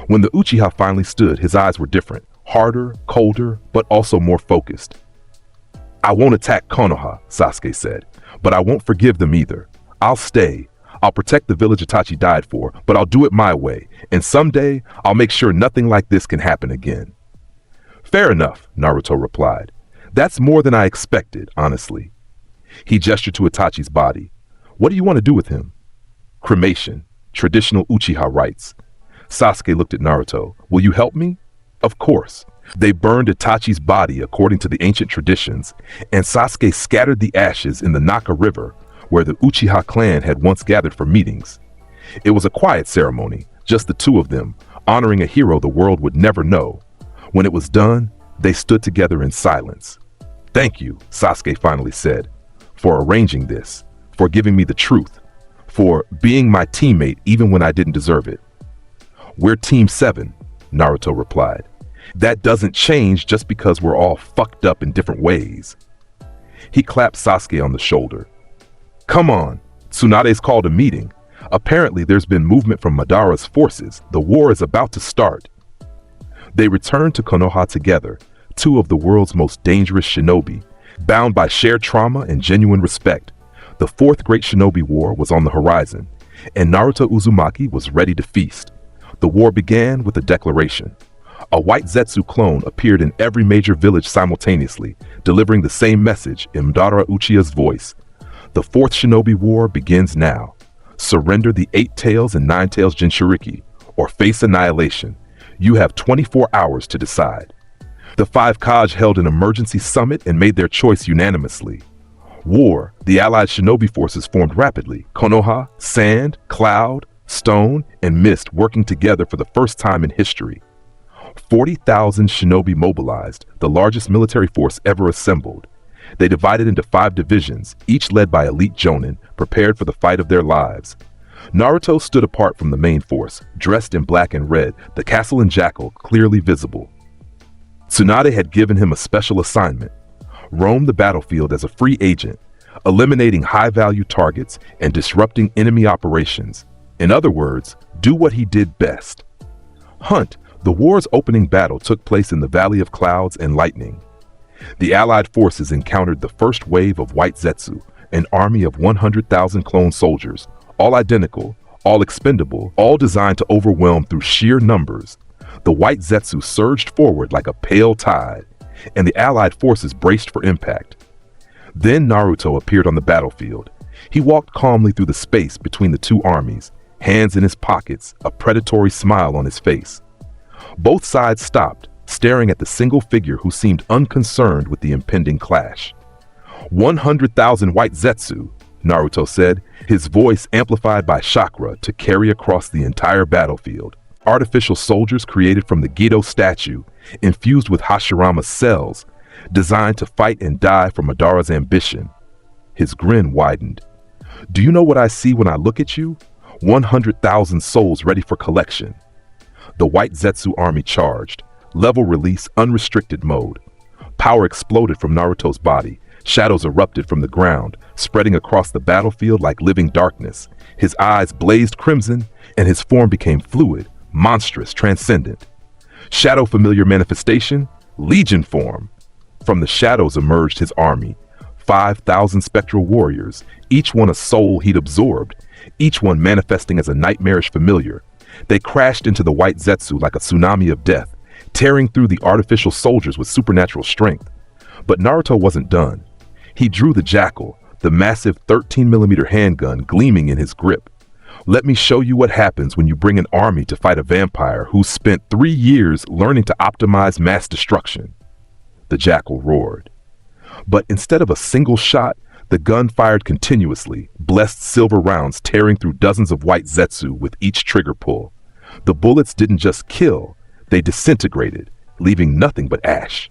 When the Uchiha finally stood, his eyes were different, harder, colder, but also more focused. I won't attack Konoha, Sasuke said, but I won't forgive them either. I'll stay. I'll protect the village Itachi died for, but I'll do it my way, and someday I'll make sure nothing like this can happen again. Fair enough, Naruto replied. That's more than I expected, honestly. He gestured to Itachi's body. What do you want to do with him? Cremation, traditional Uchiha rites. Sasuke looked at Naruto. Will you help me? Of course. They burned Itachi's body according to the ancient traditions, and Sasuke scattered the ashes in the Naka River, where the Uchiha clan had once gathered for meetings. It was a quiet ceremony, just the two of them, honoring a hero the world would never know. When it was done, they stood together in silence. Thank you, Sasuke finally said, for arranging this, for giving me the truth, for being my teammate even when I didn't deserve it. We're Team 7, Naruto replied. That doesn't change just because we're all fucked up in different ways. He clapped Sasuke on the shoulder. Come on, Tsunade's called a meeting. Apparently there's been movement from Madara's forces. The war is about to start. They returned to Konoha together, two of the world's most dangerous shinobi, bound by shared trauma and genuine respect. The fourth great shinobi war was on the horizon, and Naruto Uzumaki was ready to feast. The war began with a declaration. A white Zetsu clone appeared in every major village simultaneously, delivering the same message in Madara Uchiha's voice. The fourth shinobi war begins now. Surrender the 8 tails and 9 tails Jinchuriki, or face annihilation. You have 24 hours to decide. The 5 Kage held an emergency summit and made their choice unanimously. War, the allied shinobi forces formed rapidly. Konoha, Sand, Cloud, Stone, and Mist working together for the first time in history. 40,000 shinobi mobilized, the largest military force ever assembled. They divided into 5 divisions, each led by elite jonin, prepared for the fight of their lives. Naruto stood apart from the main force, dressed in black and red, the castle and jackal clearly visible. Tsunade had given him a special assignment: roam the battlefield as a free agent, eliminating high-value targets and disrupting enemy operations. In other words, do what he did best. Hunt. The war's opening battle took place in the Valley of Clouds and Lightning. The Allied forces encountered the first wave of White Zetsu, an army of 100,000 clone soldiers, all identical, all expendable, all designed to overwhelm through sheer numbers. The White Zetsu surged forward like a pale tide, and the Allied forces braced for impact. Then Naruto appeared on the battlefield. He walked calmly through the space between the two armies, hands in his pockets, a predatory smile on his face. Both sides stopped, staring at the single figure who seemed unconcerned with the impending clash. 100,000 White Zetsu, Naruto said, his voice amplified by chakra to carry across the entire battlefield. Artificial soldiers created from the Gedo statue, infused with Hashirama's cells, designed to fight and die for Madara's ambition. His grin widened. Do you know what I see when I look at you? 100,000 souls ready for collection. The White Zetsu army charged. Level release, unrestricted mode. Power exploded from Naruto's body. Shadows erupted from the ground, spreading across the battlefield like living darkness. His eyes blazed crimson, and his form became fluid, monstrous, transcendent. Shadow familiar manifestation, Legion form. From the shadows emerged his army. 5,000 spectral warriors, each one a soul he'd absorbed, each one manifesting as a nightmarish familiar. They crashed into the White Zetsu like a tsunami of death, tearing through the artificial soldiers with supernatural strength. But Naruto wasn't done. He drew the jackal, the massive 13mm handgun gleaming in his grip. Let me show you what happens when you bring an army to fight a vampire who spent 3 years learning to optimize mass destruction. The jackal roared. But instead of a single shot, the gun fired continuously, blessed silver rounds tearing through dozens of White Zetsu with each trigger pull. The bullets didn't just kill, they disintegrated, leaving nothing but ash.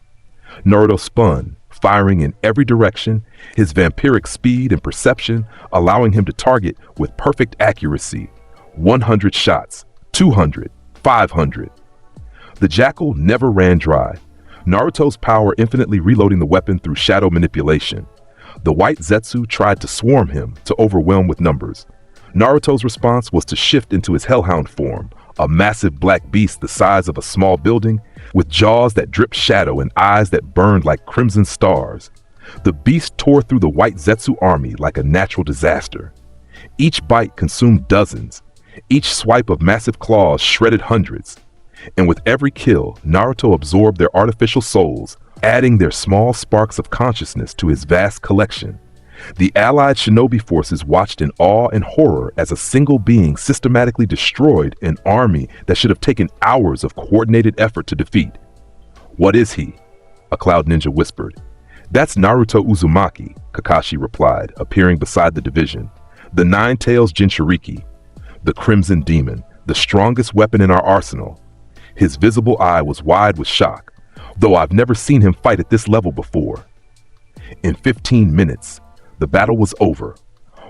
Naruto spun, firing in every direction, his vampiric speed and perception allowing him to target with perfect accuracy. 100 shots, 200, 500. The jackal never ran dry. Naruto's power infinitely reloading the weapon through shadow manipulation. The White Zetsu tried to swarm him, to overwhelm with numbers. Naruto's response was to shift into his Hellhound form, a massive black beast the size of a small building, with jaws that dripped shadow and eyes that burned like crimson stars. The beast tore through the white Zetsu army like a natural disaster. Each bite consumed dozens. Each swipe of massive claws shredded hundreds. And with every kill, Naruto absorbed their artificial souls, adding their small sparks of consciousness to his vast collection. The allied shinobi forces watched in awe and horror as a single being systematically destroyed an army that should have taken hours of coordinated effort to defeat. "What is he?" a cloud ninja whispered. "That's Naruto Uzumaki," Kakashi replied, appearing beside the division. "The Nine Tails Jinchuriki, the Crimson Demon, the strongest weapon in our arsenal." His visible eye was wide with shock, though I've never seen him fight at this level before. In 15 minutes, the battle was over.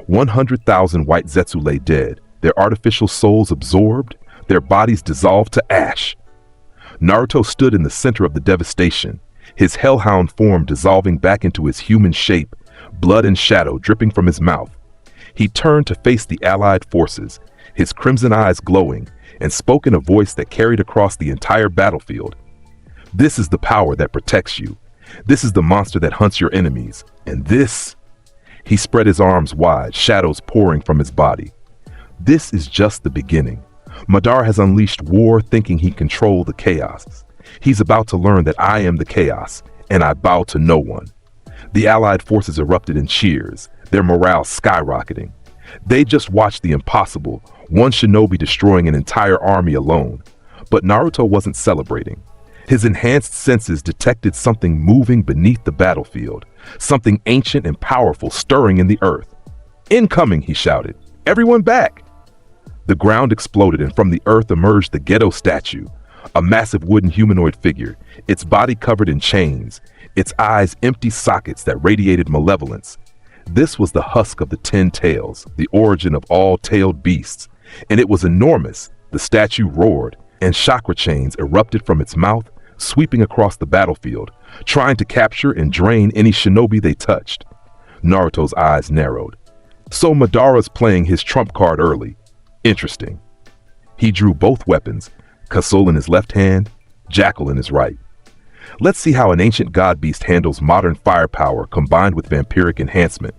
100,000 white Zetsu lay dead, their artificial souls absorbed, their bodies dissolved to ash. Naruto stood in the center of the devastation, his hellhound form dissolving back into his human shape, blood and shadow dripping from his mouth. He turned to face the allied forces, his crimson eyes glowing, and spoke in a voice that carried across the entire battlefield. "This is the power that protects you. This is the monster that hunts your enemies. And this..." He spread his arms wide, shadows pouring from his body. "This is just the beginning. Madara has unleashed war thinking he controlled the chaos. He's about to learn that I am the chaos, and I bow to no one." The allied forces erupted in cheers, their morale skyrocketing. They just watched the impossible, one shinobi destroying an entire army alone. But Naruto wasn't celebrating. His enhanced senses detected something moving beneath the battlefield, something ancient and powerful stirring in the earth. "Incoming!" he shouted. "Everyone back!" The ground exploded, and from the earth emerged the Gedo statue, a massive wooden humanoid figure, its body covered in chains, its eyes empty sockets that radiated malevolence. This was the husk of the 10 tails, the origin of all tailed beasts, and it was enormous. The statue roared, and chakra chains erupted from its mouth, sweeping across the battlefield, trying to capture and drain any shinobi they touched. Naruto's eyes narrowed. So Madara's playing his trump card early. Interesting. He drew both weapons, Kasul in his left hand, Jackal in his right. Let's see how an ancient god beast handles modern firepower combined with vampiric enhancement.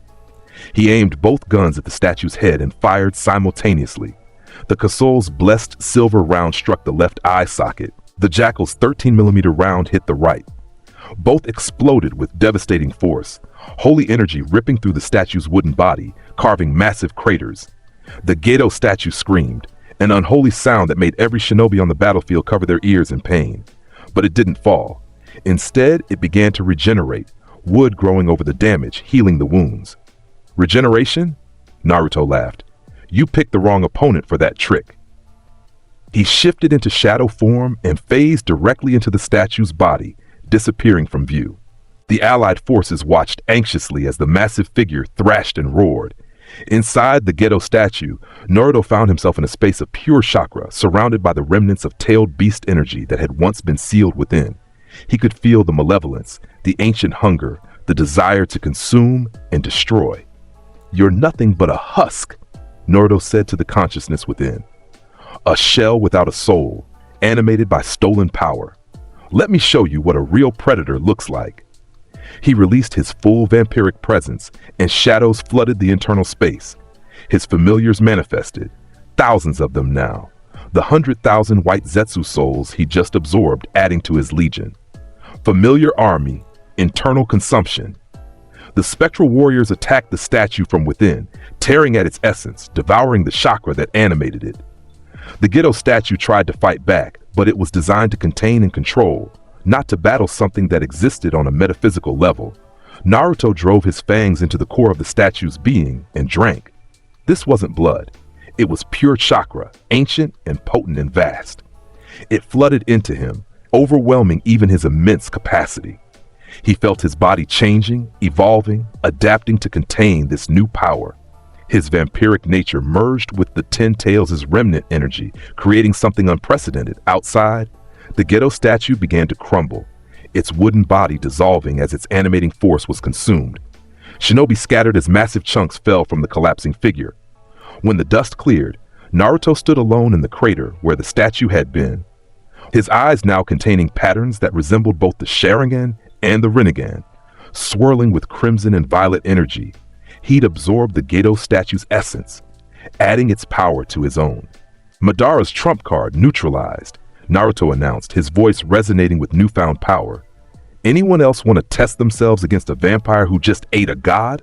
He aimed both guns at the statue's head and fired simultaneously. The Kasul's blessed silver round struck the left eye socket. The Jackal's 13mm round hit the right. Both exploded with devastating force, holy energy ripping through the statue's wooden body, carving massive craters. The Gedo statue screamed, an unholy sound that made every shinobi on the battlefield cover their ears in pain. But it didn't fall. Instead, it began to regenerate, wood growing over the damage, healing the wounds. "Regeneration?" Naruto laughed. "You picked the wrong opponent for that trick." He shifted into shadow form and phased directly into the statue's body, disappearing from view. The allied forces watched anxiously as the massive figure thrashed and roared. Inside the Gedo statue, Naruto found himself in a space of pure chakra, surrounded by the remnants of tailed beast energy that had once been sealed within. He could feel the malevolence, the ancient hunger, the desire to consume and destroy. "You're nothing but a husk," Naruto said to the consciousness within. "A shell without a soul, animated by stolen power. Let me show you what a real predator looks like." He released his full vampiric presence, and shadows flooded the internal space. His familiars manifested, thousands of them now, the 100,000 white Zetsu souls he just absorbed adding to his legion. Familiar army, internal consumption. The spectral warriors attacked the statue from within, tearing at its essence, devouring the chakra that animated it. The Gedo statue tried to fight back, but it was designed to contain and control, not to battle something that existed on a metaphysical level. Naruto drove his fangs into the core of the statue's being and drank. This wasn't blood. It was pure chakra, ancient and potent and vast. It flooded into him, overwhelming even his immense capacity. He felt his body changing, evolving, adapting to contain this new power. His vampiric nature merged with the 10 Tails' remnant energy, creating something unprecedented. Outside, the Gedo statue began to crumble, its wooden body dissolving as its animating force was consumed. Shinobi scattered as massive chunks fell from the collapsing figure. When the dust cleared, Naruto stood alone in the crater where the statue had been, his eyes now containing patterns that resembled both the Sharingan and the Rinnegan. swirling with crimson and violet energy. He'd absorbed the Gedo statue's essence, adding its power to his own. Madara's trump card neutralized, Naruto announced, his voice resonating with newfound power. Anyone else want to test themselves against a vampire who just ate a god?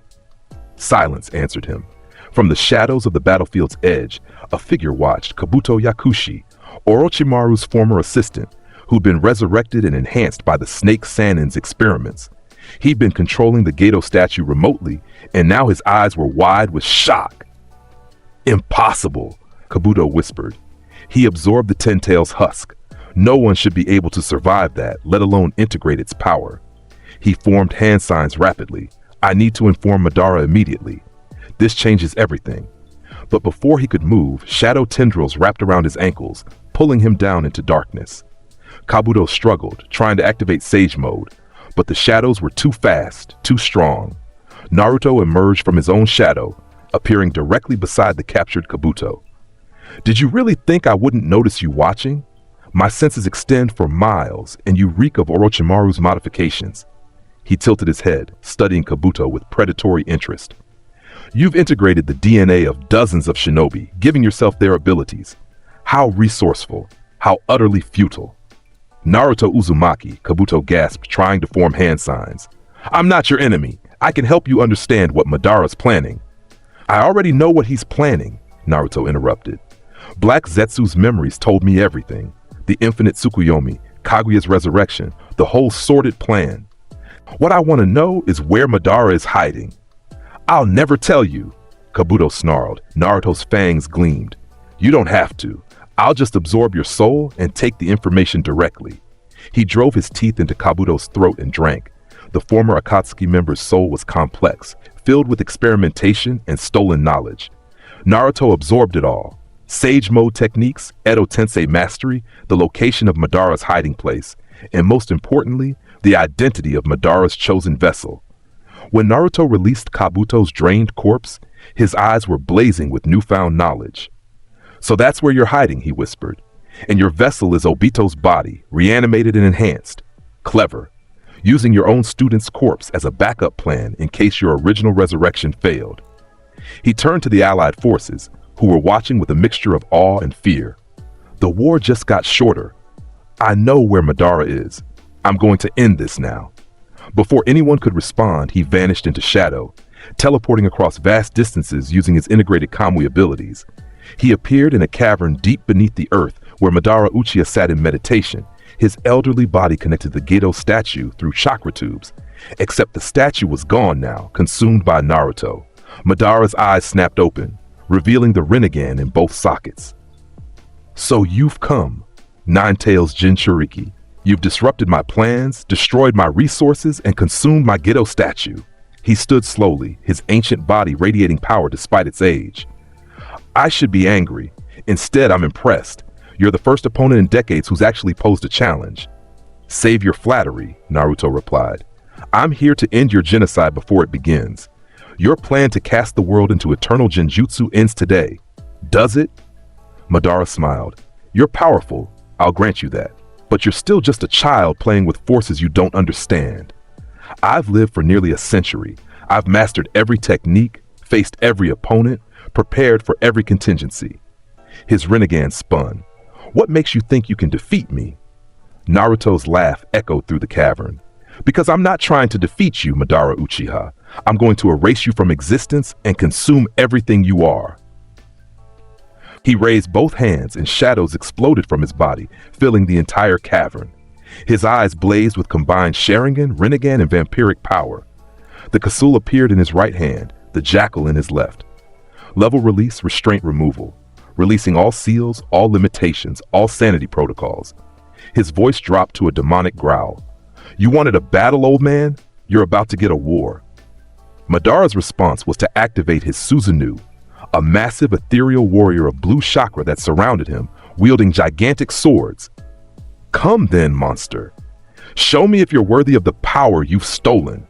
Silence answered him. From the shadows of the battlefield's edge, a figure watched, Kabuto Yakushi, Orochimaru's former assistant, who'd been resurrected and enhanced by the Snake Sanin's experiments. He'd been controlling the Gedo statue remotely, and now his eyes were wide with shock. Impossible, Kabuto whispered. He absorbed the Ten Tails husk. No one should be able to survive that, let alone integrate its power. He formed hand signs rapidly. I need to inform Madara immediately. This changes everything. But before he could move, shadow tendrils wrapped around his ankles, pulling him down into darkness. Kabuto struggled, trying to activate Sage Mode, but the shadows were too fast, too strong. Naruto emerged from his own shadow, appearing directly beside the captured Kabuto. Did you really think I wouldn't notice you watching? My senses extend for miles, and you reek of Orochimaru's modifications. He tilted his head, studying Kabuto with predatory interest. You've integrated the DNA of dozens of shinobi, giving yourself their abilities. How resourceful, how utterly futile. Naruto Uzumaki, Kabuto gasped, trying to form hand signs. I'm not your enemy. I can help you understand what Madara's planning. I already know what he's planning, Naruto interrupted. Black Zetsu's memories told me everything. The infinite Tsukuyomi, Kaguya's resurrection, the whole sordid plan. What I want to know is where Madara is hiding. I'll never tell you, Kabuto snarled. Naruto's fangs gleamed. You don't have to. I'll just absorb your soul and take the information directly. He drove his teeth into Kabuto's throat and drank. The former Akatsuki member's soul was complex, filled with experimentation and stolen knowledge. Naruto absorbed it all. Sage Mode techniques, Edo Tensei mastery, the location of Madara's hiding place, and most importantly, the identity of Madara's chosen vessel. When Naruto released Kabuto's drained corpse, his eyes were blazing with newfound knowledge. So that's where you're hiding, he whispered. And your vessel is Obito's body, reanimated and enhanced. Clever. Using your own student's corpse as a backup plan in case your original resurrection failed. He turned to the allied forces, who were watching with a mixture of awe and fear. The war just got shorter. I know where Madara is. I'm going to end this now. Before anyone could respond, he vanished into shadow, teleporting across vast distances using his integrated Kamui abilities. He appeared in a cavern deep beneath the earth where Madara Uchiha sat in meditation, his elderly body connected to the Gedo statue through chakra tubes. Except the statue was gone now, consumed by Naruto. Madara's eyes snapped open, revealing the Rinnegan in both sockets. So you've come, Nine-Tails Jinchuriki. You've disrupted my plans, destroyed my resources, and consumed my Gedo statue. He stood slowly, his ancient body radiating power despite its age. I should be angry. Instead, I'm impressed. You're the first opponent in decades who's actually posed a challenge. Save your flattery, Naruto replied. I'm here to end your genocide before it begins. Your plan to cast the world into eternal genjutsu ends today. Does it? Madara smiled. You're powerful, I'll grant you that. But you're still just a child playing with forces you don't understand. I've lived for nearly a century. I've mastered every technique, faced every opponent, prepared for every contingency. His Rinnegan spun. What makes you think you can defeat me? Naruto's laugh echoed through the cavern. Because I'm not trying to defeat you, Madara Uchiha. I'm going to erase you from existence and consume everything you are. He raised both hands and shadows exploded from his body, filling the entire cavern. His eyes blazed with combined Sharingan, Rinnegan, and vampiric power. The Kasul appeared in his right hand, the Jackal in his left. Level release, restraint removal. Releasing all seals, all limitations, all sanity protocols. His voice dropped to a demonic growl. You wanted a battle, old man? You're about to get a war. Madara's response was to activate his Susanoo, a massive ethereal warrior of blue chakra that surrounded him, wielding gigantic swords. Come then, monster. Show me if you're worthy of the power you've stolen.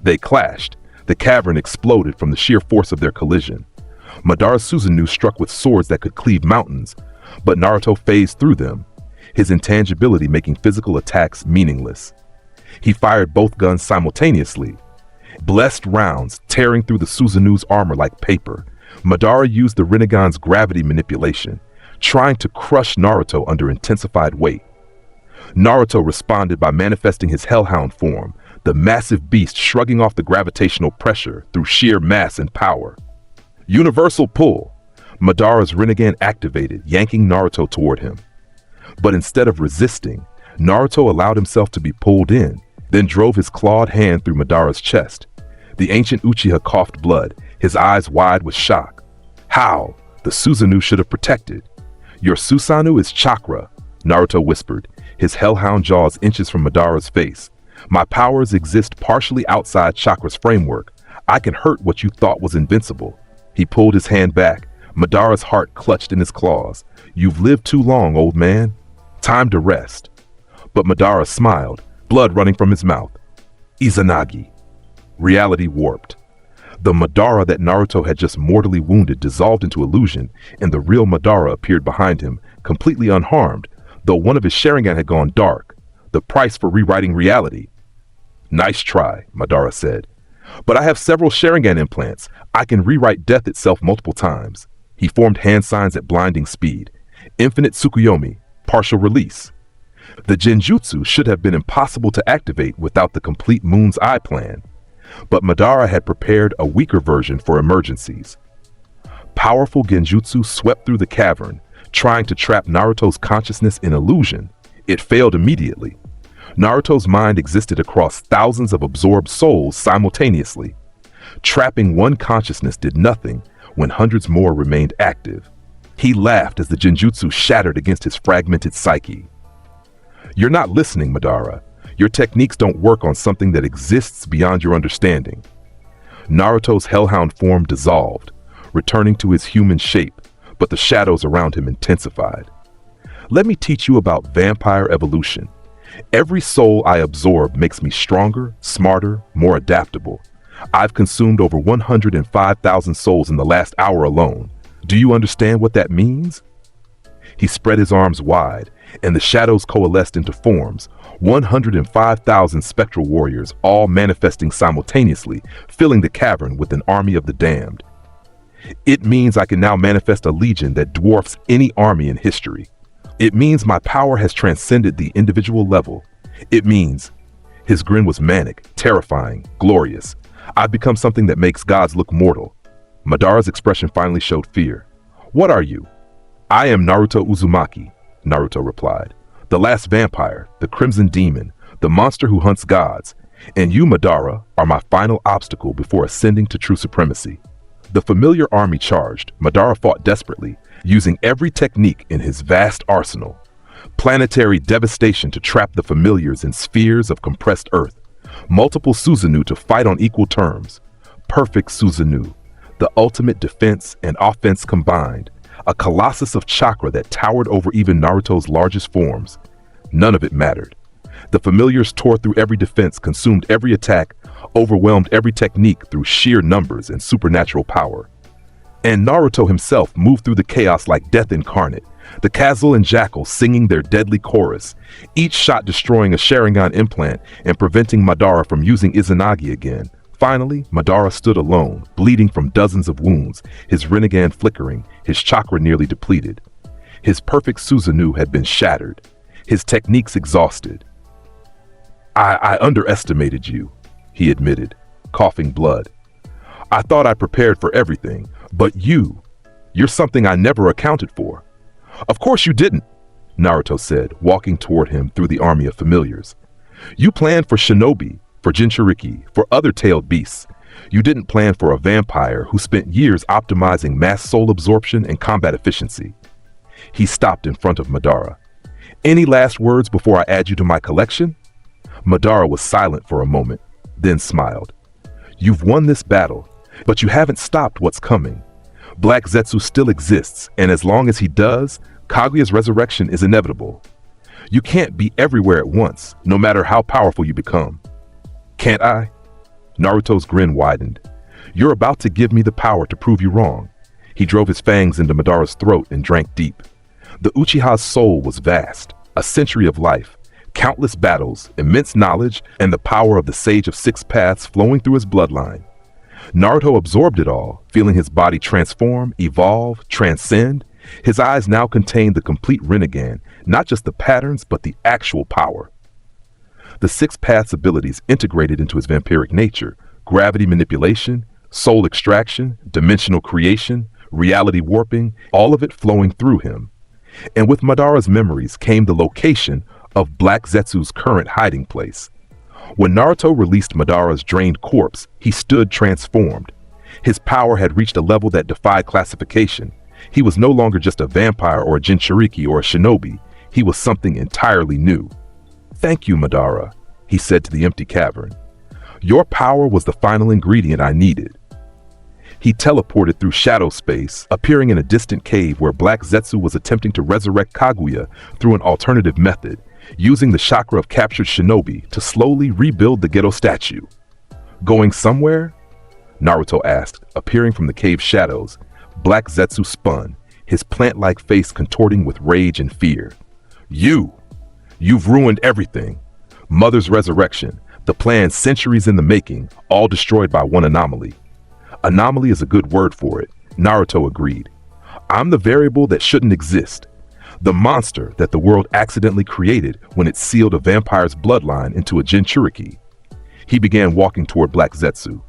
They clashed. The cavern exploded from the sheer force of their collision. Madara's Susanoo struck with swords that could cleave mountains, but Naruto phased through them, his intangibility making physical attacks meaningless. He fired both guns simultaneously. Blessed rounds tearing through the Susanu's armor like paper. Madara used the Rinnegan's gravity manipulation, trying to crush Naruto under intensified weight. Naruto responded by manifesting his Hellhound form, the massive beast shrugging off the gravitational pressure through sheer mass and power. Universal pull. Madara's Rinnegan activated, yanking Naruto toward him. But instead of resisting, Naruto allowed himself to be pulled in, then drove his clawed hand through Madara's chest. The ancient Uchiha coughed blood, his eyes wide with shock. How? The Susanoo should have protected. Your Susanoo is chakra, Naruto whispered, his hellhound jaws inches from Madara's face. My powers exist partially outside chakra's framework. I can hurt what you thought was invincible. He pulled his hand back. Madara's heart clutched in his claws. You've lived too long, old man. Time to rest. But Madara smiled, blood running from his mouth. Izanagi. Reality warped. The Madara that Naruto had just mortally wounded dissolved into illusion, and the real Madara appeared behind him, completely unharmed, though one of his Sharingan had gone dark. The price for rewriting reality. Nice try, Madara said. But I have several Sharingan implants. I can rewrite death itself multiple times. He formed hand signs at blinding speed. Infinite Tsukuyomi, partial release. The Genjutsu should have been impossible to activate without the complete Moon's Eye plan. But Madara had prepared a weaker version for emergencies. Powerful Genjutsu swept through the cavern, trying to trap Naruto's consciousness in illusion. It failed immediately. Naruto's mind existed across thousands of absorbed souls simultaneously. Trapping one consciousness did nothing when hundreds more remained active. He laughed as the Genjutsu shattered against his fragmented psyche. You're not listening, Madara. Your techniques don't work on something that exists beyond your understanding. Naruto's hellhound form dissolved, returning to his human shape, but the shadows around him intensified. Let me teach you about vampire evolution. Every soul I absorb makes me stronger, smarter, more adaptable. I've consumed over 105,000 souls in the last hour alone. Do you understand what that means? He spread his arms wide, and the shadows coalesced into forms, 105,000 spectral warriors, all manifesting simultaneously, filling the cavern with an army of the damned. It means I can now manifest a legion that dwarfs any army in history. It means my power has transcended the individual level. It means... His grin was manic, terrifying, glorious. I've become something that makes gods look mortal. Madara's expression finally showed fear. What are you? I am Naruto Uzumaki, Naruto replied. The last vampire, the crimson demon, the monster who hunts gods. And you, Madara, are my final obstacle before ascending to true supremacy. The familiar army charged. Madara fought desperately, using every technique in his vast arsenal. Planetary devastation to trap the familiars in spheres of compressed earth. Multiple Susanoo to fight on equal terms. Perfect Susanoo, the ultimate defense and offense combined. A colossus of chakra that towered over even Naruto's largest forms. None of it mattered. The familiars tore through every defense, consumed every attack, overwhelmed every technique through sheer numbers and supernatural power. And Naruto himself moved through the chaos like death incarnate, the Kazal and Jackal singing their deadly chorus, each shot destroying a Sharingan implant and preventing Madara from using Izanagi again. Finally, Madara stood alone, bleeding from dozens of wounds, his Rinnegan flickering, his chakra nearly depleted. His perfect Susanoo had been shattered, his techniques exhausted. I underestimated you, he admitted, coughing blood. I thought I prepared for everything, but you're something I never accounted for. Of course you didn't, Naruto said, walking toward him through the army of familiars. You planned for shinobi, for Jinchuriki, for other tailed beasts. You didn't plan for a vampire who spent years optimizing mass soul absorption and combat efficiency. He stopped in front of Madara. Any last words before I add you to my collection? Madara was silent for a moment, then smiled. You've won this battle, but you haven't stopped what's coming. Black Zetsu still exists, and as long as he does, Kaguya's resurrection is inevitable. You can't be everywhere at once, no matter how powerful you become. Can't I? Naruto's grin widened. You're about to give me the power to prove you wrong. He drove his fangs into Madara's throat and drank deep. The Uchiha's soul was vast, a century of life, Countless battles, immense knowledge, and the power of the Sage of Six Paths flowing through his bloodline. Naruto absorbed it all, feeling his body transform, evolve, transcend. His eyes now contained the complete Rinnegan, not just the patterns, but the actual power. The Six Paths abilities integrated into his vampiric nature: gravity manipulation, soul extraction, dimensional creation, reality warping, all of it flowing through him. And with Madara's memories came the location of Black Zetsu's current hiding place. When Naruto released Madara's drained corpse, he stood transformed. His power had reached a level that defied classification. He was no longer just a vampire or a Jinchuriki or a shinobi. He was something entirely new. "Thank you, Madara," he said to the empty cavern. "Your power was the final ingredient I needed." He teleported through shadow space, appearing in a distant cave where Black Zetsu was attempting to resurrect Kaguya through an alternative method, using the chakra of captured shinobi to slowly rebuild the ghetto statue. "Going somewhere?" Naruto asked, appearing from the cave's shadows. Black Zetsu spun, his plant-like face contorting with rage and fear. You've ruined everything. Mother's resurrection, the plan centuries in the making, all destroyed by one anomaly." "Anomaly is a good word for it," Naruto agreed. "I'm the variable that shouldn't exist. The monster that the world accidentally created when it sealed a vampire's bloodline into a Jinchuriki." He began walking toward Black Zetsu.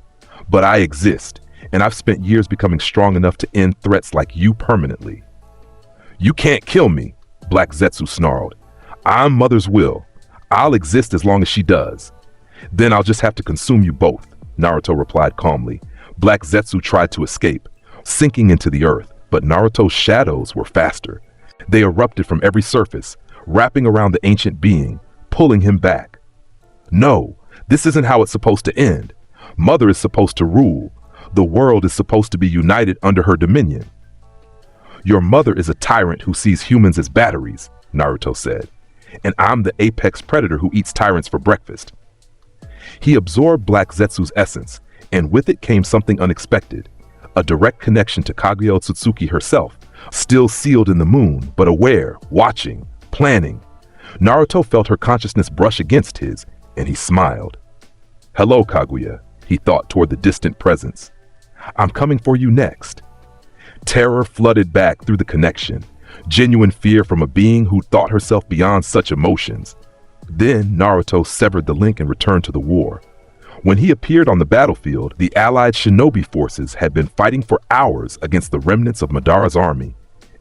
"But I exist, and I've spent years becoming strong enough to end threats like you permanently." "You can't kill me," Black Zetsu snarled. "I'm Mother's will. I'll exist as long as she does." "Then I'll just have to consume you both," Naruto replied calmly. Black Zetsu tried to escape, sinking into the earth, but Naruto's shadows were faster. They erupted from every surface, wrapping around the ancient being, pulling him back. "No, this isn't how it's supposed to end. Mother is supposed to rule. The world is supposed to be united under her dominion." "Your mother is a tyrant who sees humans as batteries," Naruto said. "And I'm the apex predator who eats tyrants for breakfast." He absorbed Black Zetsu's essence, and with it came something unexpected. A direct connection to Kaguya Otsutsuki herself, still sealed in the moon, but aware, watching, planning. Naruto felt her consciousness brush against his, and he smiled. "Hello, Kaguya," he thought toward the distant presence. "I'm coming for you next." Terror flooded back through the connection, genuine fear from a being who thought herself beyond such emotions. Then Naruto severed the link and returned to the war. When he appeared on the battlefield, the allied shinobi forces had been fighting for hours against the remnants of Madara's army.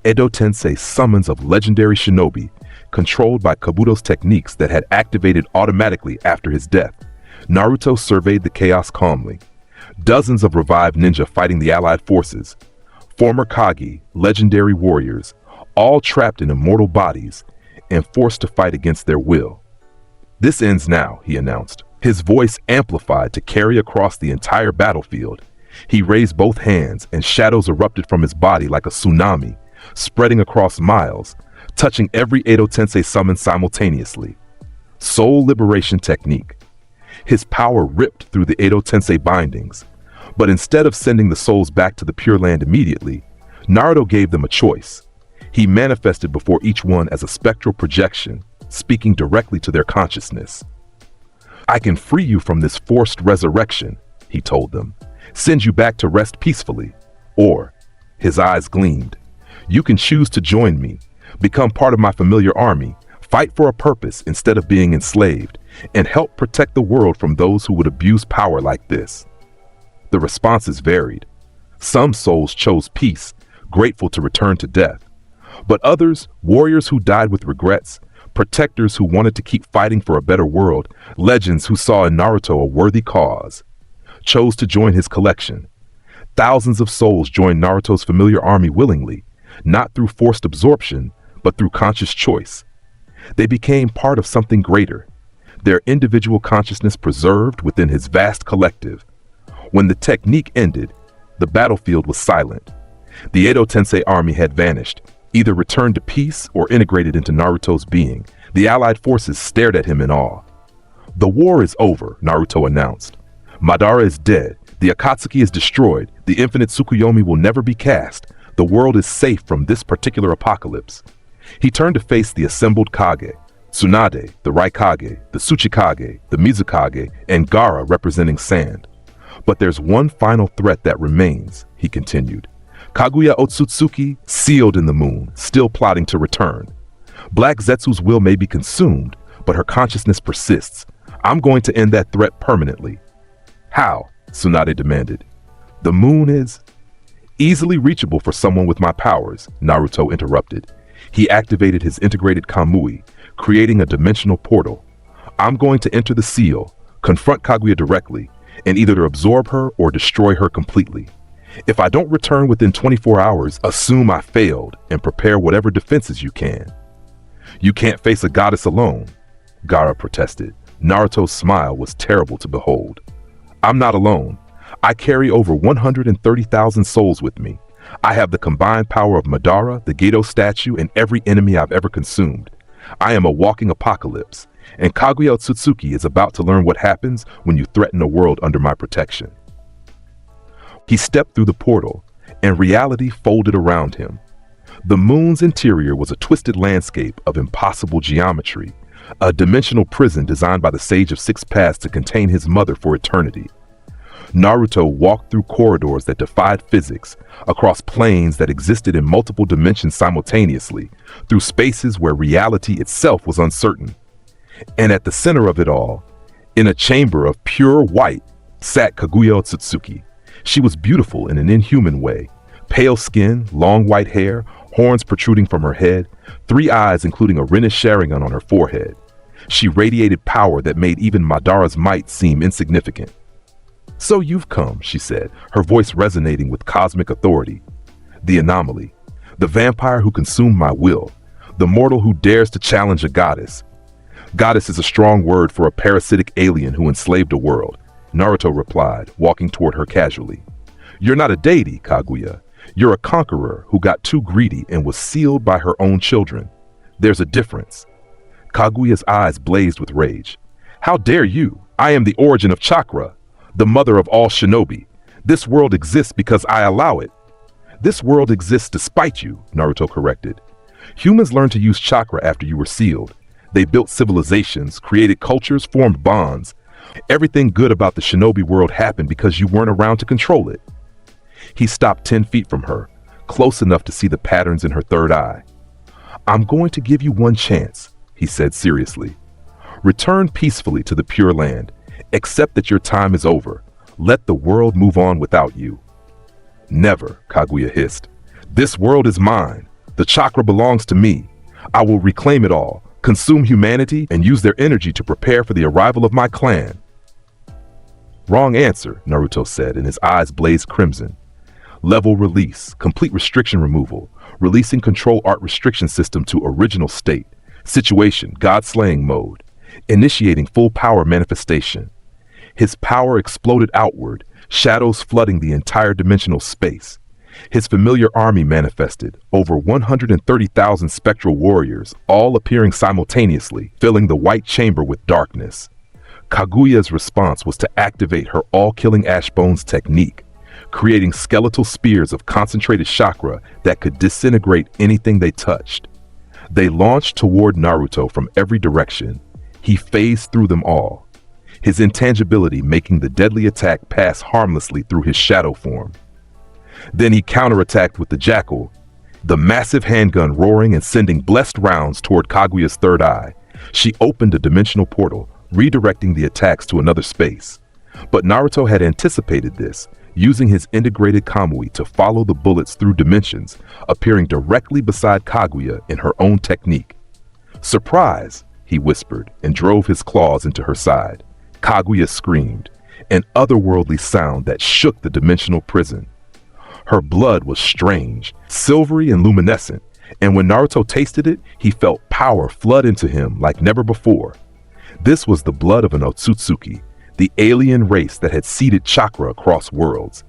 Edo Tensei summons of legendary shinobi, controlled by Kabuto's techniques that had activated automatically after his death. Naruto surveyed the chaos calmly. Dozens of revived ninja fighting the allied forces. Former Kage, legendary warriors, all trapped in immortal bodies and forced to fight against their will. "This ends now," he announced, his voice amplified to carry across the entire battlefield. He raised both hands, and shadows erupted from his body like a tsunami, spreading across miles, touching every Edo Tensei summon simultaneously. Soul liberation technique. His power ripped through the Edo Tensei bindings, but instead of sending the souls back to the Pure Land immediately, Naruto gave them a choice. He manifested before each one as a spectral projection, speaking directly to their consciousness. "I can free you from this forced resurrection," he told them, "send you back to rest peacefully. Or," his eyes gleamed, "you can choose to join me, become part of my familiar army, fight for a purpose instead of being enslaved, and help protect the world from those who would abuse power like this." The responses varied. Some souls chose peace, grateful to return to death. But others, warriors who died with regrets, protectors who wanted to keep fighting for a better world, legends who saw in Naruto a worthy cause, chose to join his collection. Thousands of souls joined Naruto's familiar army willingly, not through forced absorption, but through conscious choice. They became part of something greater, their individual consciousness preserved within his vast collective. When the technique ended, the battlefield was silent. The Edo Tensei army had vanished, either returned to peace or integrated into Naruto's being. The allied forces stared at him in awe. "The war is over," Naruto announced. "Madara is dead. The Akatsuki is destroyed. The infinite Tsukuyomi will never be cast. The world is safe from this particular apocalypse." He turned to face the assembled Kage, Tsunade, the Raikage, the Tsuchikage, the Mizukage, and Gaara representing sand. But there's one final threat that remains, he continued. Kaguya Otsutsuki, sealed in the moon, still plotting to return. Black Zetsu's will may be consumed, but her consciousness persists. I'm going to end that threat permanently. How? Tsunade demanded. The moon is easily reachable for someone with my powers, Naruto interrupted. He activated his integrated Kamui, creating a dimensional portal. I'm going to enter the seal, confront Kaguya directly, and either absorb her or destroy her completely. If I don't return within 24 hours, assume I failed and prepare whatever defenses you can. You can't face a goddess alone, Gaara protested. Naruto's smile was terrible to behold. I'm not alone. I carry over 130,000 souls with me. I have the combined power of Madara, the Gedo statue, and every enemy I've ever consumed. I am a walking apocalypse, and Kaguya Otsutsuki is about to learn what happens when you threaten a world under my protection. He stepped through the portal, and reality folded around him. The moon's interior was a twisted landscape of impossible geometry, a dimensional prison designed by the Sage of Six Paths to contain his mother for eternity. Naruto walked through corridors that defied physics, across planes that existed in multiple dimensions simultaneously, through spaces where reality itself was uncertain. And at the center of it all, in a chamber of pure white, sat Kaguya Otsutsuki. She was beautiful in an inhuman way. Pale skin, long white hair, horns protruding from her head, 3 eyes including a Rinne's Sharingan on her forehead. She radiated power that made even Madara's might seem insignificant. So you've come, she said, her voice resonating with cosmic authority. The anomaly, the vampire who consumed my will, the mortal who dares to challenge a goddess. Goddess is a strong word for a parasitic alien who enslaved a world, Naruto replied, walking toward her casually. You're not a deity, Kaguya. You're a conqueror who got too greedy and was sealed by her own children. There's a difference. Kaguya's eyes blazed with rage. How dare you? I am the origin of chakra, the mother of all shinobi. This world exists because I allow it. This world exists despite you, Naruto corrected. Humans learned to use chakra after you were sealed. They built civilizations, created cultures, formed bonds. Everything good about the shinobi world happened because you weren't around to control it. He stopped 10 feet from her, close enough to see the patterns in her third eye. I'm going to give you one chance, he said seriously. Return peacefully to the Pure Land. Accept that your time is over. Let the world move on without you. Never, Kaguya hissed. This world is mine. The chakra belongs to me. I will reclaim it all, consume humanity, and use their energy to prepare for the arrival of my clan. Wrong answer, Naruto said, and his eyes blazed crimson. Level release, complete restriction removal, releasing control art restriction system to original state. Situation, God-slaying mode, initiating full power manifestation. His power exploded outward, shadows flooding the entire dimensional space. His familiar army manifested, over 130,000 spectral warriors, all appearing simultaneously, filling the white chamber with darkness. Kaguya's response was to activate her all-killing Ash Bones technique, creating skeletal spears of concentrated chakra that could disintegrate anything they touched. They launched toward Naruto from every direction. He phased through them all, his intangibility making the deadly attack pass harmlessly through his shadow form. Then he counterattacked with the jackal, the massive handgun roaring and sending blessed rounds toward Kaguya's third eye. She opened a dimensional portal, redirecting the attacks to another space. But Naruto had anticipated this, using his integrated Kamui to follow the bullets through dimensions, appearing directly beside Kaguya in her own technique. Surprise, he whispered and drove his claws into her side. Kaguya screamed, an otherworldly sound that shook the dimensional prison. Her blood was strange, silvery and luminescent, and when Naruto tasted it, he felt power flood into him like never before. This was the blood of an Otsutsuki, the alien race that had seeded chakra across worlds.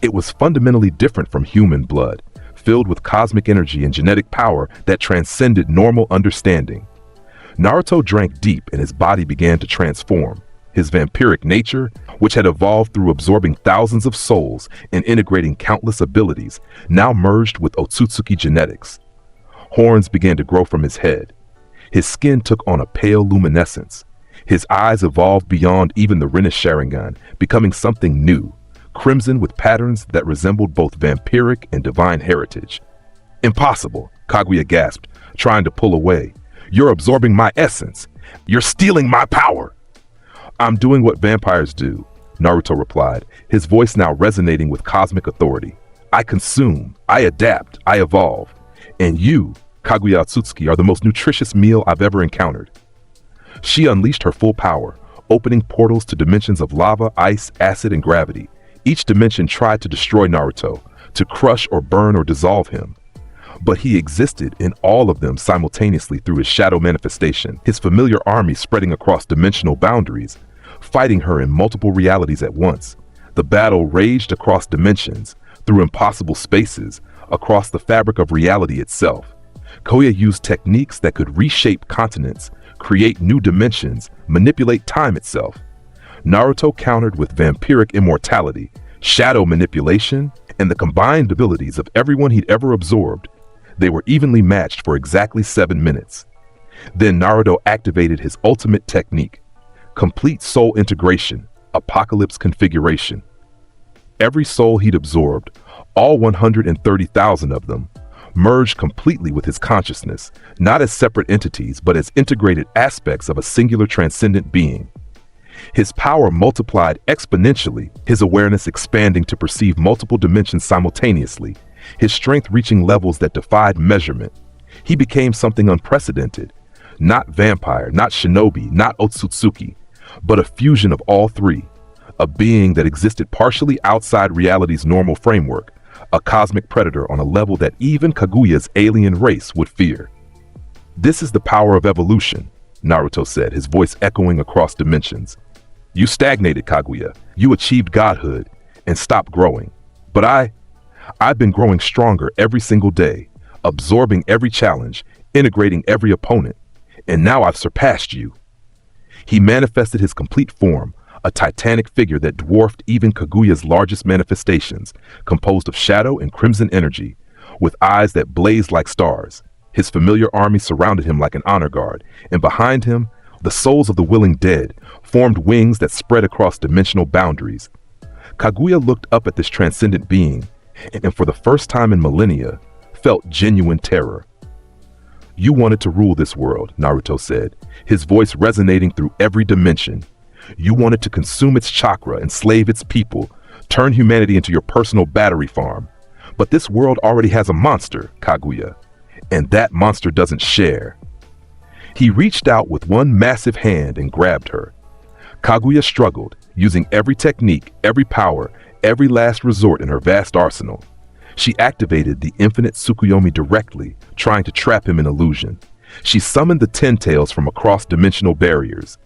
It was fundamentally different from human blood, filled with cosmic energy and genetic power that transcended normal understanding. Naruto drank deep and his body began to transform. His vampiric nature, which had evolved through absorbing thousands of souls and integrating countless abilities, now merged with Otsutsuki genetics. Horns began to grow from his head. His skin took on a pale luminescence. His eyes evolved beyond even the Rinne's Sharingan, becoming something new, crimson with patterns that resembled both vampiric and divine heritage. "Impossible," Kaguya gasped, trying to pull away. "You're absorbing my essence. You're stealing my power." "I'm doing what vampires do," Naruto replied, his voice now resonating with cosmic authority. "I consume, I adapt, I evolve. And you, Kaguya Otsutsuki, are the most nutritious meal I've ever encountered." She unleashed her full power, opening portals to dimensions of lava, ice, acid, and gravity. Each dimension tried to destroy Naruto, to crush or burn or dissolve him. But he existed in all of them simultaneously through his shadow manifestation, his familiar army spreading across dimensional boundaries, fighting her in multiple realities at once. The battle raged across dimensions, through impossible spaces, across the fabric of reality itself. Koya used techniques that could reshape continents, create new dimensions, manipulate time itself. Naruto countered with vampiric immortality, shadow manipulation, and the combined abilities of everyone he'd ever absorbed. They were evenly matched for exactly 7 minutes. Then Naruto activated his ultimate technique, complete soul integration, apocalypse configuration. Every soul he'd absorbed, all 130,000 of them, merged completely with his consciousness, not as separate entities, but as integrated aspects of a singular transcendent being. His power multiplied exponentially, his awareness expanding to perceive multiple dimensions simultaneously, his strength reaching levels that defied measurement. He became something unprecedented, not vampire, not shinobi, not Otsutsuki, but a fusion of all three, a being that existed partially outside reality's normal framework, a cosmic predator on a level that even Kaguya's alien race would fear. "This is the power of evolution," Naruto said, his voice echoing across dimensions. "You stagnated, Kaguya. You achieved godhood and stopped growing. But I've been growing stronger every single day, absorbing every challenge, integrating every opponent, and now I've surpassed you." He manifested his complete form, a titanic figure that dwarfed even Kaguya's largest manifestations, composed of shadow and crimson energy, with eyes that blazed like stars. His familiar army surrounded him like an honor guard, and behind him, the souls of the willing dead formed wings that spread across dimensional boundaries. Kaguya looked up at this transcendent being, and for the first time in millennia, felt genuine terror. "You wanted to rule this world," Naruto said, his voice resonating through every dimension. "You wanted to consume its chakra, enslave its people, turn humanity into your personal battery farm. But this world already has a monster, Kaguya, and that monster doesn't share." He reached out with one massive hand and grabbed her. Kaguya struggled, using every technique, every power, every last resort in her vast arsenal. She activated the infinite Tsukuyomi directly, trying to trap him in illusion. She summoned the Ten Tails from across dimensional barriers.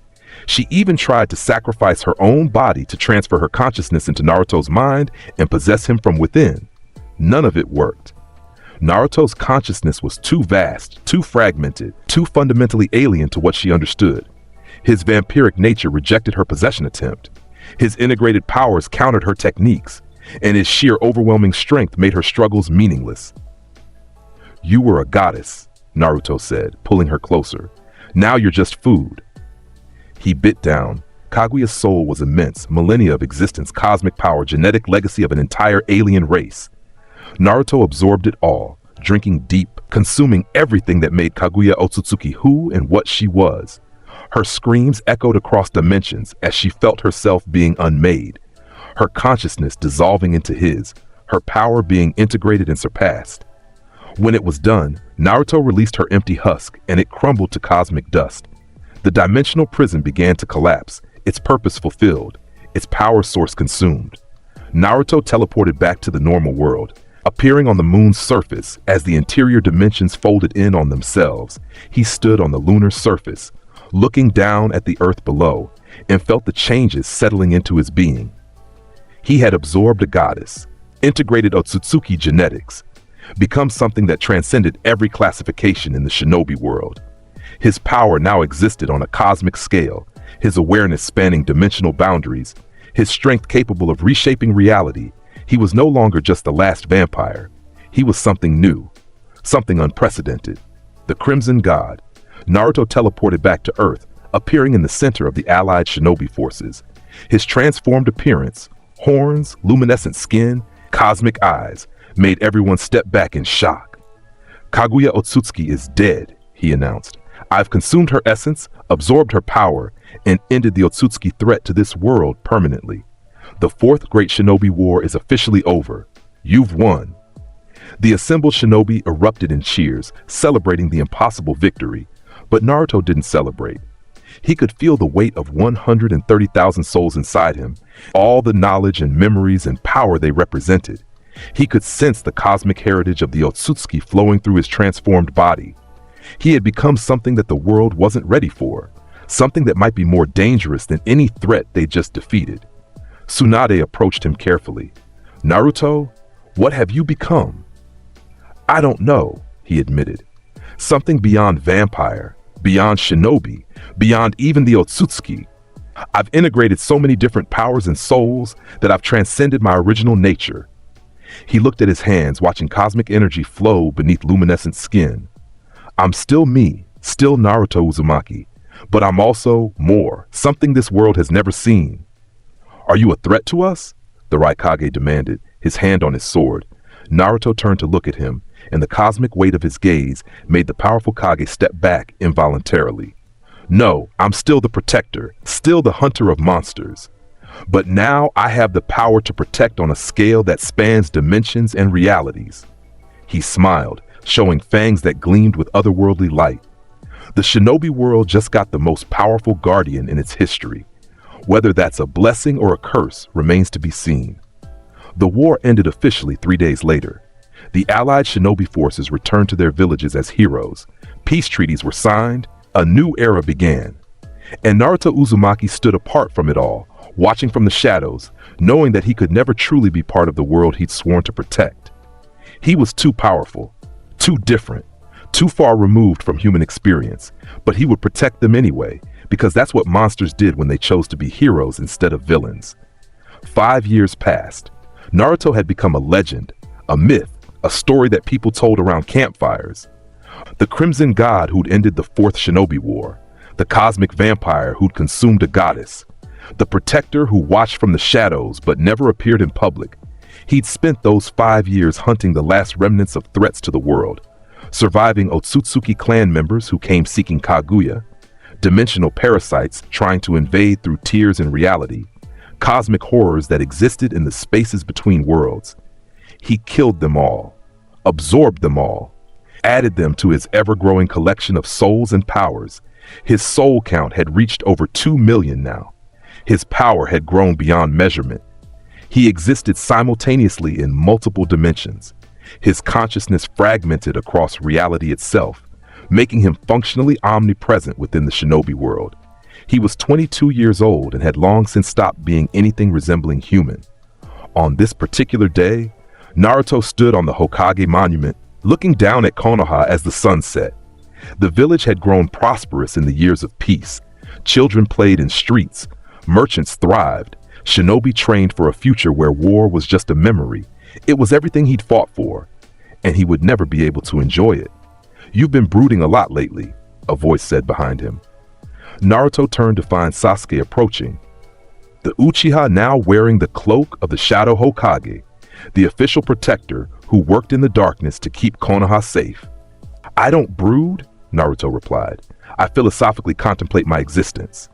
She even tried to sacrifice her own body to transfer her consciousness into Naruto's mind and possess him from within. None of it worked. Naruto's consciousness was too vast, too fragmented, too fundamentally alien to what she understood. His vampiric nature rejected her possession attempt. His integrated powers countered her techniques, and his sheer overwhelming strength made her struggles meaningless. "You were a goddess," Naruto said, pulling her closer. "Now you're just food." He bit down. Kaguya's soul was immense, millennia of existence, cosmic power, genetic legacy of an entire alien race. Naruto absorbed it all, drinking deep, consuming everything that made Kaguya Otsutsuki who and what she was. Her screams echoed across dimensions as she felt herself being unmade, her consciousness dissolving into his, her power being integrated and surpassed. When it was done, Naruto released her empty husk, and it crumbled to cosmic dust. The dimensional prison began to collapse, its purpose fulfilled, its power source consumed. Naruto teleported back to the normal world, appearing on the moon's surface as the interior dimensions folded in on themselves. He stood on the lunar surface, looking down at the earth below, and felt the changes settling into his being. He had absorbed a goddess, integrated Otsutsuki genetics, become something that transcended every classification in the shinobi world. His power now existed on a cosmic scale, his awareness spanning dimensional boundaries, his strength capable of reshaping reality. He was no longer just the last vampire. He was something new, something unprecedented. The Crimson God, Naruto teleported back to Earth, appearing in the center of the allied shinobi forces. His transformed appearance, horns, luminescent skin, cosmic eyes, made everyone step back in shock. "Kaguya Otsutsuki is dead," he announced. "I've consumed her essence, absorbed her power, and ended the Otsutsuki threat to this world permanently. The Fourth Great Shinobi War is officially over. You've won." The assembled shinobi erupted in cheers, celebrating the impossible victory. But Naruto didn't celebrate. He could feel the weight of 130,000 souls inside him, all the knowledge and memories and power they represented. He could sense the cosmic heritage of the Otsutsuki flowing through his transformed body. He had become something that the world wasn't ready for, something that might be more dangerous than any threat they just defeated. Tsunade approached him carefully. "Naruto, what have you become?" "I don't know," he admitted. "Something beyond vampire, beyond shinobi, beyond even the Otsutsuki. I've integrated so many different powers and souls that I've transcended my original nature." He looked at his hands, watching cosmic energy flow beneath luminescent skin. "I'm still me, still Naruto Uzumaki, but I'm also more, something this world has never seen." "Are you a threat to us?" the Raikage demanded, his hand on his sword. Naruto turned to look at him, and the cosmic weight of his gaze made the powerful Kage step back involuntarily. "No, I'm still the protector, still the hunter of monsters. But now I have the power to protect on a scale that spans dimensions and realities." He smiled, showing fangs that gleamed with otherworldly light. The shinobi world just got the most powerful guardian in its history. Whether that's a blessing or a curse remains to be seen. The war ended officially 3 days later. The allied shinobi forces returned to their villages as heroes. Peace treaties were signed. A new era began. And Naruto Uzumaki stood apart from it all, watching from the shadows, knowing that he could never truly be part of the world he'd sworn to protect. He was too powerful, too different, too far removed from human experience, but he would protect them anyway, because that's what monsters did when they chose to be heroes instead of villains. 5 years passed. Naruto had become a legend, a myth, a story that people told around campfires. The Crimson God who'd ended the Fourth Shinobi War, the cosmic vampire who'd consumed a goddess, the protector who watched from the shadows but never appeared in public. He'd spent those 5 years hunting the last remnants of threats to the world, surviving Otsutsuki clan members who came seeking Kaguya, dimensional parasites trying to invade through tears and reality, cosmic horrors that existed in the spaces between worlds. He killed them all, absorbed them all, added them to his ever-growing collection of souls and powers. His soul count had reached over 2 million now. His power had grown beyond measurement. He existed simultaneously in multiple dimensions, his consciousness fragmented across reality itself, making him functionally omnipresent within the shinobi world. He was 22 years old and had long since stopped being anything resembling human. On this particular day, Naruto stood on the Hokage monument, looking down at Konoha as the sun set. The village had grown prosperous in the years of peace. Children played in streets, merchants thrived, shinobi trained for a future where war was just a memory. It was everything he'd fought for, and he would never be able to enjoy it. "You've been brooding a lot lately," a voice said behind him. Naruto turned to find Sasuke approaching. The Uchiha now wearing the cloak of the Shadow Hokage, the official protector who worked in the darkness to keep Konoha safe. "I don't brood," Naruto replied. "I philosophically contemplate my existence."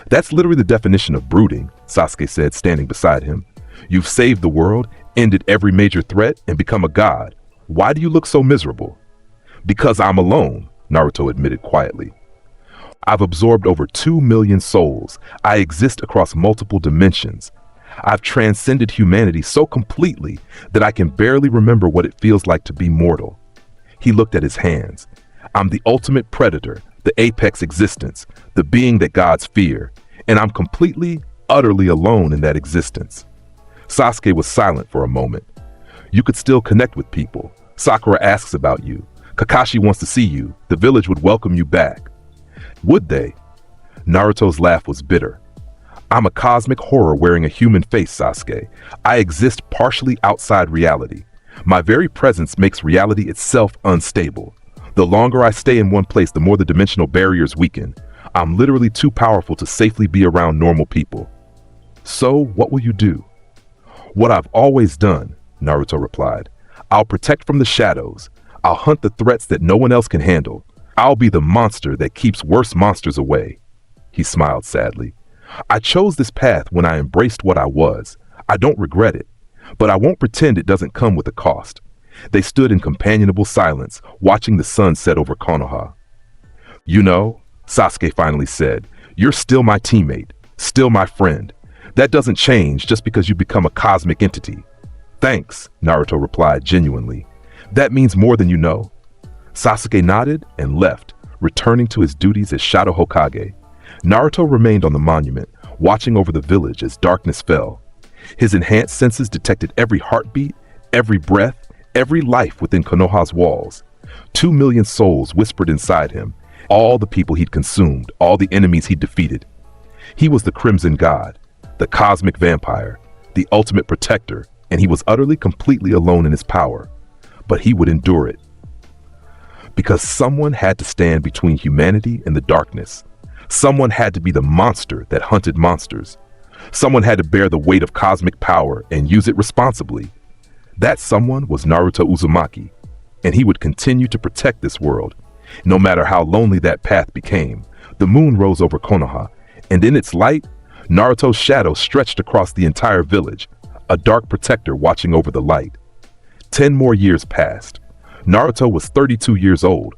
"That's literally the definition of brooding," Sasuke said, standing beside him. "You've saved the world, ended every major threat, and become a god. Why do you look so miserable?" "Because I'm alone," Naruto admitted quietly. "I've absorbed over 2 million souls. I exist across multiple dimensions. I've transcended humanity so completely that I can barely remember what it feels like to be mortal." He looked at his hands. "I'm the ultimate predator, the apex existence, the being that gods fear, and I'm completely, utterly alone in that existence." Sasuke was silent for a moment. "You could still connect with people. Sakura asks about you. Kakashi wants to see you. The village would welcome you back." "Would they?" Naruto's laugh was bitter. "I'm a cosmic horror wearing a human face, Sasuke. I exist partially outside reality. My very presence makes reality itself unstable. The longer I stay in one place, the more the dimensional barriers weaken. I'm literally too powerful to safely be around normal people. So, what will you do? What I've always done, Naruto replied. I'll protect from the shadows. I'll hunt the threats that no one else can handle. I'll be the monster that keeps worse monsters away. He smiled sadly. I chose this path when I embraced what I was. I don't regret it, but I won't pretend it doesn't come with a cost. They stood in companionable silence, watching the sun set over Konoha. You know, Sasuke finally said, you're still my teammate, still my friend. That doesn't change just because you become a cosmic entity. Thanks, Naruto replied genuinely. That means more than you know. Sasuke nodded and left, returning to his duties as Shadow Hokage. Naruto remained on the monument, watching over the village as darkness fell. His enhanced senses detected every heartbeat, every breath, every life within Konoha's walls. 2 million souls whispered inside him, all the people he'd consumed, all the enemies he'd defeated. He was the Crimson God, the cosmic vampire, the ultimate protector, and he was utterly, completely alone in his power. But he would endure it. Because someone had to stand between humanity and the darkness. Someone had to be the monster that hunted monsters. Someone had to bear the weight of cosmic power and use it responsibly. That someone was Naruto Uzumaki, and he would continue to protect this world. No matter how lonely that path became, the moon rose over Konoha, and in its light, Naruto's shadow stretched across the entire village, a dark protector watching over the light. 10 more years passed. Naruto was 32 years old,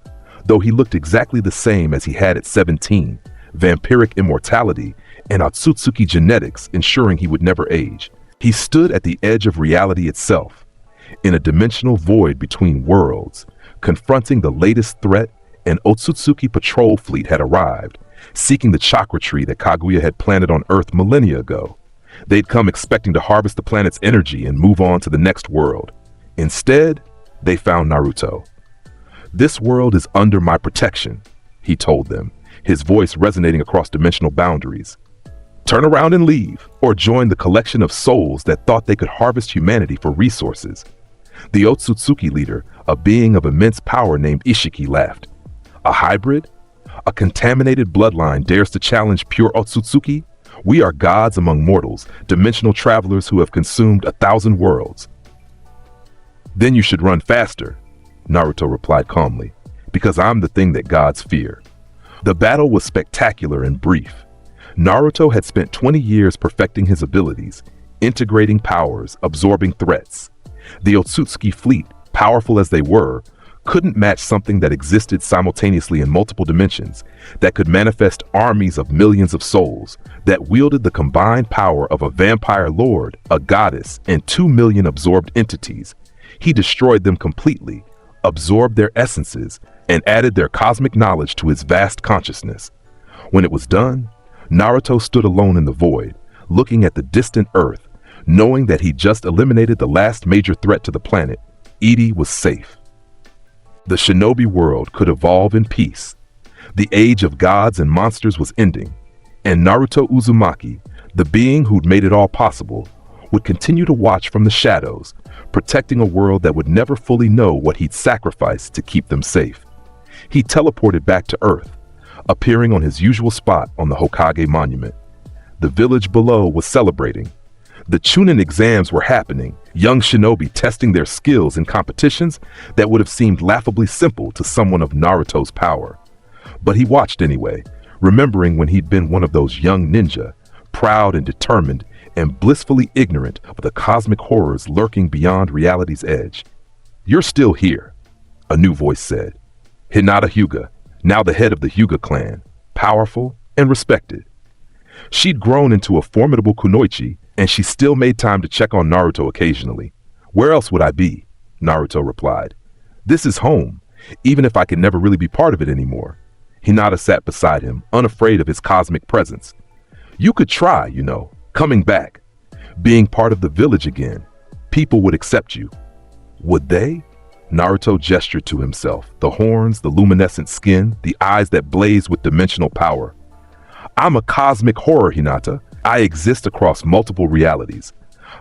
though he looked exactly the same as he had at 17, vampiric immortality and Otsutsuki genetics ensuring he would never age. He stood at the edge of reality itself, in a dimensional void between worlds, confronting the latest threat. An Otsutsuki patrol fleet had arrived, seeking the chakra tree that Kaguya had planted on Earth millennia ago. They'd come expecting to harvest the planet's energy and move on to the next world. Instead, they found Naruto. This world is under my protection, he told them, his voice resonating across dimensional boundaries. Turn around and leave, or join the collection of souls that thought they could harvest humanity for resources. The Otsutsuki leader, a being of immense power named Ishiki, laughed. A hybrid? A contaminated bloodline dares to challenge pure Otsutsuki? We are gods among mortals, dimensional travelers who have consumed 1,000 worlds. Then you should run faster, Naruto replied calmly, because I'm the thing that gods fear. The battle was spectacular and brief. Naruto had spent 20 years perfecting his abilities, integrating powers, absorbing threats. The Otsutsuki fleet, powerful as they were, couldn't match something that existed simultaneously in multiple dimensions, that could manifest armies of millions of souls, that wielded the combined power of a vampire lord, a goddess, and 2 million absorbed entities. He destroyed them completely, absorbed their essences, and added their cosmic knowledge to his vast consciousness. When it was done, Naruto stood alone in the void, looking at the distant Earth, knowing that he'd just eliminated the last major threat to the planet. Eri was safe. The shinobi world could evolve in peace. The age of gods and monsters was ending, and Naruto Uzumaki, the being who'd made it all possible, would continue to watch from the shadows, protecting a world that would never fully know what he'd sacrificed to keep them safe. He teleported back to Earth, appearing on his usual spot on the Hokage monument. The village below was celebrating. The Chunin exams were happening, young shinobi testing their skills in competitions that would have seemed laughably simple to someone of Naruto's power. But he watched anyway, remembering when he'd been one of those young ninja, proud and determined and blissfully ignorant of the cosmic horrors lurking beyond reality's edge. You're still here, a new voice said. Hinata Hyuga, now the head of the Hyuga clan, powerful and respected. She'd grown into a formidable kunoichi, and she still made time to check on Naruto occasionally. Where else would I be? Naruto replied. This is home, even if I can never really be part of it anymore. Hinata sat beside him, unafraid of his cosmic presence. You could try, coming back, being part of the village again. People would accept you. Would they? Naruto gestured to himself, the horns, the luminescent skin, the eyes that blazed with dimensional power. I'm a cosmic horror, Hinata. I exist across multiple realities.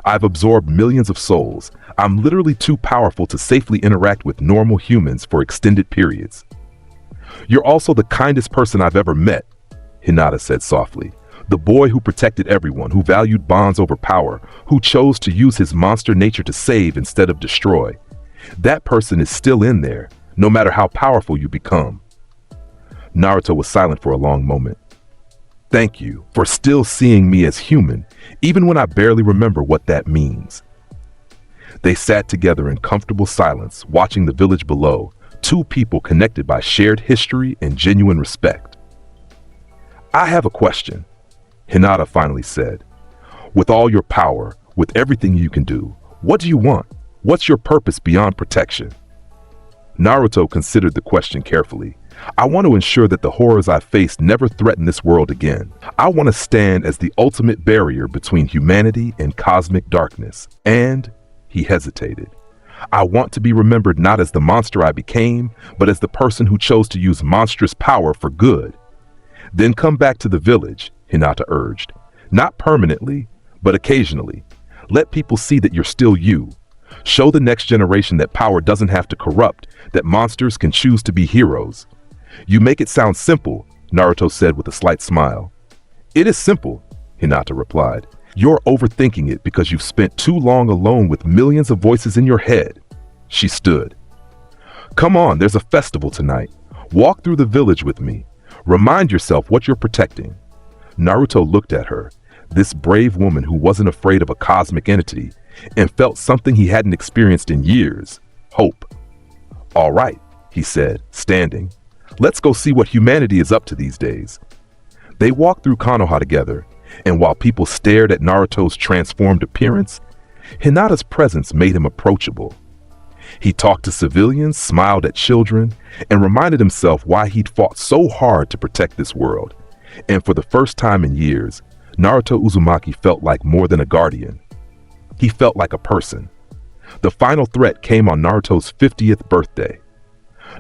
I've absorbed millions of souls. I'm literally too powerful to safely interact with normal humans for extended periods. You're also the kindest person I've ever met, Hinata said softly. The boy who protected everyone, who valued bonds over power, who chose to use his monster nature to save instead of destroy. That person is still in there, no matter how powerful you become. Naruto was silent for a long moment. Thank you for still seeing me as human, even when I barely remember what that means. They sat together in comfortable silence, watching the village below, two people connected by shared history and genuine respect. I have a question, Hinata finally said. With all your power, with everything you can do, what do you want? What's your purpose beyond protection? Naruto considered the question carefully. I want to ensure that the horrors I faced never threaten this world again. I want to stand as the ultimate barrier between humanity and cosmic darkness. And he hesitated. I want to be remembered not as the monster I became, but as the person who chose to use monstrous power for good. Then come back to the village, Hinata urged. Not permanently, but occasionally. Let people see that you're still you. Show the next generation that power doesn't have to corrupt, that monsters can choose to be heroes. You make it sound simple, Naruto said with a slight smile. It is simple, Hinata replied. You're overthinking it because you've spent too long alone with millions of voices in your head. She stood. Come on, there's a festival tonight. Walk through the village with me. Remind yourself what you're protecting. Naruto looked at her, this brave woman who wasn't afraid of a cosmic entity, and felt something he hadn't experienced in years, hope. All right, he said, standing. Let's go see what humanity is up to these days. They walked through Konoha together, and while people stared at Naruto's transformed appearance, Hinata's presence made him approachable. He talked to civilians, smiled at children, and reminded himself why he'd fought so hard to protect this world. And for the first time in years, Naruto Uzumaki felt like more than a guardian. He felt like a person. The final threat came on Naruto's 50th birthday.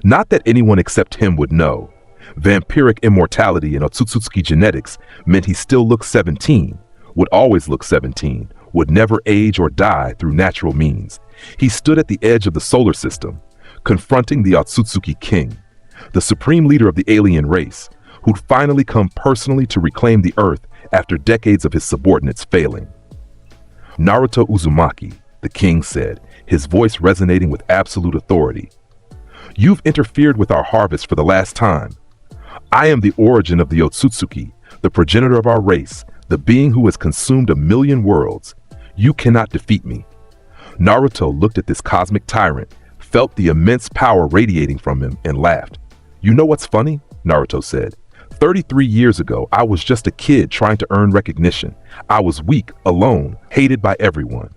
Not that anyone except him would know. Vampiric immortality and Otsutsuki genetics meant he still looked 17, would always look 17, would never age or die through natural means. He stood at the edge of the solar system, confronting the Otsutsuki king, the supreme leader of the alien race, who'd finally come personally to reclaim the Earth after decades of his subordinates failing. Naruto Uzumaki, the king said, his voice resonating with absolute authority. You've interfered with our harvest for the last time. I am the origin of the Otsutsuki, the progenitor of our race, the being who has consumed 1,000,000 worlds. You cannot defeat me. Naruto looked at this cosmic tyrant, felt the immense power radiating from him, and laughed. You know what's funny? Naruto said. 33 years ago, I was just a kid trying to earn recognition. I was weak, alone, hated by everyone.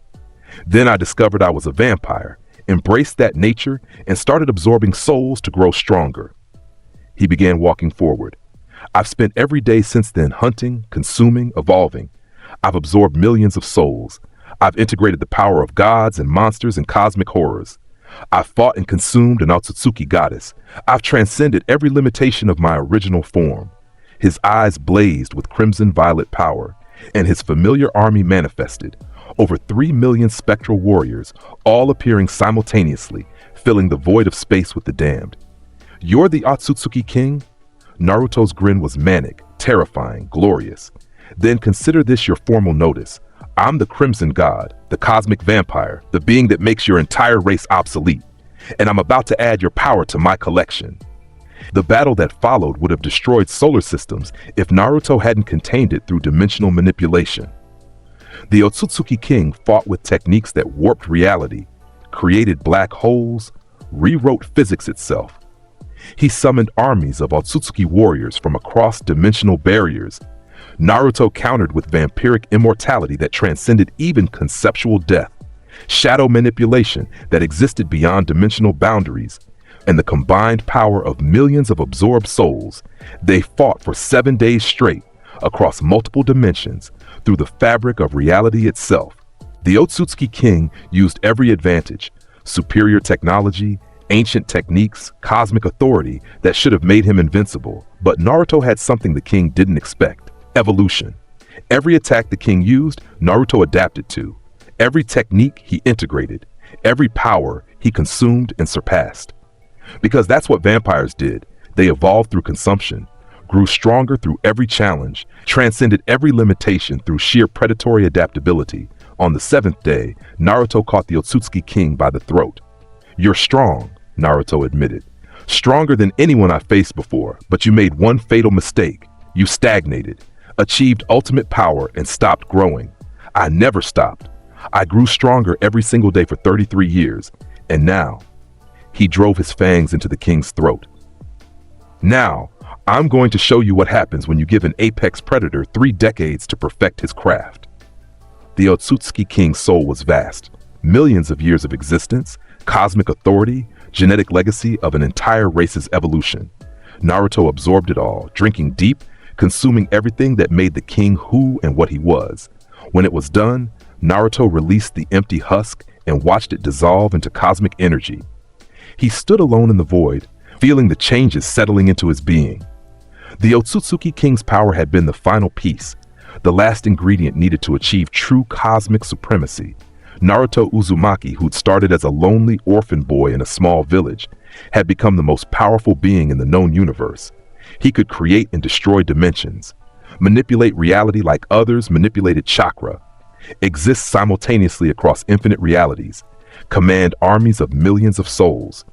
Then I discovered I was a vampire, embraced that nature, and started absorbing souls to grow stronger. He began walking forward. I've spent every day since then hunting, consuming, evolving. I've absorbed millions of souls. I've integrated the power of gods and monsters and cosmic horrors. I've fought and consumed an Otsutsuki goddess. I've transcended every limitation of my original form. His eyes blazed with crimson-violet power, and his familiar army manifested. Over 3 million spectral warriors, all appearing simultaneously, filling the void of space with the damned. You're the Otsutsuki king? Naruto's grin was manic, terrifying, glorious. Then consider this your formal notice. I'm the Crimson God, the cosmic vampire, the being that makes your entire race obsolete. And I'm about to add your power to my collection. The battle that followed would have destroyed solar systems if Naruto hadn't contained it through dimensional manipulation. The Otsutsuki king fought with techniques that warped reality, created black holes, rewrote physics itself. He summoned armies of Otsutsuki warriors from across dimensional barriers. Naruto countered with vampiric immortality that transcended even conceptual death, shadow manipulation that existed beyond dimensional boundaries, and the combined power of millions of absorbed souls. They fought for 7 days straight, across multiple dimensions, through the fabric of reality itself. The Otsutsuki king used every advantage, superior technology, ancient techniques, cosmic authority that should have made him invincible. But Naruto had something the king didn't expect: evolution. Every attack the king used, Naruto adapted to. Every technique he integrated, every power he consumed and surpassed. Because that's what vampires did. They evolved through consumption, grew stronger through every challenge, transcended every limitation through sheer predatory adaptability. On the seventh day, Naruto caught the Otsutsuki king by the throat. "You're strong," Naruto admitted. "Stronger than anyone I faced before, but you made one fatal mistake. You stagnated, achieved ultimate power, and stopped growing. I never stopped. I grew stronger every single day for 33 years, and now..." He drove his fangs into the king's throat. "Now, I'm going to show you what happens when you give an apex predator 3 decades to perfect his craft." The Otsutsuki king's soul was vast. Millions of years of existence, cosmic authority, genetic legacy of an entire race's evolution. Naruto absorbed it all, drinking deep, consuming everything that made the king who and what he was. When it was done, Naruto released the empty husk and watched it dissolve into cosmic energy. He stood alone in the void, feeling the changes settling into his being. The Otsutsuki king's power had been the final piece, the last ingredient needed to achieve true cosmic supremacy. Naruto Uzumaki, who'd started as a lonely orphan boy in a small village, had become the most powerful being in the known universe. He could create and destroy dimensions, manipulate reality like others manipulated chakra, exist simultaneously across infinite realities, command armies of millions of souls,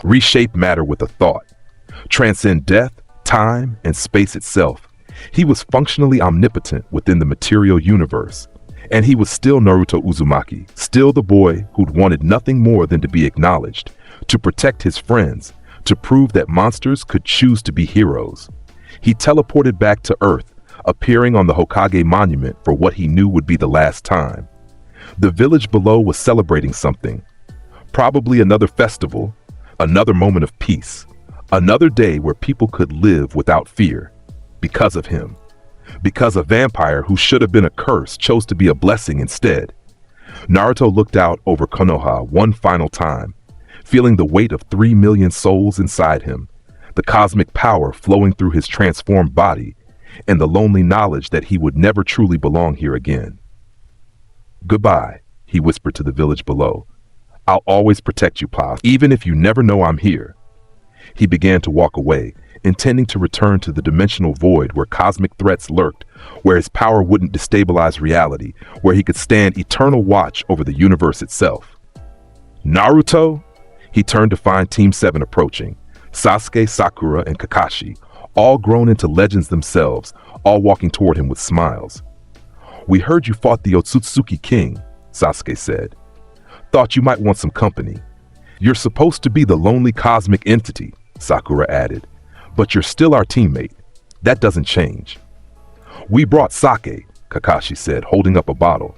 reshape matter with a thought, transcend death, time, and space itself. He was functionally omnipotent within the material universe. And he was still Naruto Uzumaki, still the boy who'd wanted nothing more than to be acknowledged, to protect his friends, to prove that monsters could choose to be heroes. He teleported back to Earth, appearing on the Hokage monument for what he knew would be the last time. The village below was celebrating something. Probably another festival, another moment of peace, another day where people could live without fear. Because of him. Because a vampire who should have been a curse chose to be a blessing instead. Naruto looked out over Konoha one final time, feeling the weight of 3 million souls inside him, the cosmic power flowing through his transformed body, and the lonely knowledge that he would never truly belong here again. "Goodbye," he whispered to the village below. "I'll always protect you, Pa, even if you never know I'm here." He began to walk away, intending to return to the dimensional void where cosmic threats lurked, where his power wouldn't destabilize reality, where he could stand eternal watch over the universe itself. "Naruto?" He turned to find Team 7 approaching. Sasuke, Sakura, and Kakashi, all grown into legends themselves, all walking toward him with smiles. "We heard you fought the Otsutsuki king," Sasuke said. "Thought you might want some company." "You're supposed to be the lonely cosmic entity," Sakura added. "But you're still our teammate. That doesn't change." "We brought sake," Kakashi said, holding up a bottle.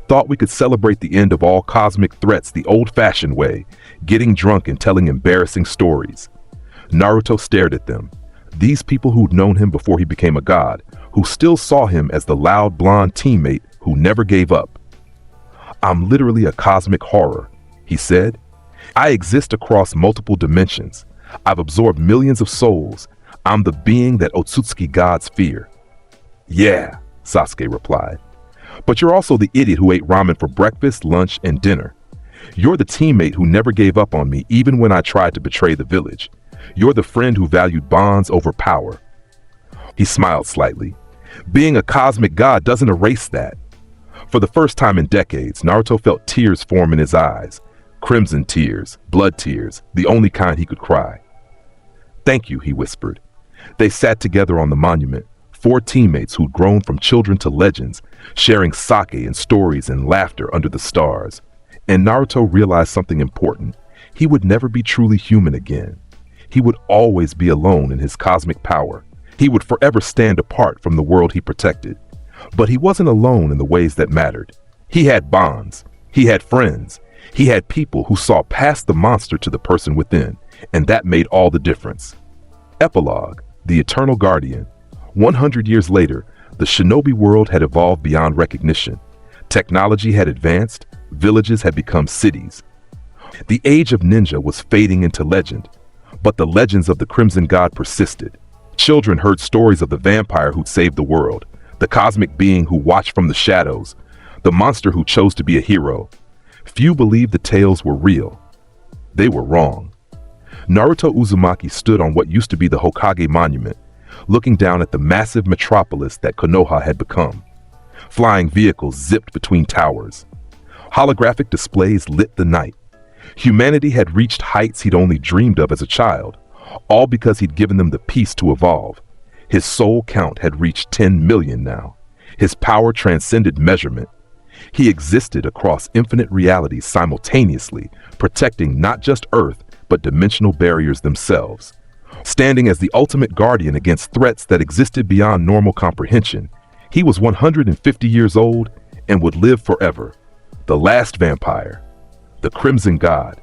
"Thought we could celebrate the end of all cosmic threats the old-fashioned way, getting drunk and telling embarrassing stories." Naruto stared at them. These people who'd known him before he became a god, who still saw him as the loud blonde teammate who never gave up. "I'm literally a cosmic horror," he said. "I exist across multiple dimensions. I've absorbed millions of souls. I'm the being that Otsutsuki gods fear." "Yeah," Sasuke replied. "But you're also the idiot who ate ramen for breakfast, lunch, and dinner. You're the teammate who never gave up on me even when I tried to betray the village. You're the friend who valued bonds over power." He smiled slightly. "Being a cosmic god doesn't erase that." For the first time in decades, Naruto felt tears form in his eyes. Crimson tears, blood tears, the only kind he could cry. "Thank you," he whispered. They sat together on the monument, 4 teammates who'd grown from children to legends, sharing sake and stories and laughter under the stars. And Naruto realized something important. He would never be truly human again. He would always be alone in his cosmic power. He would forever stand apart from the world he protected. But he wasn't alone in the ways that mattered. He had bonds. He had friends. He had people who saw past the monster to the person within, and that made all the difference. Epilogue, the Eternal Guardian. 100 years later, the shinobi world had evolved beyond recognition. Technology had advanced, villages had become cities. The age of ninja was fading into legend, but the legends of the Crimson God persisted. Children heard stories of the vampire who'd saved the world, the cosmic being who watched from the shadows, the monster who chose to be a hero. Few believed the tales were real. They were wrong. Naruto Uzumaki stood on what used to be the Hokage Monument, looking down at the massive metropolis that Konoha had become. Flying vehicles zipped between towers. Holographic displays lit the night. Humanity had reached heights he'd only dreamed of as a child, all because he'd given them the peace to evolve. His soul count had reached 10 million now. His power transcended measurement. He existed across infinite realities simultaneously, protecting not just Earth, but dimensional barriers themselves. Standing as the ultimate guardian against threats that existed beyond normal comprehension, he was 150 years old and would live forever. The last vampire, the Crimson God,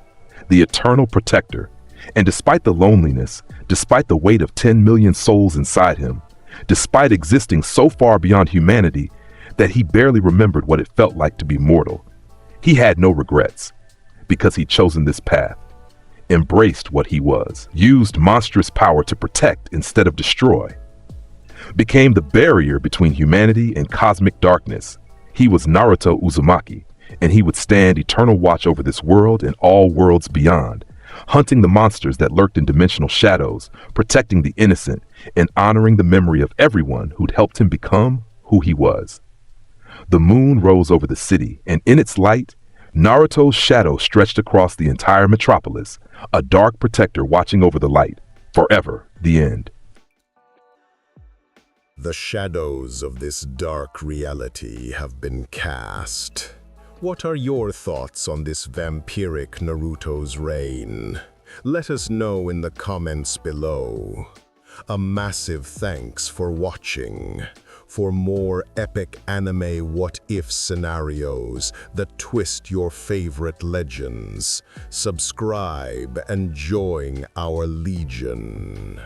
the eternal protector. And despite the loneliness, despite the weight of 10 million souls inside him, despite existing so far beyond humanity that he barely remembered what it felt like to be mortal, he had no regrets, because he'd chosen this path, embraced what he was, used monstrous power to protect instead of destroy, became the barrier between humanity and cosmic darkness. He was Naruto Uzumaki, and he would stand eternal watch over this world and all worlds beyond, hunting the monsters that lurked in dimensional shadows, protecting the innocent, and honoring the memory of everyone who'd helped him become who he was. The moon rose over the city, and in its light, Naruto's shadow stretched across the entire metropolis, a dark protector watching over the light. Forever, the end. The shadows of this dark reality have been cast. What are your thoughts on this vampiric Naruto's reign? Let us know in the comments below. A massive thanks for watching. For more epic anime what-if scenarios that twist your favorite legends, subscribe and join our legion.